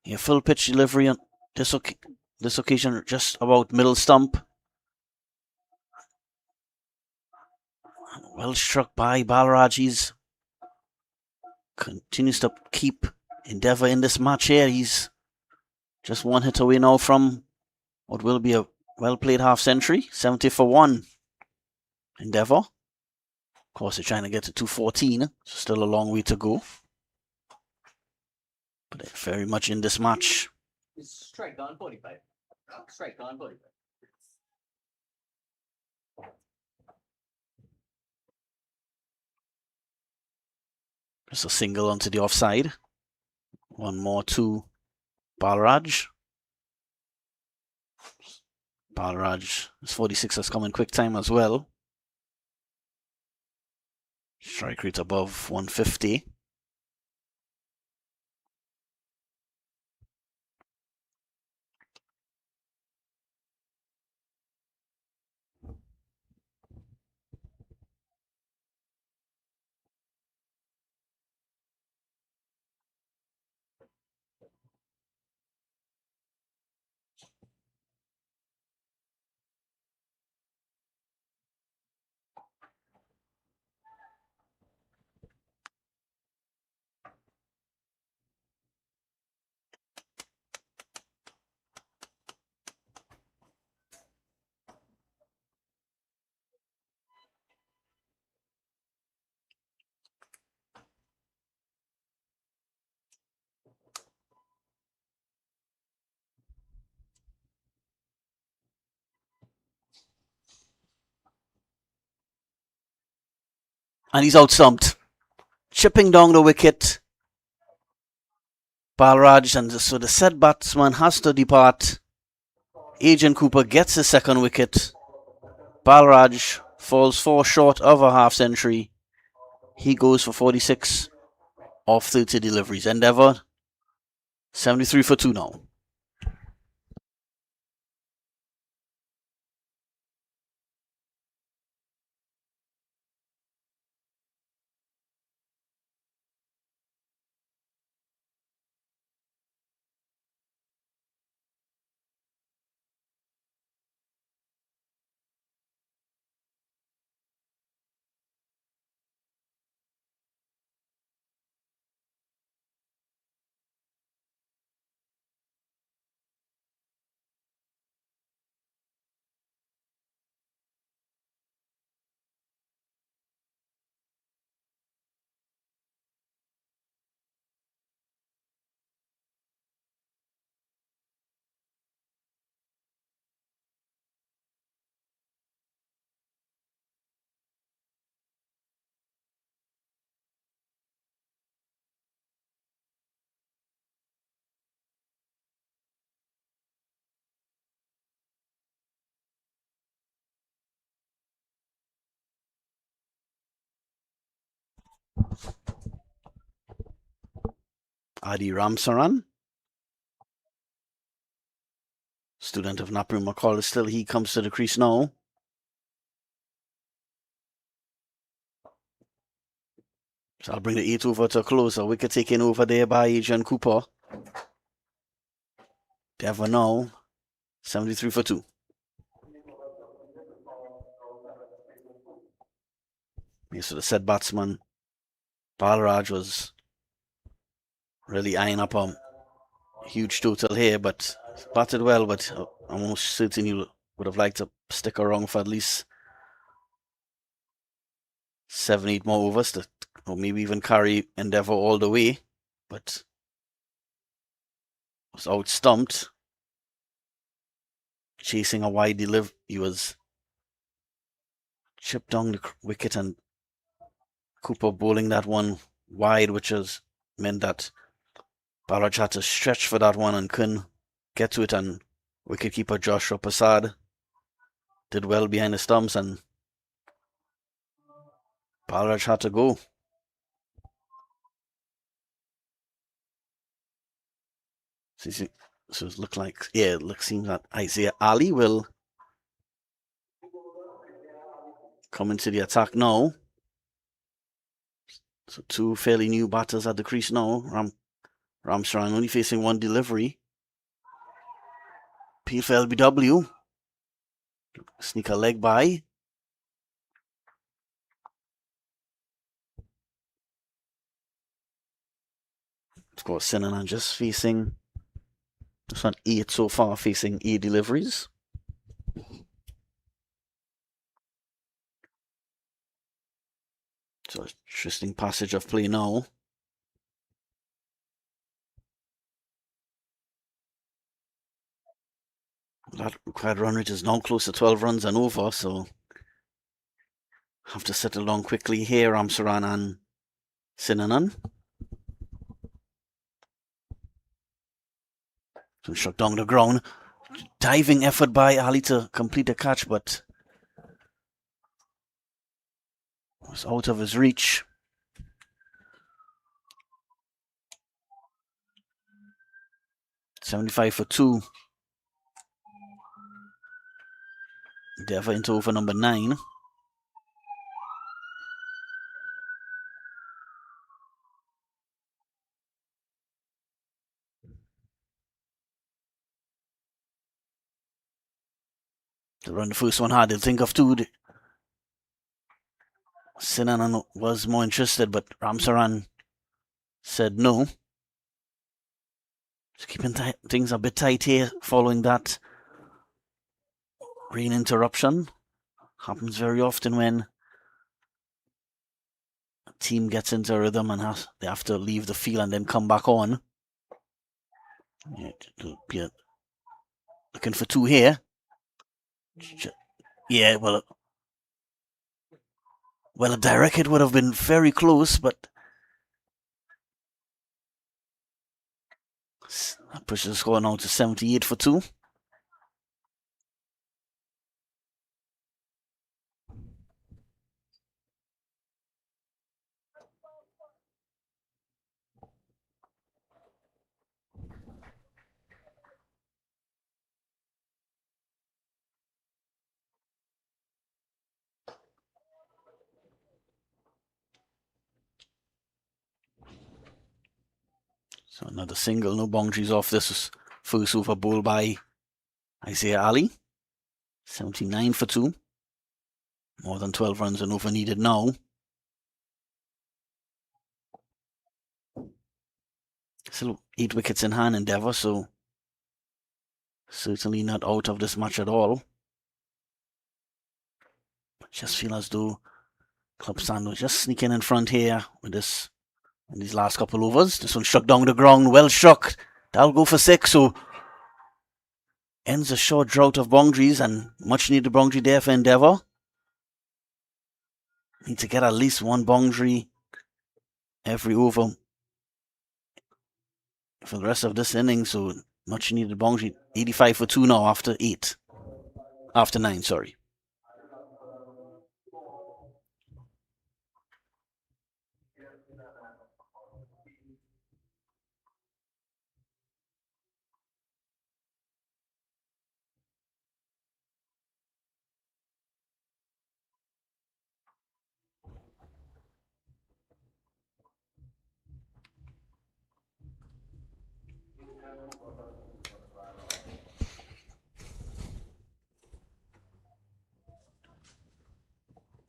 Yeah, full pitch delivery on this occasion, just about middle stump. Well struck by Balraj. He's continues to keep Endeavour in this match here. He's just one hit away now from what will be a well-played half-century. 70 for 1. Endeavour. Of course, they're trying to get to 214. So still a long way to go. But they're very much in this match. Strike on 45. Strike on 45. Just a single onto the offside. One more to Balraj. Balraj, his 46 has come in quick time as well. Strike rate above 150. And he's out stumped. Chipping down the wicket. Balraj, and so the said batsman has to depart. Agent Cooper gets his second wicket. Balraj falls 4 short of a half century. He goes for 46 off 30 deliveries. Endeavour, 73 for 2 now. Adi Ramsaran, student of Napru McCall, still he comes to the crease now. So I'll bring the 8 over to a close. A wicket taken over there by Agent Cooper. Endeavour now, 73 for 2. Yeah, so the said batsman, Balraj, was really eyeing up a huge total here, but batted well, but I'm almost certain you would have liked to stick around for at least 7-8 more overs to, or maybe even carry Endeavour all the way. But was out stumped. Chasing a wide delivery. He was chipped down the wicket and Cooper bowling that one wide, which has meant that Balraj had to stretch for that one and couldn't get to it, and wicketkeeper Joshua Prasad did well behind the stumps and Balraj had to go. So it looked like, yeah, seems that Isaiah Ali will come into the attack now. So two fairly new batters at the crease now. Ramcharan only facing one delivery. Peel for LBW. Sneak a leg by. Of course, Sinanan just facing, this one 8 so far, facing 8 deliveries. So interesting passage of play now. That required run rate is now close to 12 runs and over, so have to settle down quickly here, Ramcharan and Sinanan. So shot down the ground. Diving effort by Ali to complete the catch, but was out of his reach. $75 for 2. Endeavour into over number 9. To run the first one hard, they'll think of 2. Sinanan was more interested, but Ramcharan said no. Just keeping things a bit tight here following that rain interruption. Happens very often when a team gets into a rhythm and they have to leave the field and then come back on. Yeah, looking for 2 here. Yeah, well, a direct hit would have been very close, but that pushes the score now to 78 for 2. So another single, no boundaries off. This was first over bowl by Isaiah Ali. 79 for 2. More than 12 runs and over needed now. Still 8 wickets in hand, Endeavour, so certainly not out of this match at all. Just feel as though Club Sando just sneaking in front here with this in these last couple overs. This one struck down the ground, well struck. That'll go for 6, so ends a short drought of boundaries and much needed boundary there for Endeavour. Need to get at least one boundary every over for the rest of this inning, so much needed boundary. 85 for 2 now after 9, sorry.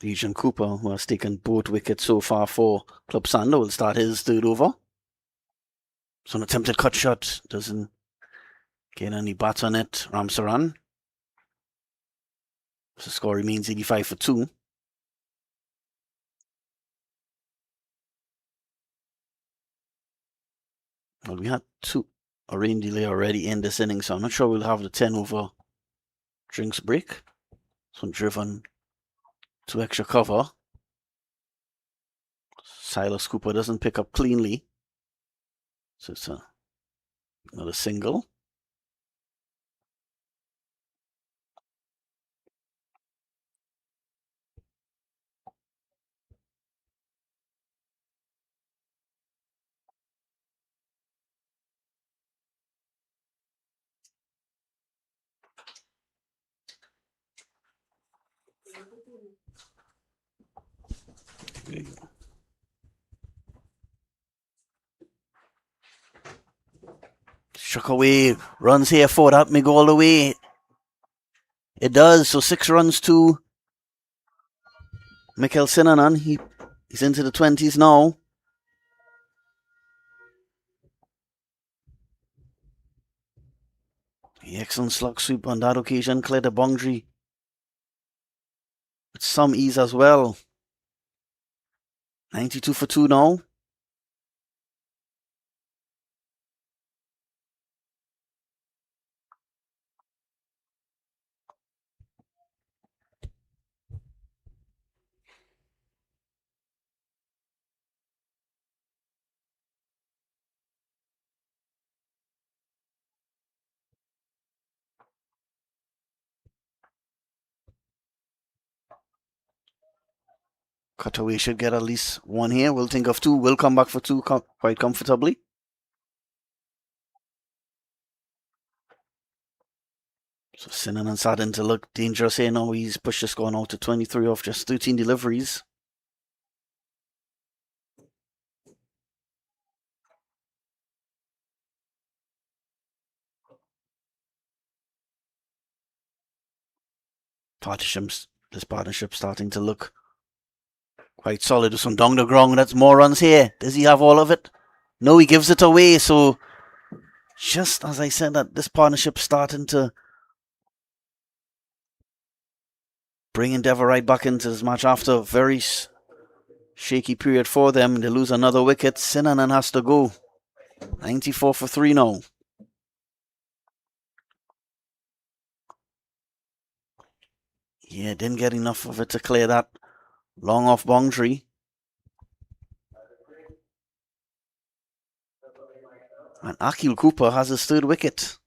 Legion Cooper, who has taken both wickets so far for Club Sando, will start his third over. So an attempted cut shot, doesn't get any bats on it. Ramcharan. So the score remains 85 for 2. Well, we had a rain delay already in this inning, so I'm not sure we'll have the 10 over drinks break. So driven to extra cover. Silas Cooper doesn't pick up cleanly. So it's another single. Struck away. Runs here for that may go all the way. It does. So 6 runs to Mikael Sinanan. He's into the 20s now. The excellent slug sweep on that occasion cleared the boundary with some ease as well. 92 for 2 now. Cutaway should get at least 1 here. We'll think of 2. We'll come back for 2 quite comfortably. So Sinanan starting to look dangerous here now. He's pushed the score now to 23 off just 13 deliveries. This partnership starting to look quite solid. This one down the ground. That's more runs here. Does he have all of it? No, he gives it away. So just as I said, that this partnership starting to bring Endeavour right back into this match after a very shaky period for them. They lose another wicket. Sinanan has to go. 94 for 3 now. Yeah, didn't get enough of it to clear that long off boundary. And Akil Cooper has his 3rd wicket.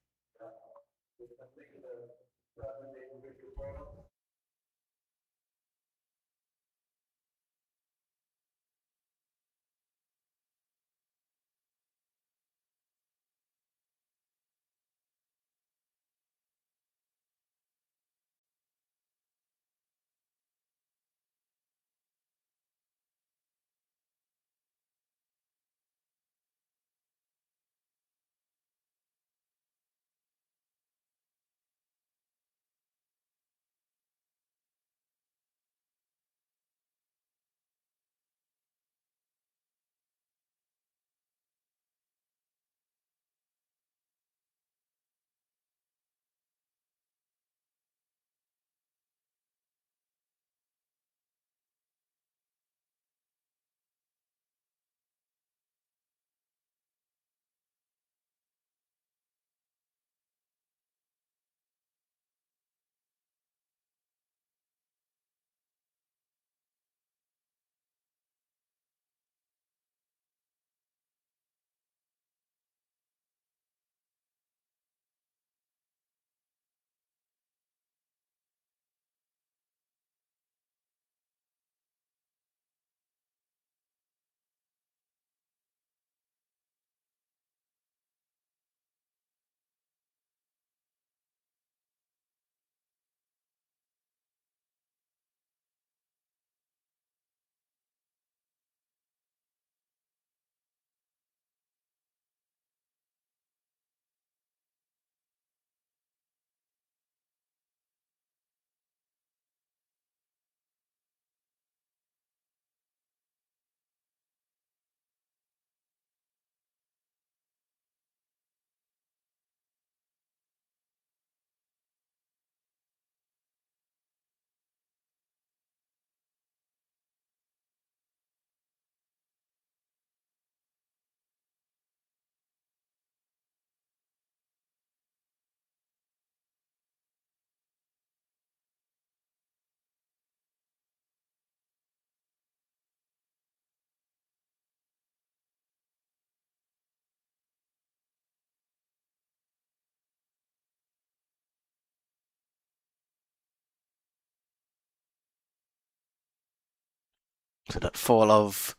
So that fall of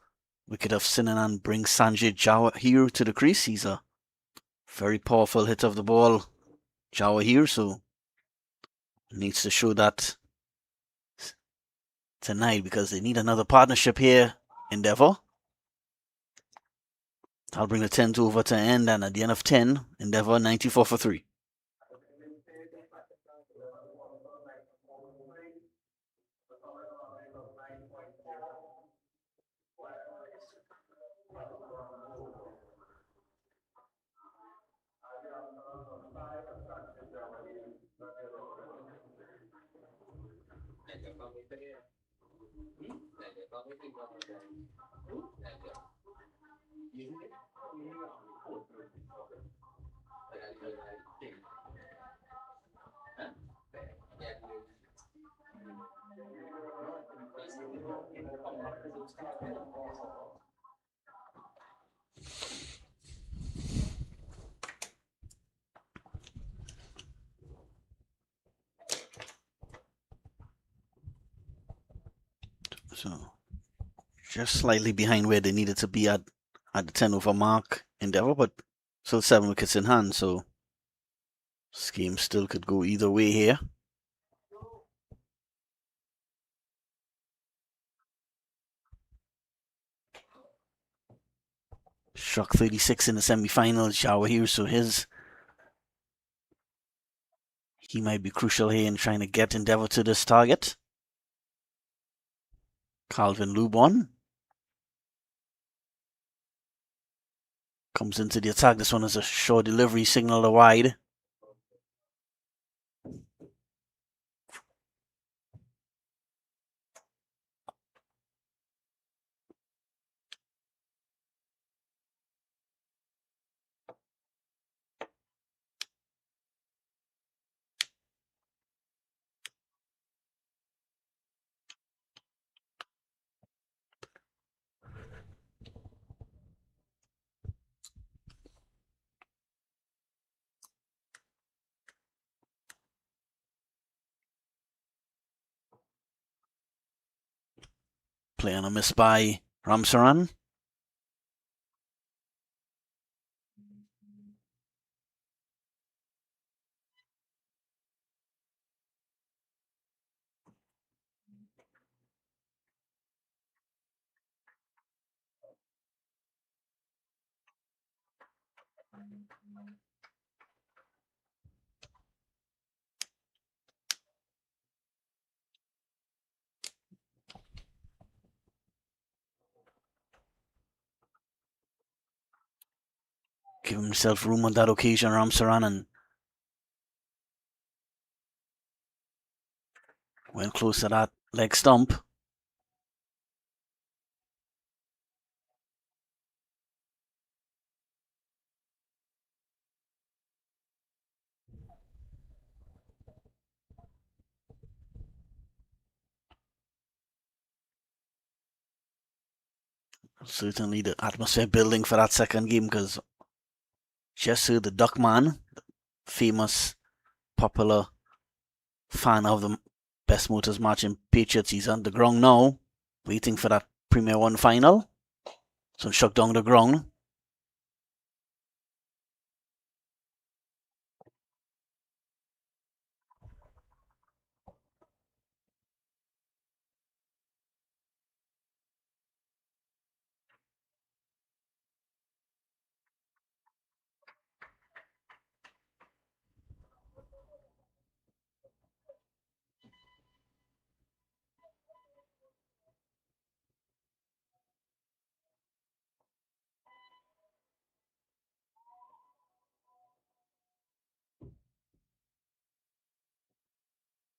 wicket of Sinanan brings Sanjay Jawahir to the crease. He's a very powerful hit of the ball, Jawahir, so needs to show that tonight because they need another partnership here, Endeavour. I'll bring the 10th over to end, and at the end of 10, Endeavour 94 for 3. So just slightly behind where they needed to be at the 10 over mark, Endeavour, but still 7 wickets in hand, so this game still could go either way here. Struck 36 in the semi-finals, Jawahir, so he might be crucial here in trying to get Endeavour to this target. Calvin Lubon comes into the attack. This one is a short delivery, signal to wide. Play on a miss by Ramsaran. Give himself room on that occasion, Ramsaran, and went close to that leg stump. Certainly the atmosphere building for that second game because just heard the Duckman, famous, popular fan of the best motors match in Patriots, he's on the ground now, waiting for that Premier 1 final. So struck down the ground.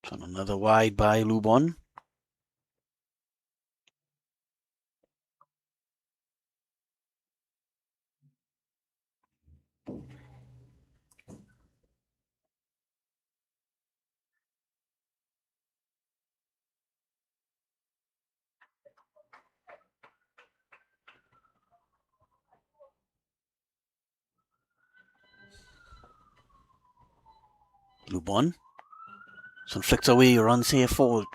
So another wide by Lubon. Lubon. So flicked away, runs here forward.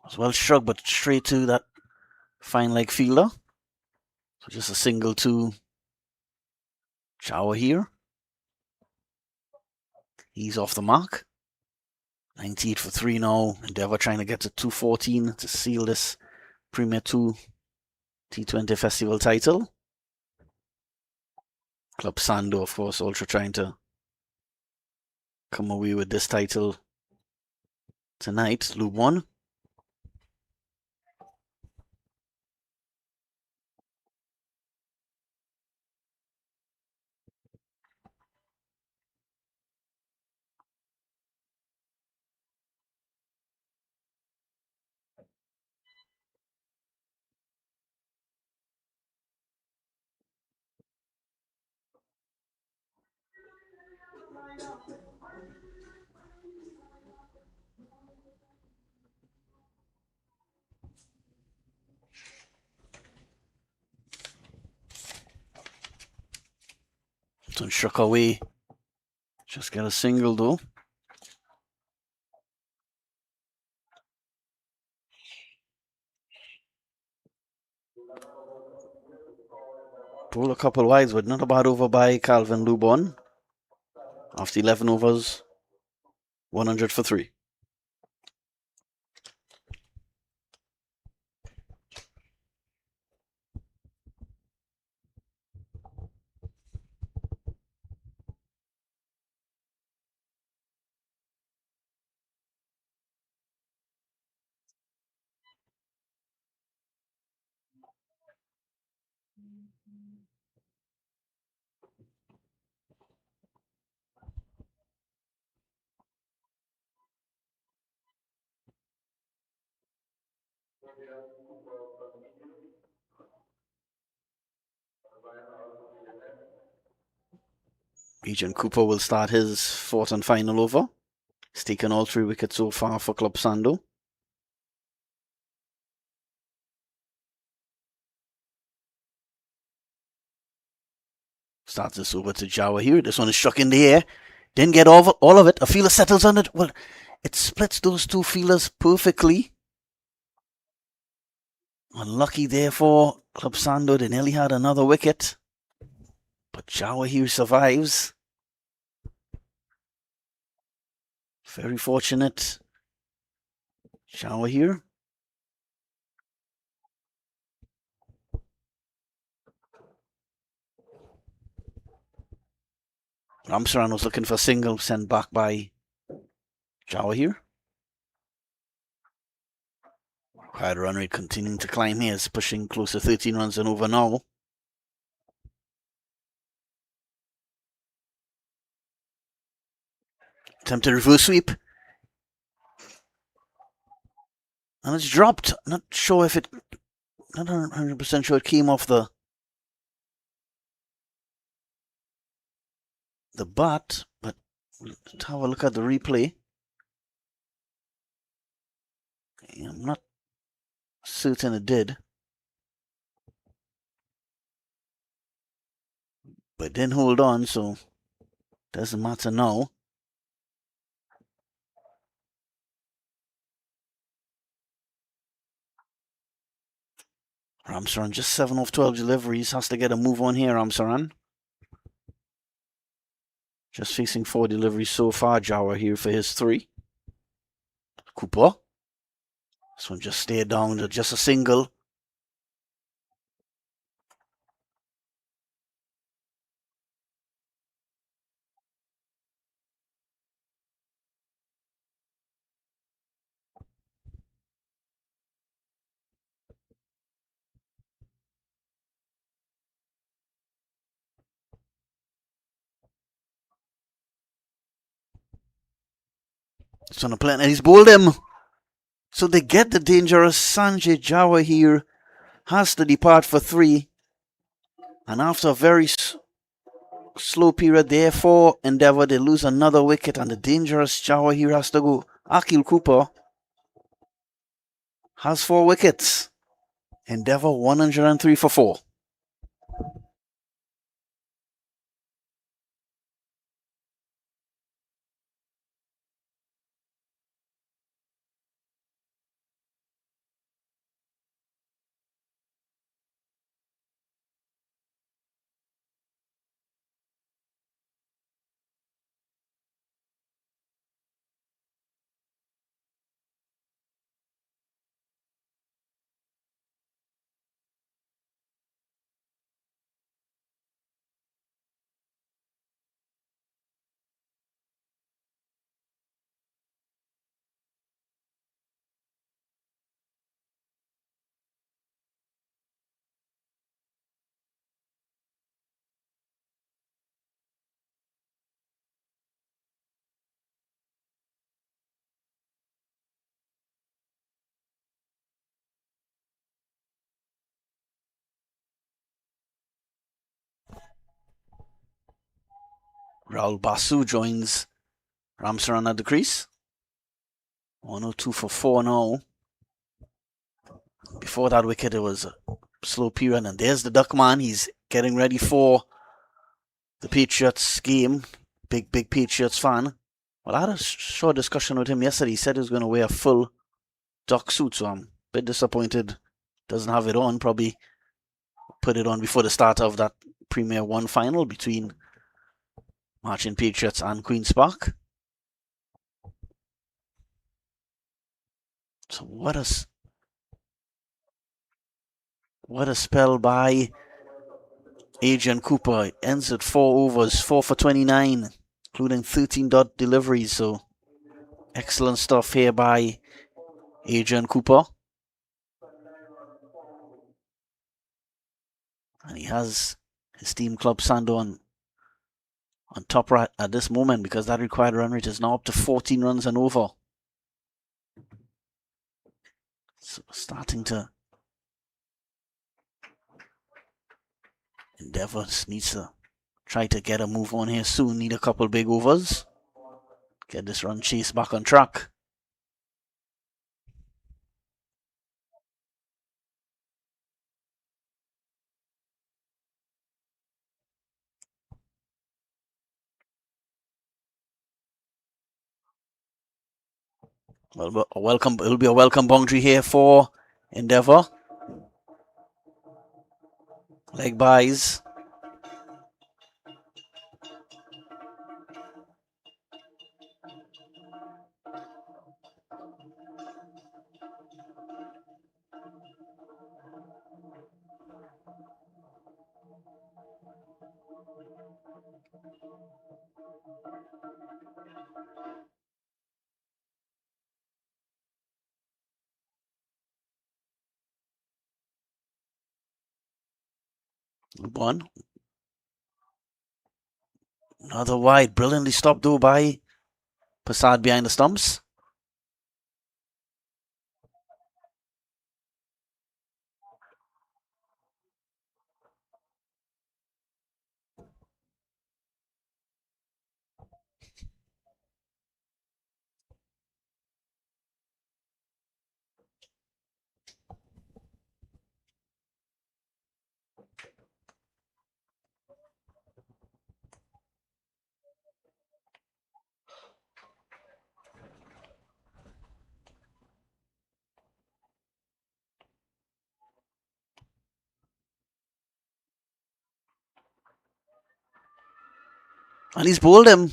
Was well struck, but straight to that fine leg fielder. So just a single to Jowett here. He's off the mark. 98 for 3 now. Endeavour trying to get to 214 to seal this Premier 2 T20 Festival title. Club Sando, of course, also trying to come away with this title tonight. Loop 1. So struck away. Just get a single though. Pulled a couple wides, but not a bad over by Calvin Lubon. After 11 overs, 100 for 3. Agent Cooper will start his fourth and final over. He's taken all 3 wickets so far for Club Sando. Starts this over to Jawa here. This one is struck in the air. Didn't get all of it. A fielder settles on it. Well, it splits those 2 fielders perfectly. Unlucky there for Club Sando. They nearly had another wicket. But Jawa here survives. Very fortunate. Jawa here. Ramsaran was looking for a single, sent back by Jawa here. Required run rate continuing to climb here. It's pushing close to 13 runs and over now. Attempted reverse sweep. And it's dropped. Not sure if it... Not 100% sure it came off the bat, but let's have a look at the replay. I'm not certain it did. But it didn't hold on, so doesn't matter now. Ramsaran just 7 off 12 deliveries. Has to get a move on here, Ramsaran. Just facing 4 deliveries so far. Jawa here for his 3. Cooper. This one just stayed down to just a single. It's on a plan, and he's bowled him. So they get the dangerous Sanjay Jawa here. Has to depart for 3. And after a very slow period, therefore, Endeavour, they lose another wicket, and the dangerous Jawa here has to go. Akil Cooper has 4 wickets. Endeavour 103 for 4. Raul Basu joins Ramsaran at the crease. 102 for 4 now. Before that wicket, it was a slow period, and there's the Duckman. He's getting ready for the Patriots game. Big Patriots fan. Well, I had a short discussion with him yesterday. He said he was going to wear a full duck suit, so I'm a bit disappointed. Doesn't have it on. Probably put it on before the start of that Premier 1 final between Marching Patriots and Queen's Park. So what a spell by Adrian Cooper. Ends at 4 overs, 4 for 29, including 13 dot deliveries. So excellent stuff here by Adrian Cooper. And he has his team club Sando on top right at this moment, because that required run rate is now up to 14 runs and over. So starting to Endeavour needs to try to get a move on here soon. Need a couple big overs. Get this run chase back on track. Well, it'll be a welcome boundary here for Endeavour. Leg buys. One. Another wide. Brilliantly stopped though by Passad behind the stumps. And he's bowled him.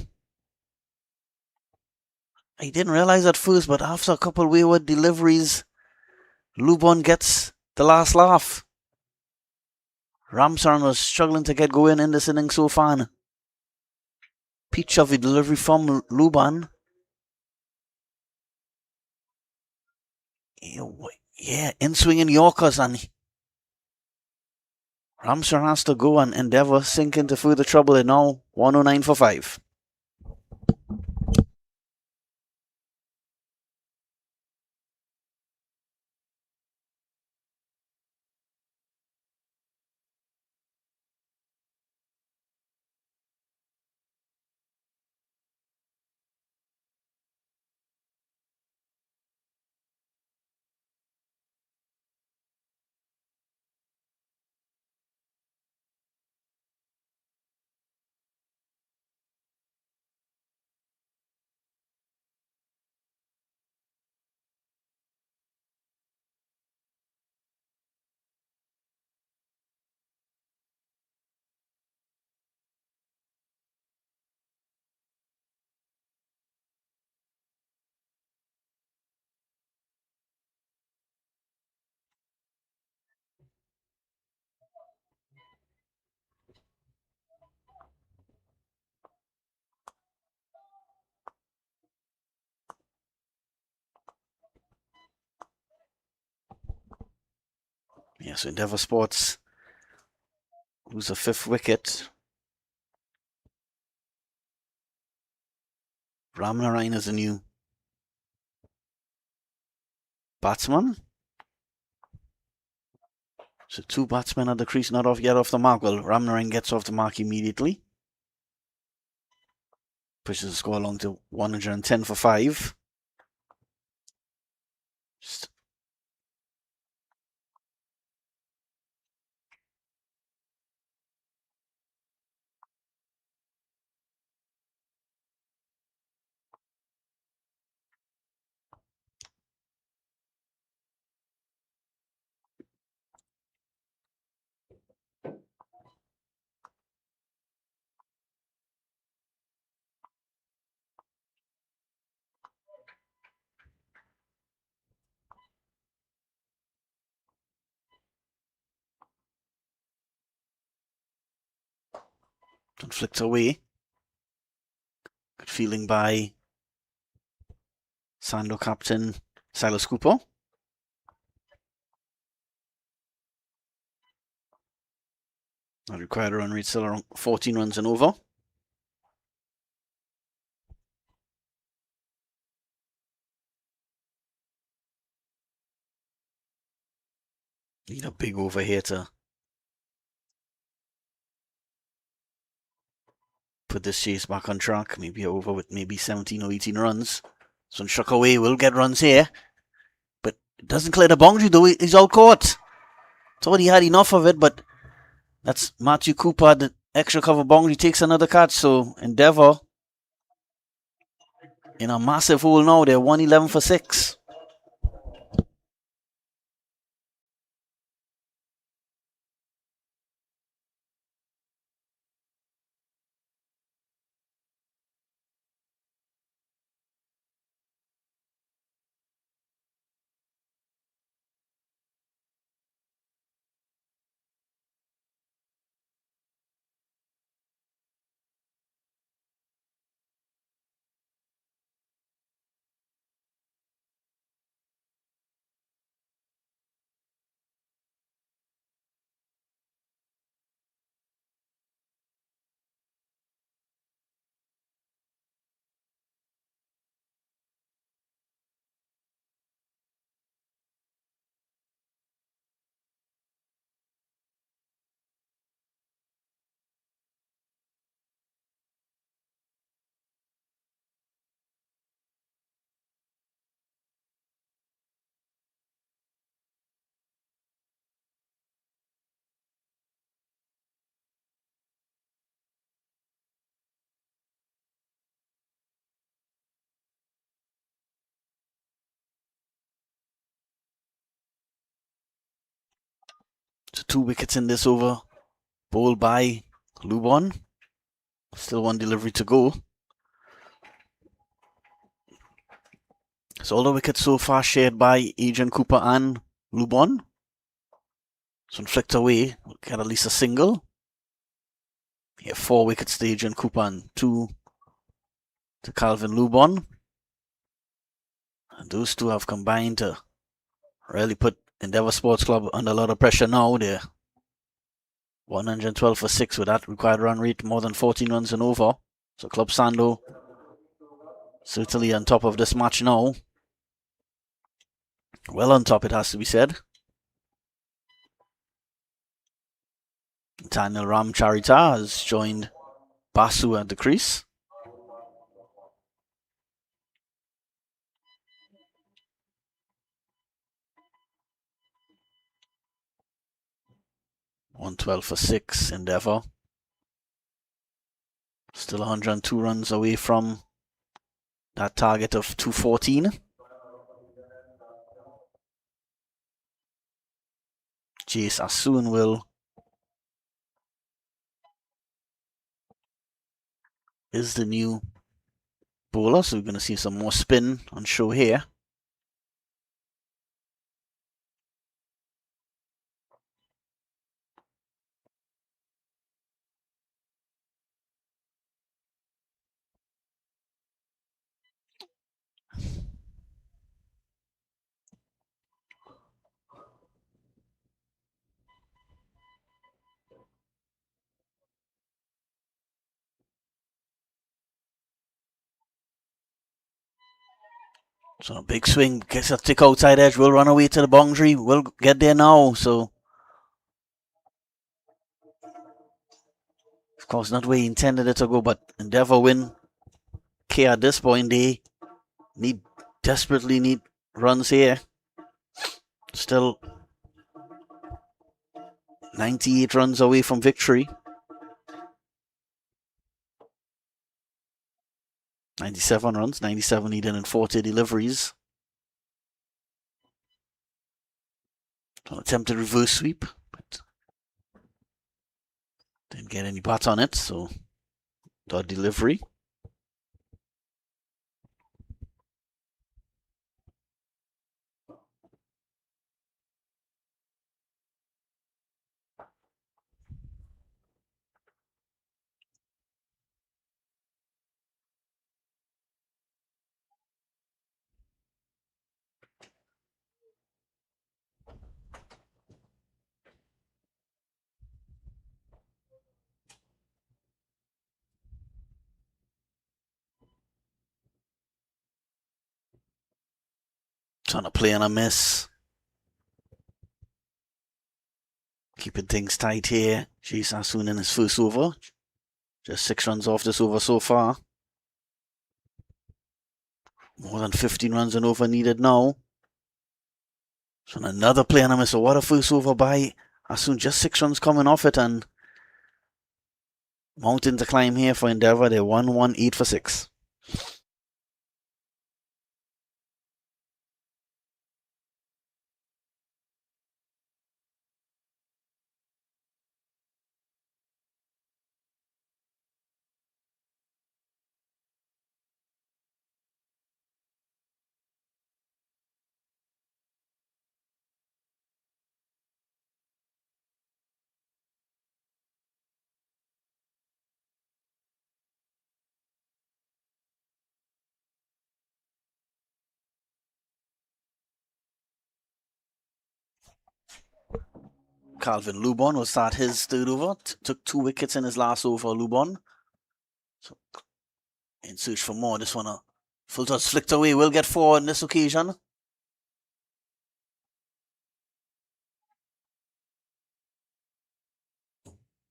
I didn't realize at first, but after a couple wayward deliveries, Lubon gets the last laugh. Ramsaran was struggling to get going in this inning so far. Peach of the delivery from Luban. Yeah, in-swinging Yorkers, and Ramsaran has to go and Endeavour sink into further trouble at now. 109 for 5. Yeah, so Endeavour Sports lose the 5th wicket. Ramnarayan is a new batsman. So 2 batsmen at the crease, not off yet off the mark. Well, Ramnarayan gets off the mark immediately. Pushes the score along to 110 for 5. And flicked away. Good fielding by Sando captain Silas Cooper. That required a run rate still around 14 runs and over. Need a big over here to put this chase back on track. Maybe over with maybe 17 or 18 runs. So struck away, will get runs here. But it doesn't clear the boundary though. He's out caught. Thought he had enough of it, but that's Matthew Cooper. The extra cover boundary takes another catch. So Endeavour in a massive hole now. They're 111 for 6. So 2 wickets in this over. Bowled by Lubon. Still 1 delivery to go. So all the wickets so far shared by Adrian Cooper and Lubon. So flicked away. We'll get at least a single. Here 4 wickets to Adrian Cooper and 2 to Calvin Lubon. And those two have combined to really put Endeavour Sports Club under a lot of pressure now. They're 112 for 6 with that required run rate, more than 14 runs and over. So Club Sando certainly on top of this match now. Well on top, it has to be said. Daniel Ramcharita has joined Basu at the crease. $112 for 6, Endeavour. Still 102 runs away from that target of 214. Jace Asun is the new bowler, so we're going to see some more spin on show here. So a big swing, gets a tick outside edge, will run away to the boundary, will get there now. So, of course, not where he intended it to go, but Endeavour win care at this point. They desperately need runs here. Still 98 runs away from victory. 97 runs, 97 needed in 40 deliveries. An attempted reverse sweep, but didn't get any bat on it, so dot delivery. Trying to play on a miss. Keeping things tight here. Chase Asun in his first over. Just 6 runs off this over so far. More than 15 runs and over needed now. So another play on a miss. So what a first over by Asun. Just 6 runs coming off it, and mountain to climb here for Endeavour. They're 1-1, 8 for 6. Calvin Lubon will start his third over. Took 2 wickets in his last over, Lubon. So in search for more. This one, full toss flicked away. Will get 4 on this occasion.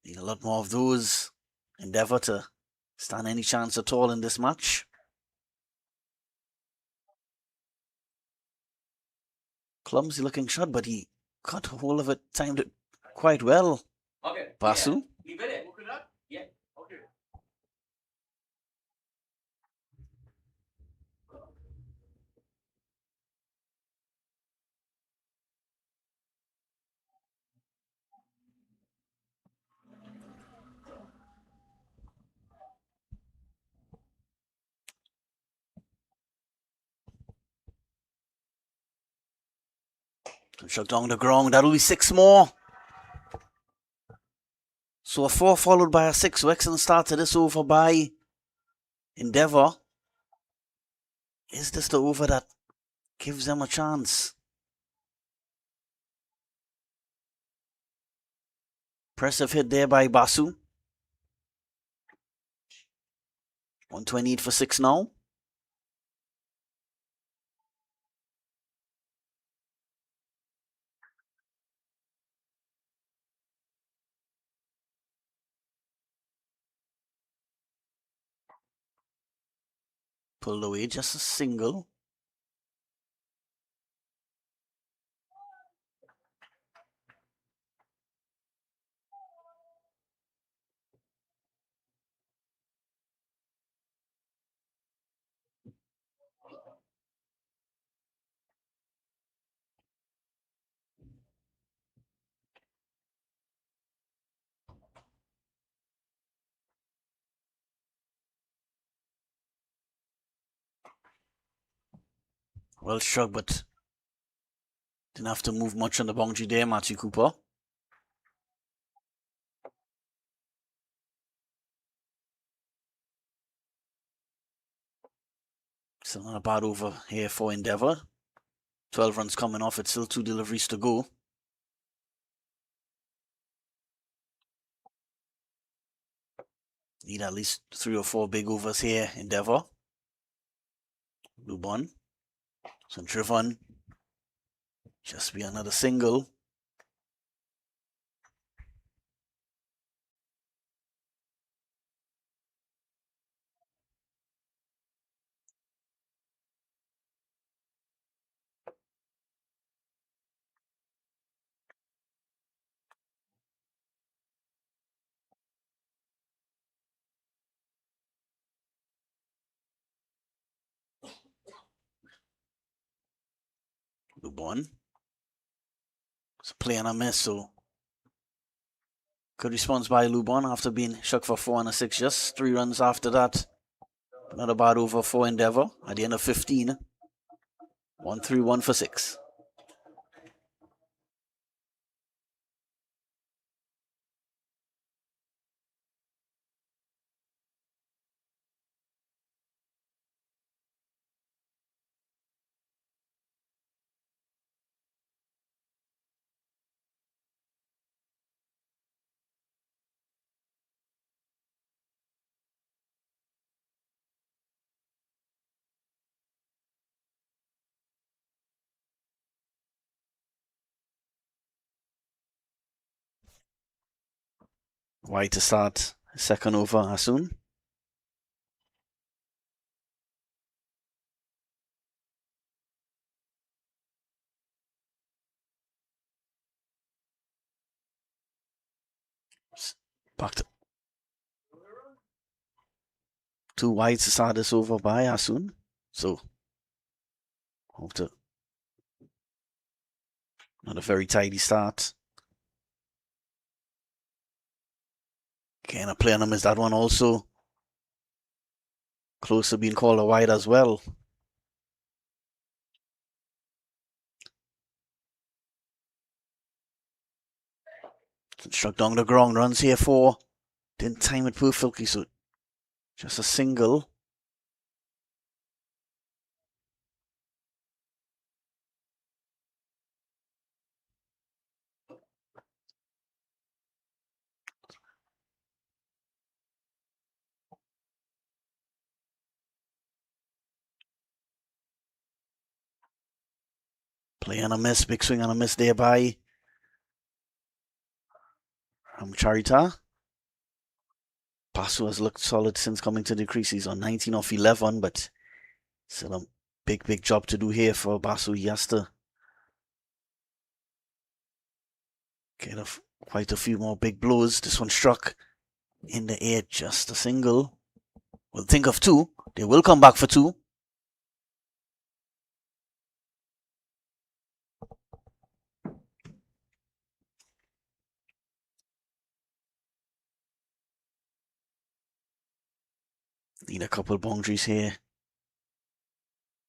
Need a lot more of those. Endeavour to stand any chance at all in this match. Clumsy looking shot, but he got hold of it, timed it quite well. Okay. Basu. Yeah. Yeah. Okay. Shot down the ground. That'll be 6 more. So a 4 followed by a 6. So excellent start to this over by Endeavour. Is this the over that gives them a chance? Impressive hit there by Basu. 128 for 6 now. Pulled away, just a single. Well struck, but didn't have to move much on the boundary there, Matthew Cooper. Still not a bad over here for Endeavour. 12 runs coming off it, still 2 deliveries to go. Need at least 3 or 4 big overs here, Endeavour. Lubon. Some driven. Just be another single. Lubon. It's a play and a miss, so good response by Lubon after being shook for 4 and a 6. Just 3 runs after that. Not a bad over for Endeavour at the end of 15. 1-3, 1 for 6. White to start second over Asun. Back to 2 wides to start this over by Asun. So, hope to not a very tidy start. Can a play on him is that one also close to being called a wide as well. Struck down the ground, runs here 4. Didn't time it perfectly, so just a single. Play on a miss, big swing on a miss there by Charita. Basu has looked solid since coming to the crease. He's on 19 off 11, but still a big job to do here for Basu. He has to get quite a few more big blows. This one struck in the air, just a single. We'll think of 2. They will come back for 2. Need a couple boundaries here.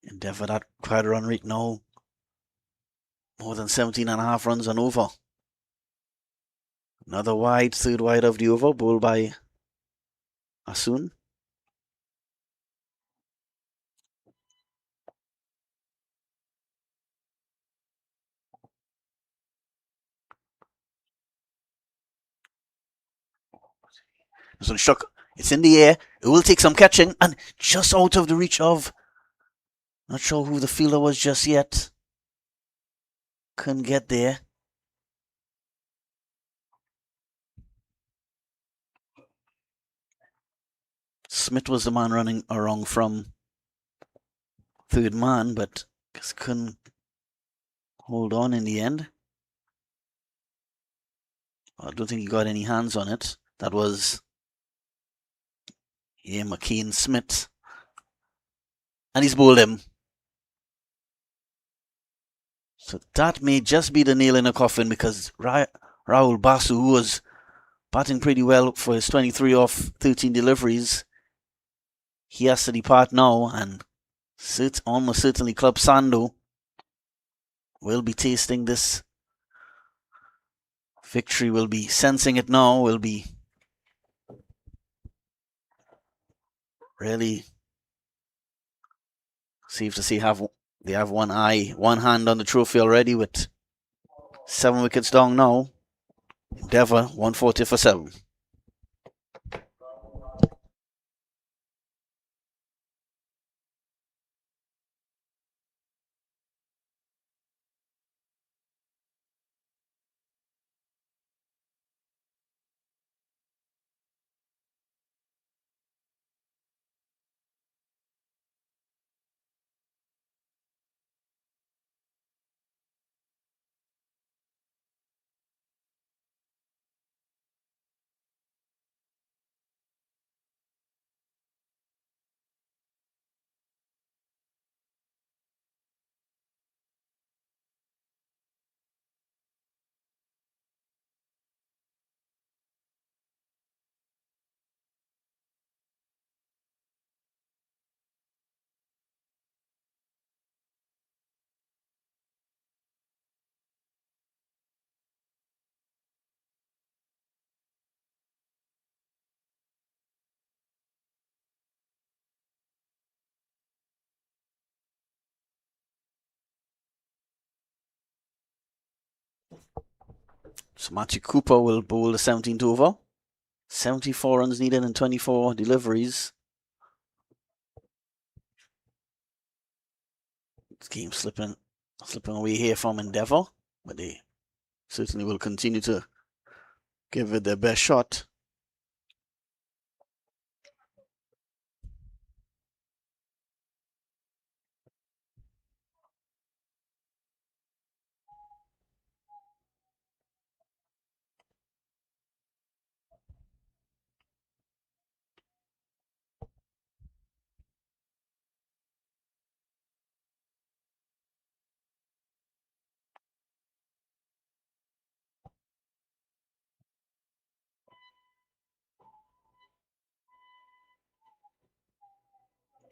Endeavour that quite a run rate now. More than 17.5 runs and over. Another wide, third wide of the over, bowled by Asun. This one struck. It's in the air. It will take some catching and just out of the reach of. Not sure who the fielder was just yet. Couldn't get there. Smith was the man running around from third man, but just couldn't hold on in the end. I don't think he got any hands on it. That was McKean Smith. And he's bowled him. So that may just be the nail in the coffin because Rahul Basu, who was batting pretty well for his 23 off 13 deliveries, he has to depart now, and almost certainly Club Sando will be tasting this victory, will be sensing it now, will be really safe to say they have one hand on the trophy already with 7 wickets down now. Endeavour 140 for 7. So Matthew Cooper will bowl the 17th over. 74 runs needed in 24 deliveries. This game slipping away here from Endeavour, but they certainly will continue to give it their best shot.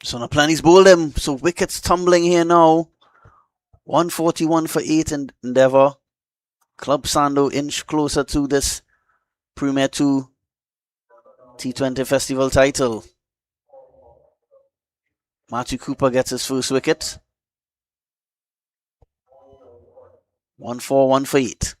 So Naplan's bowled him. So wickets tumbling here now. 141 for 8 in Endeavour. Club Sando inch closer to this Premier 2 T20 Festival title. Matthew Cooper gets his first wicket. 141 for 8.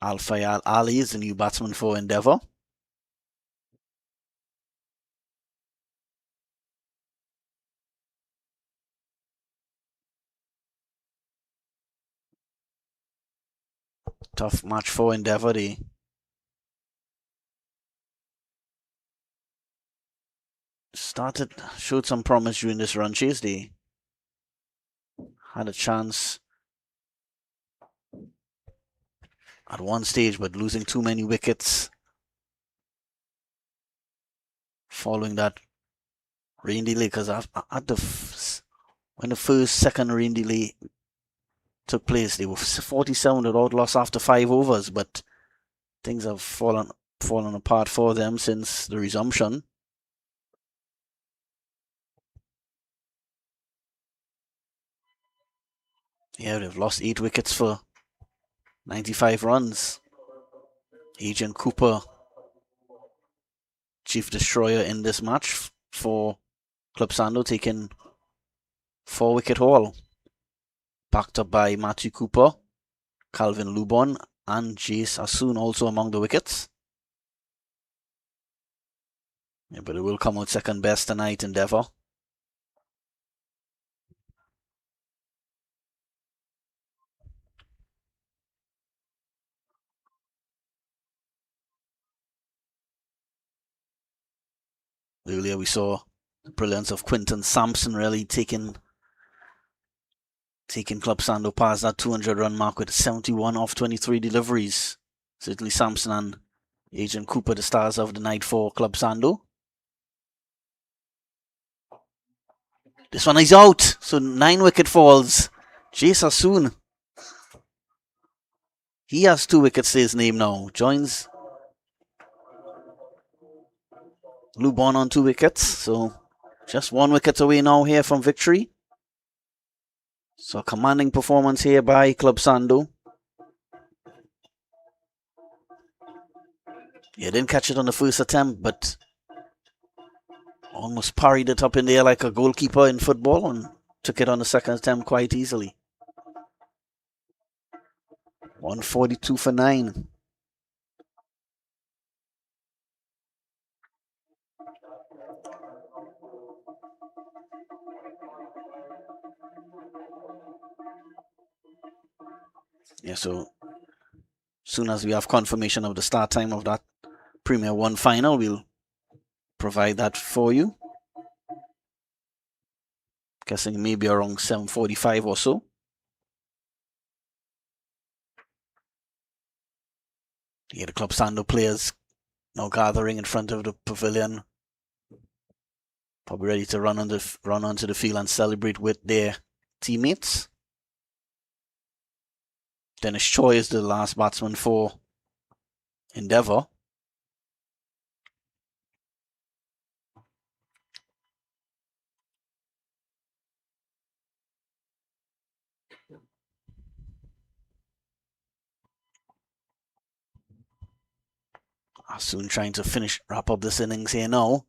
Al-Fayal Ali is the new batsman for Endeavour. Tough match for Endeavour. They showed some promise during this run chase. They had a chance at one stage, but losing too many wickets following that rain delay. Because when the second rain delay took place, they were 47 without loss after 5 overs, but things have fallen apart for them since the resumption. Yeah, they've lost 8 wickets for 95 runs. Agent Cooper, chief destroyer in this match for Club Sando, taking 4-wicket haul. Backed up by Matthew Cooper, Calvin Lubon, and Jace Asun also among the wickets. Yeah, but it will come out second best tonight, Endeavour. Earlier we saw the brilliance of Quinton Samson really taking Club Sando past that 200-run mark with 71 off 23 deliveries. Certainly Samson and Agent Cooper, the stars of the night for Club Sando. This one is out, so 9 wicket falls. Jace Asun He has 2 wickets to his name now. Joins Lubon on 2 wickets. So just 1 wicket away now here from victory. So commanding performance here by Club Sando. Yeah, didn't catch it on the first attempt, but almost parried it up in the air like a goalkeeper in football and took it on the second attempt quite easily. 142 for 9. Yeah, so soon as we have confirmation of the start time of that Premier 1 final, we'll provide that for you. Guessing maybe around 7:45 or so. Yeah, the Club Sando players now gathering in front of the pavilion, probably ready to run onto the field and celebrate with their teammates. Dennis Choi is the last batsman for Endeavour. Soon trying to wrap up this innings here now.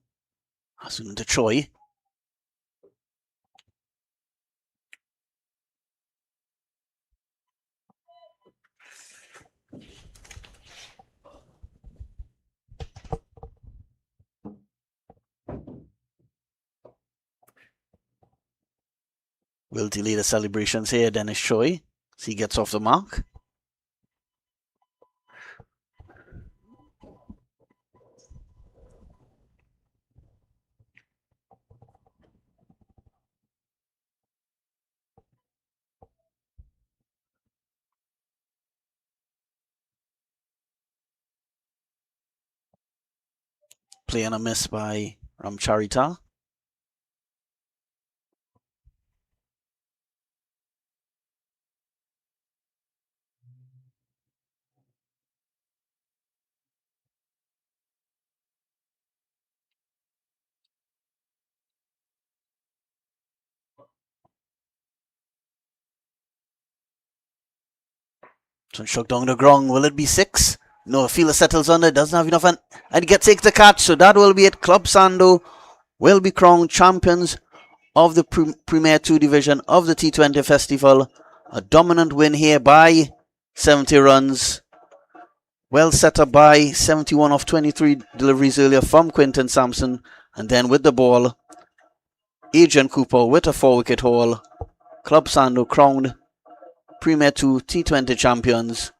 Soon to Choi. Will delay the celebrations here, Dennis Choi, as he gets off the mark. Play on a miss by Ramcharita. So struck down the ground. Will it be 6? No, fielder settles on it. Doesn't have enough and takes the catch. So that will be it. Club Sando will be crowned champions of the Premier 2 division of the T20 Festival. A dominant win here by 70 runs. Well set up by 71 of 23 deliveries earlier from Quinton Samson. And then with the ball, Adrian Cooper with a 4-wicket haul. Club Sando crowned Premier 2 T20 champions.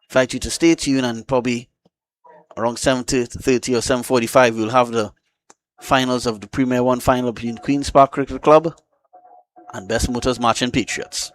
Invite you to stay tuned, and probably around 7:30 or 7:45 we'll have the finals of the Premier 1 final between Queen's Park Cricket Club and Best Motors Marching Patriots.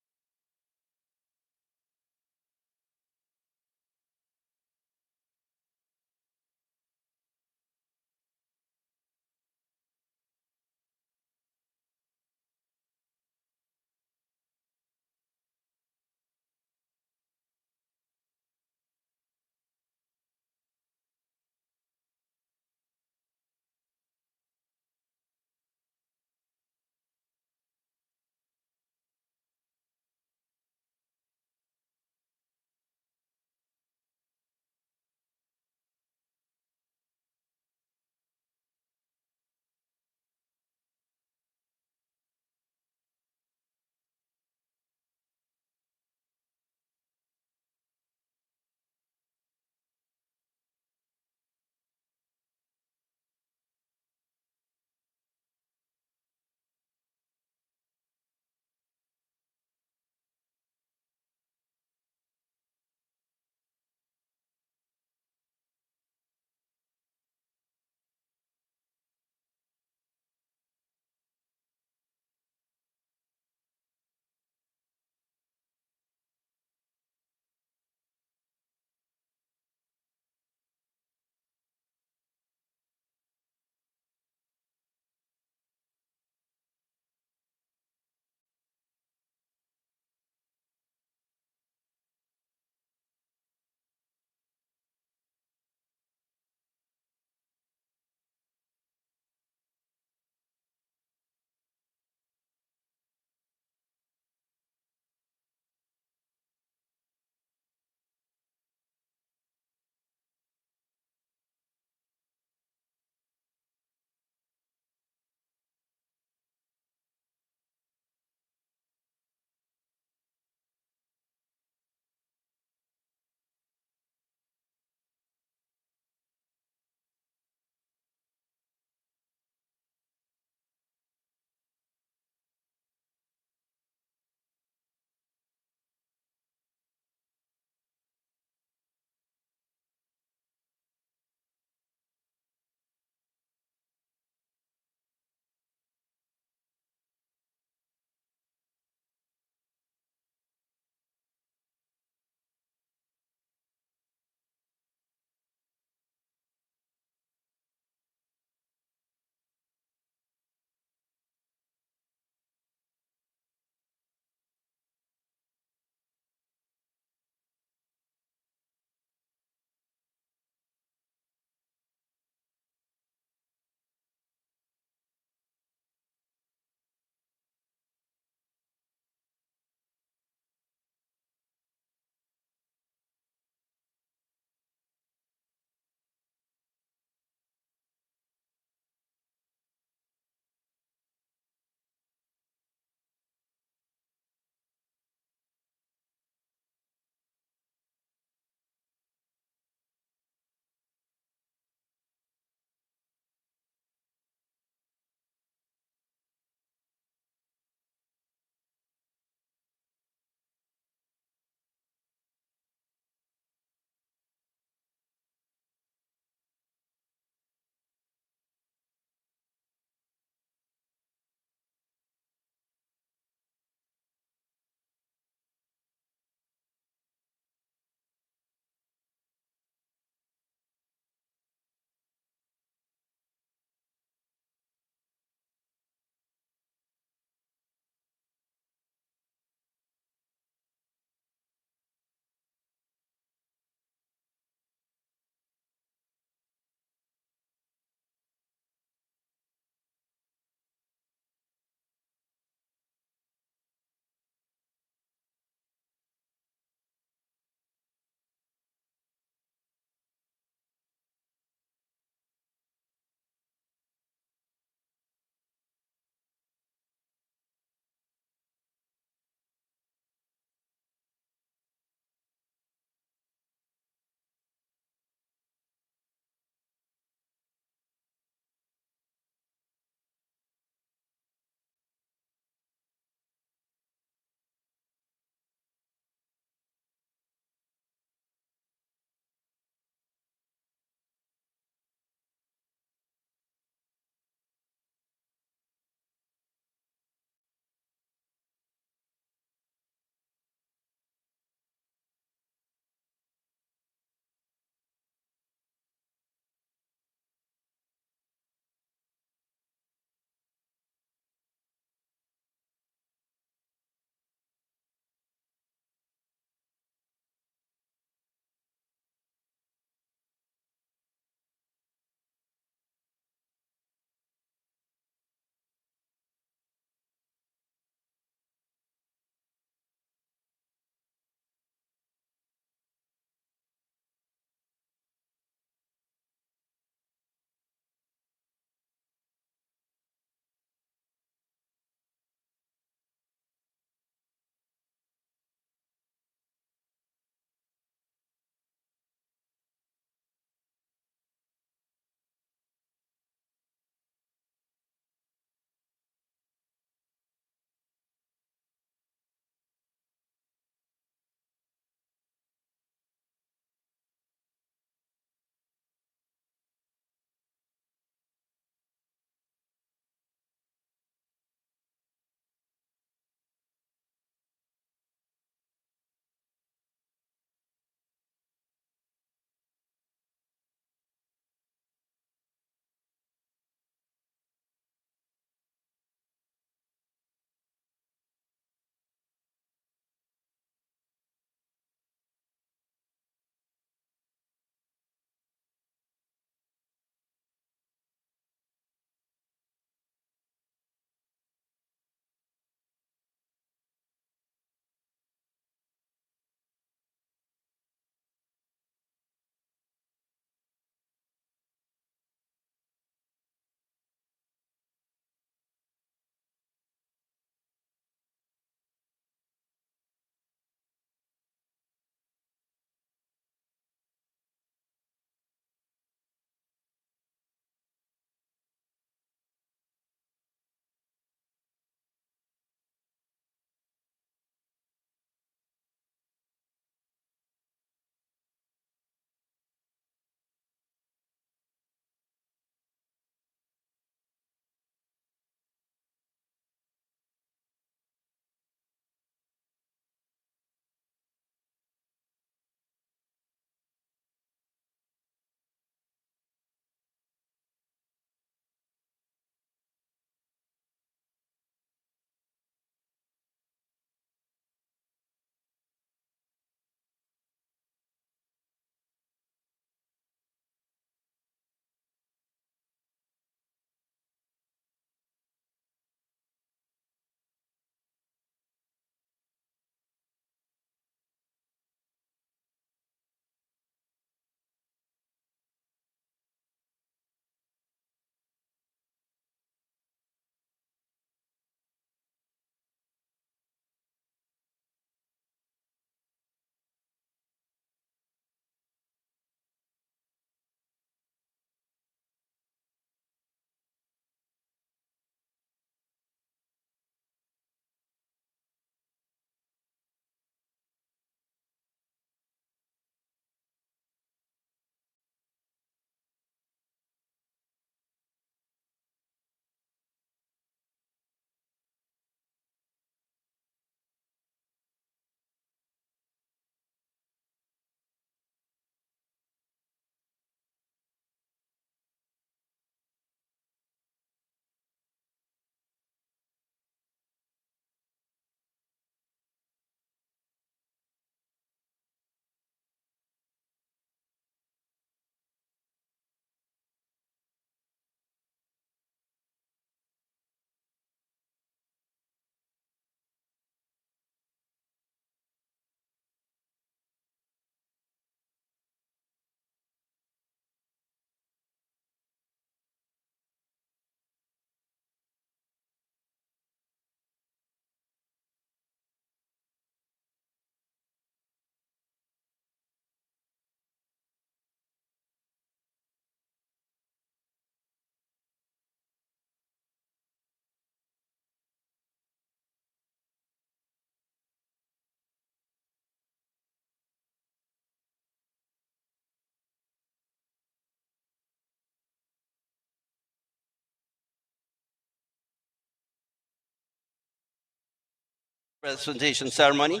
presentation ceremony.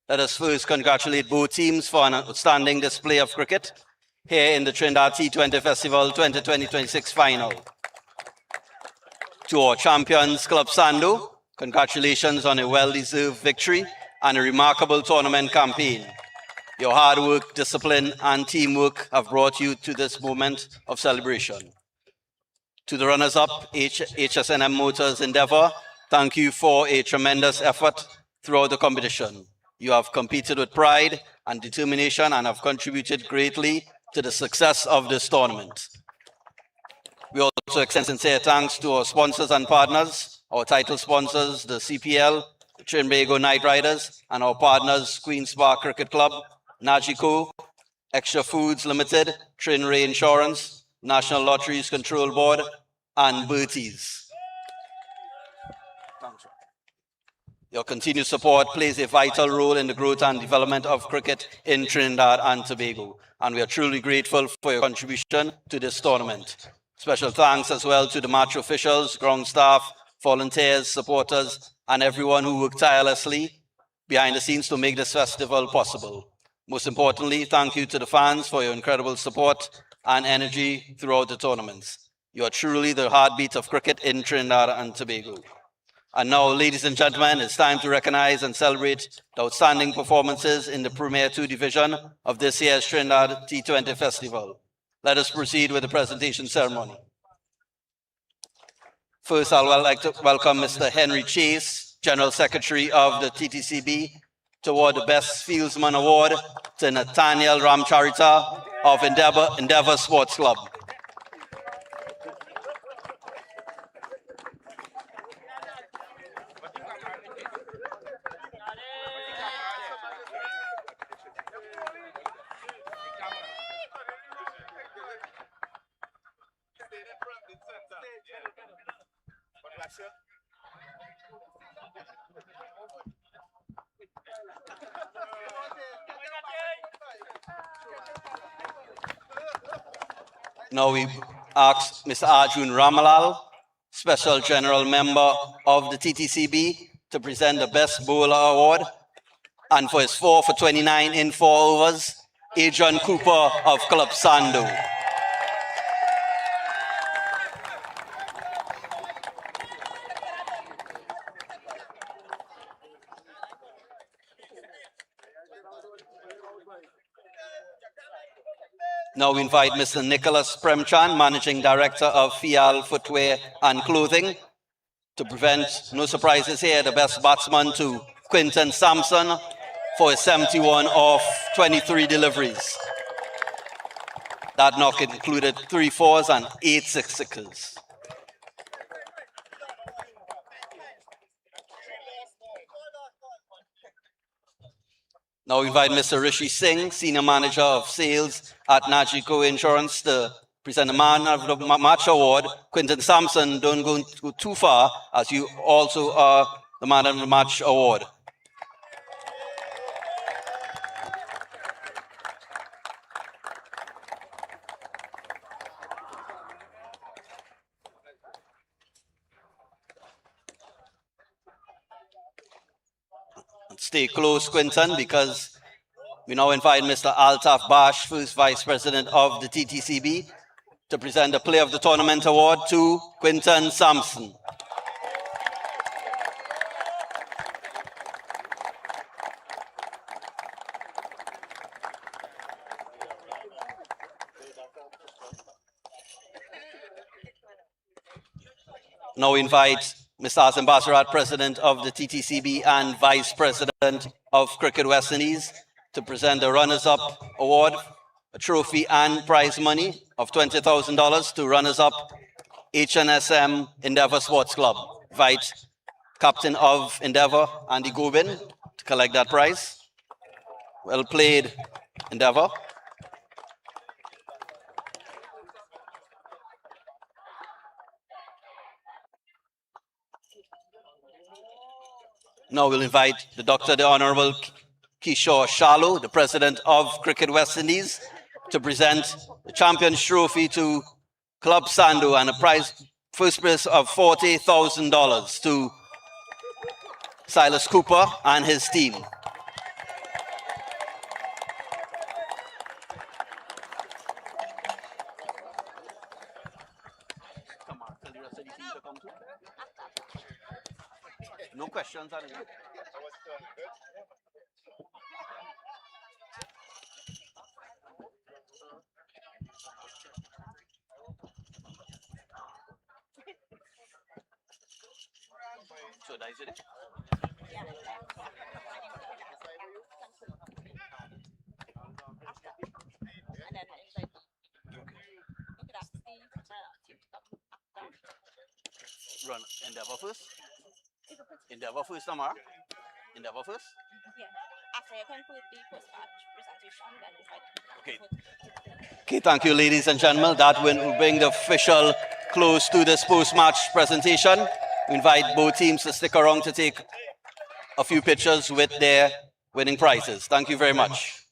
Let us first congratulate both teams for an outstanding display of cricket here in the Trinidad T20 Festival 2026 final. To our champions, Club Sando, congratulations on a well-deserved victory and a remarkable tournament campaign. Your hard work, discipline, and teamwork have brought you to this moment of celebration. To the runners-up, HSNM Motors Endeavour, thank you for a tremendous effort throughout the competition. You have competed with pride and determination and have contributed greatly to the success of this tournament. We also extend sincere thanks to our sponsors and partners, our title sponsors, the CPL, the Trinbago Knight Riders, and our partners, Queen's Park Cricket Club, Nagico, Extra Foods Limited, Trinray Insurance, National Lotteries Control Board, and Berties. Your continued support plays a vital role in the growth and development of cricket in Trinidad and Tobago, and we are truly grateful for your contribution to this tournament. Special thanks as well to the match officials, ground staff, volunteers, supporters, and everyone who worked tirelessly behind the scenes to make this festival possible. Most importantly, thank you to the fans for your incredible support and energy throughout the tournaments. You are truly the heartbeat of cricket in Trinidad and Tobago. And now, ladies and gentlemen, it's time to recognize and celebrate the outstanding performances in the Premier 2 division of this year's Trinidad T20 Festival. Let us proceed with the presentation ceremony. First, I would like to welcome Mr. Henry Chase, General Secretary of the TTCB, to award the Best Fieldsman Award to Nathaniel Ramcharita of Endeavour Sports Club. Now we ask Mr. Arjun Ramalal, Special General Member of the TTCB, to present the Best Bowler Award. And for his 4 for 29 in 4 overs, Adrian Cooper of Club Sando. Now we invite Mr. Nicholas Premchan, Managing Director of Fial Footwear and Clothing, to prevent no surprises here, the best batsman to Quinton Samson for his 71 off 23 deliveries. That knock included 3 fours and 8 sixes. Now we invite Mr. Rishi Singh, Senior Manager of Sales at Nagico Insurance, to present the Man of the Match Award. Quinton Samson, don't go too far, as you also are the Man of the Match Award. Stay close, Quinton, because we now invite Mr. Altaf Bash, first Vice President of the TTCB, to present the Player of the Tournament Award to Quinton Samson. Now we invite Mr. Azim Basarat, President of the TTCB and Vice President of Cricket West Indies, to present the Runners-Up Award, a trophy and prize money of $20,000 to runners-up HNSM Endeavour Sports Club. Invite Captain of Endeavour, Andy Gobin, to collect that prize. Well played, Endeavour. Now we'll invite the Dr. the Honorable Kishore Shallow, the President of Cricket West Indies, to present the Champions Trophy to Club Sando and a prize, first prize of $40,000 to Silas Cooper and his team. No questions. So that's it. Run Endeavour first. Endeavour first, Tamara. Endeavour first. After you conclude the post-match presentation, then it's like... Okay. Okay, thank you, ladies and gentlemen. That will bring the official close to this post-match presentation. We invite both teams to stick around to take a few pictures with their winning prizes. Thank you very much.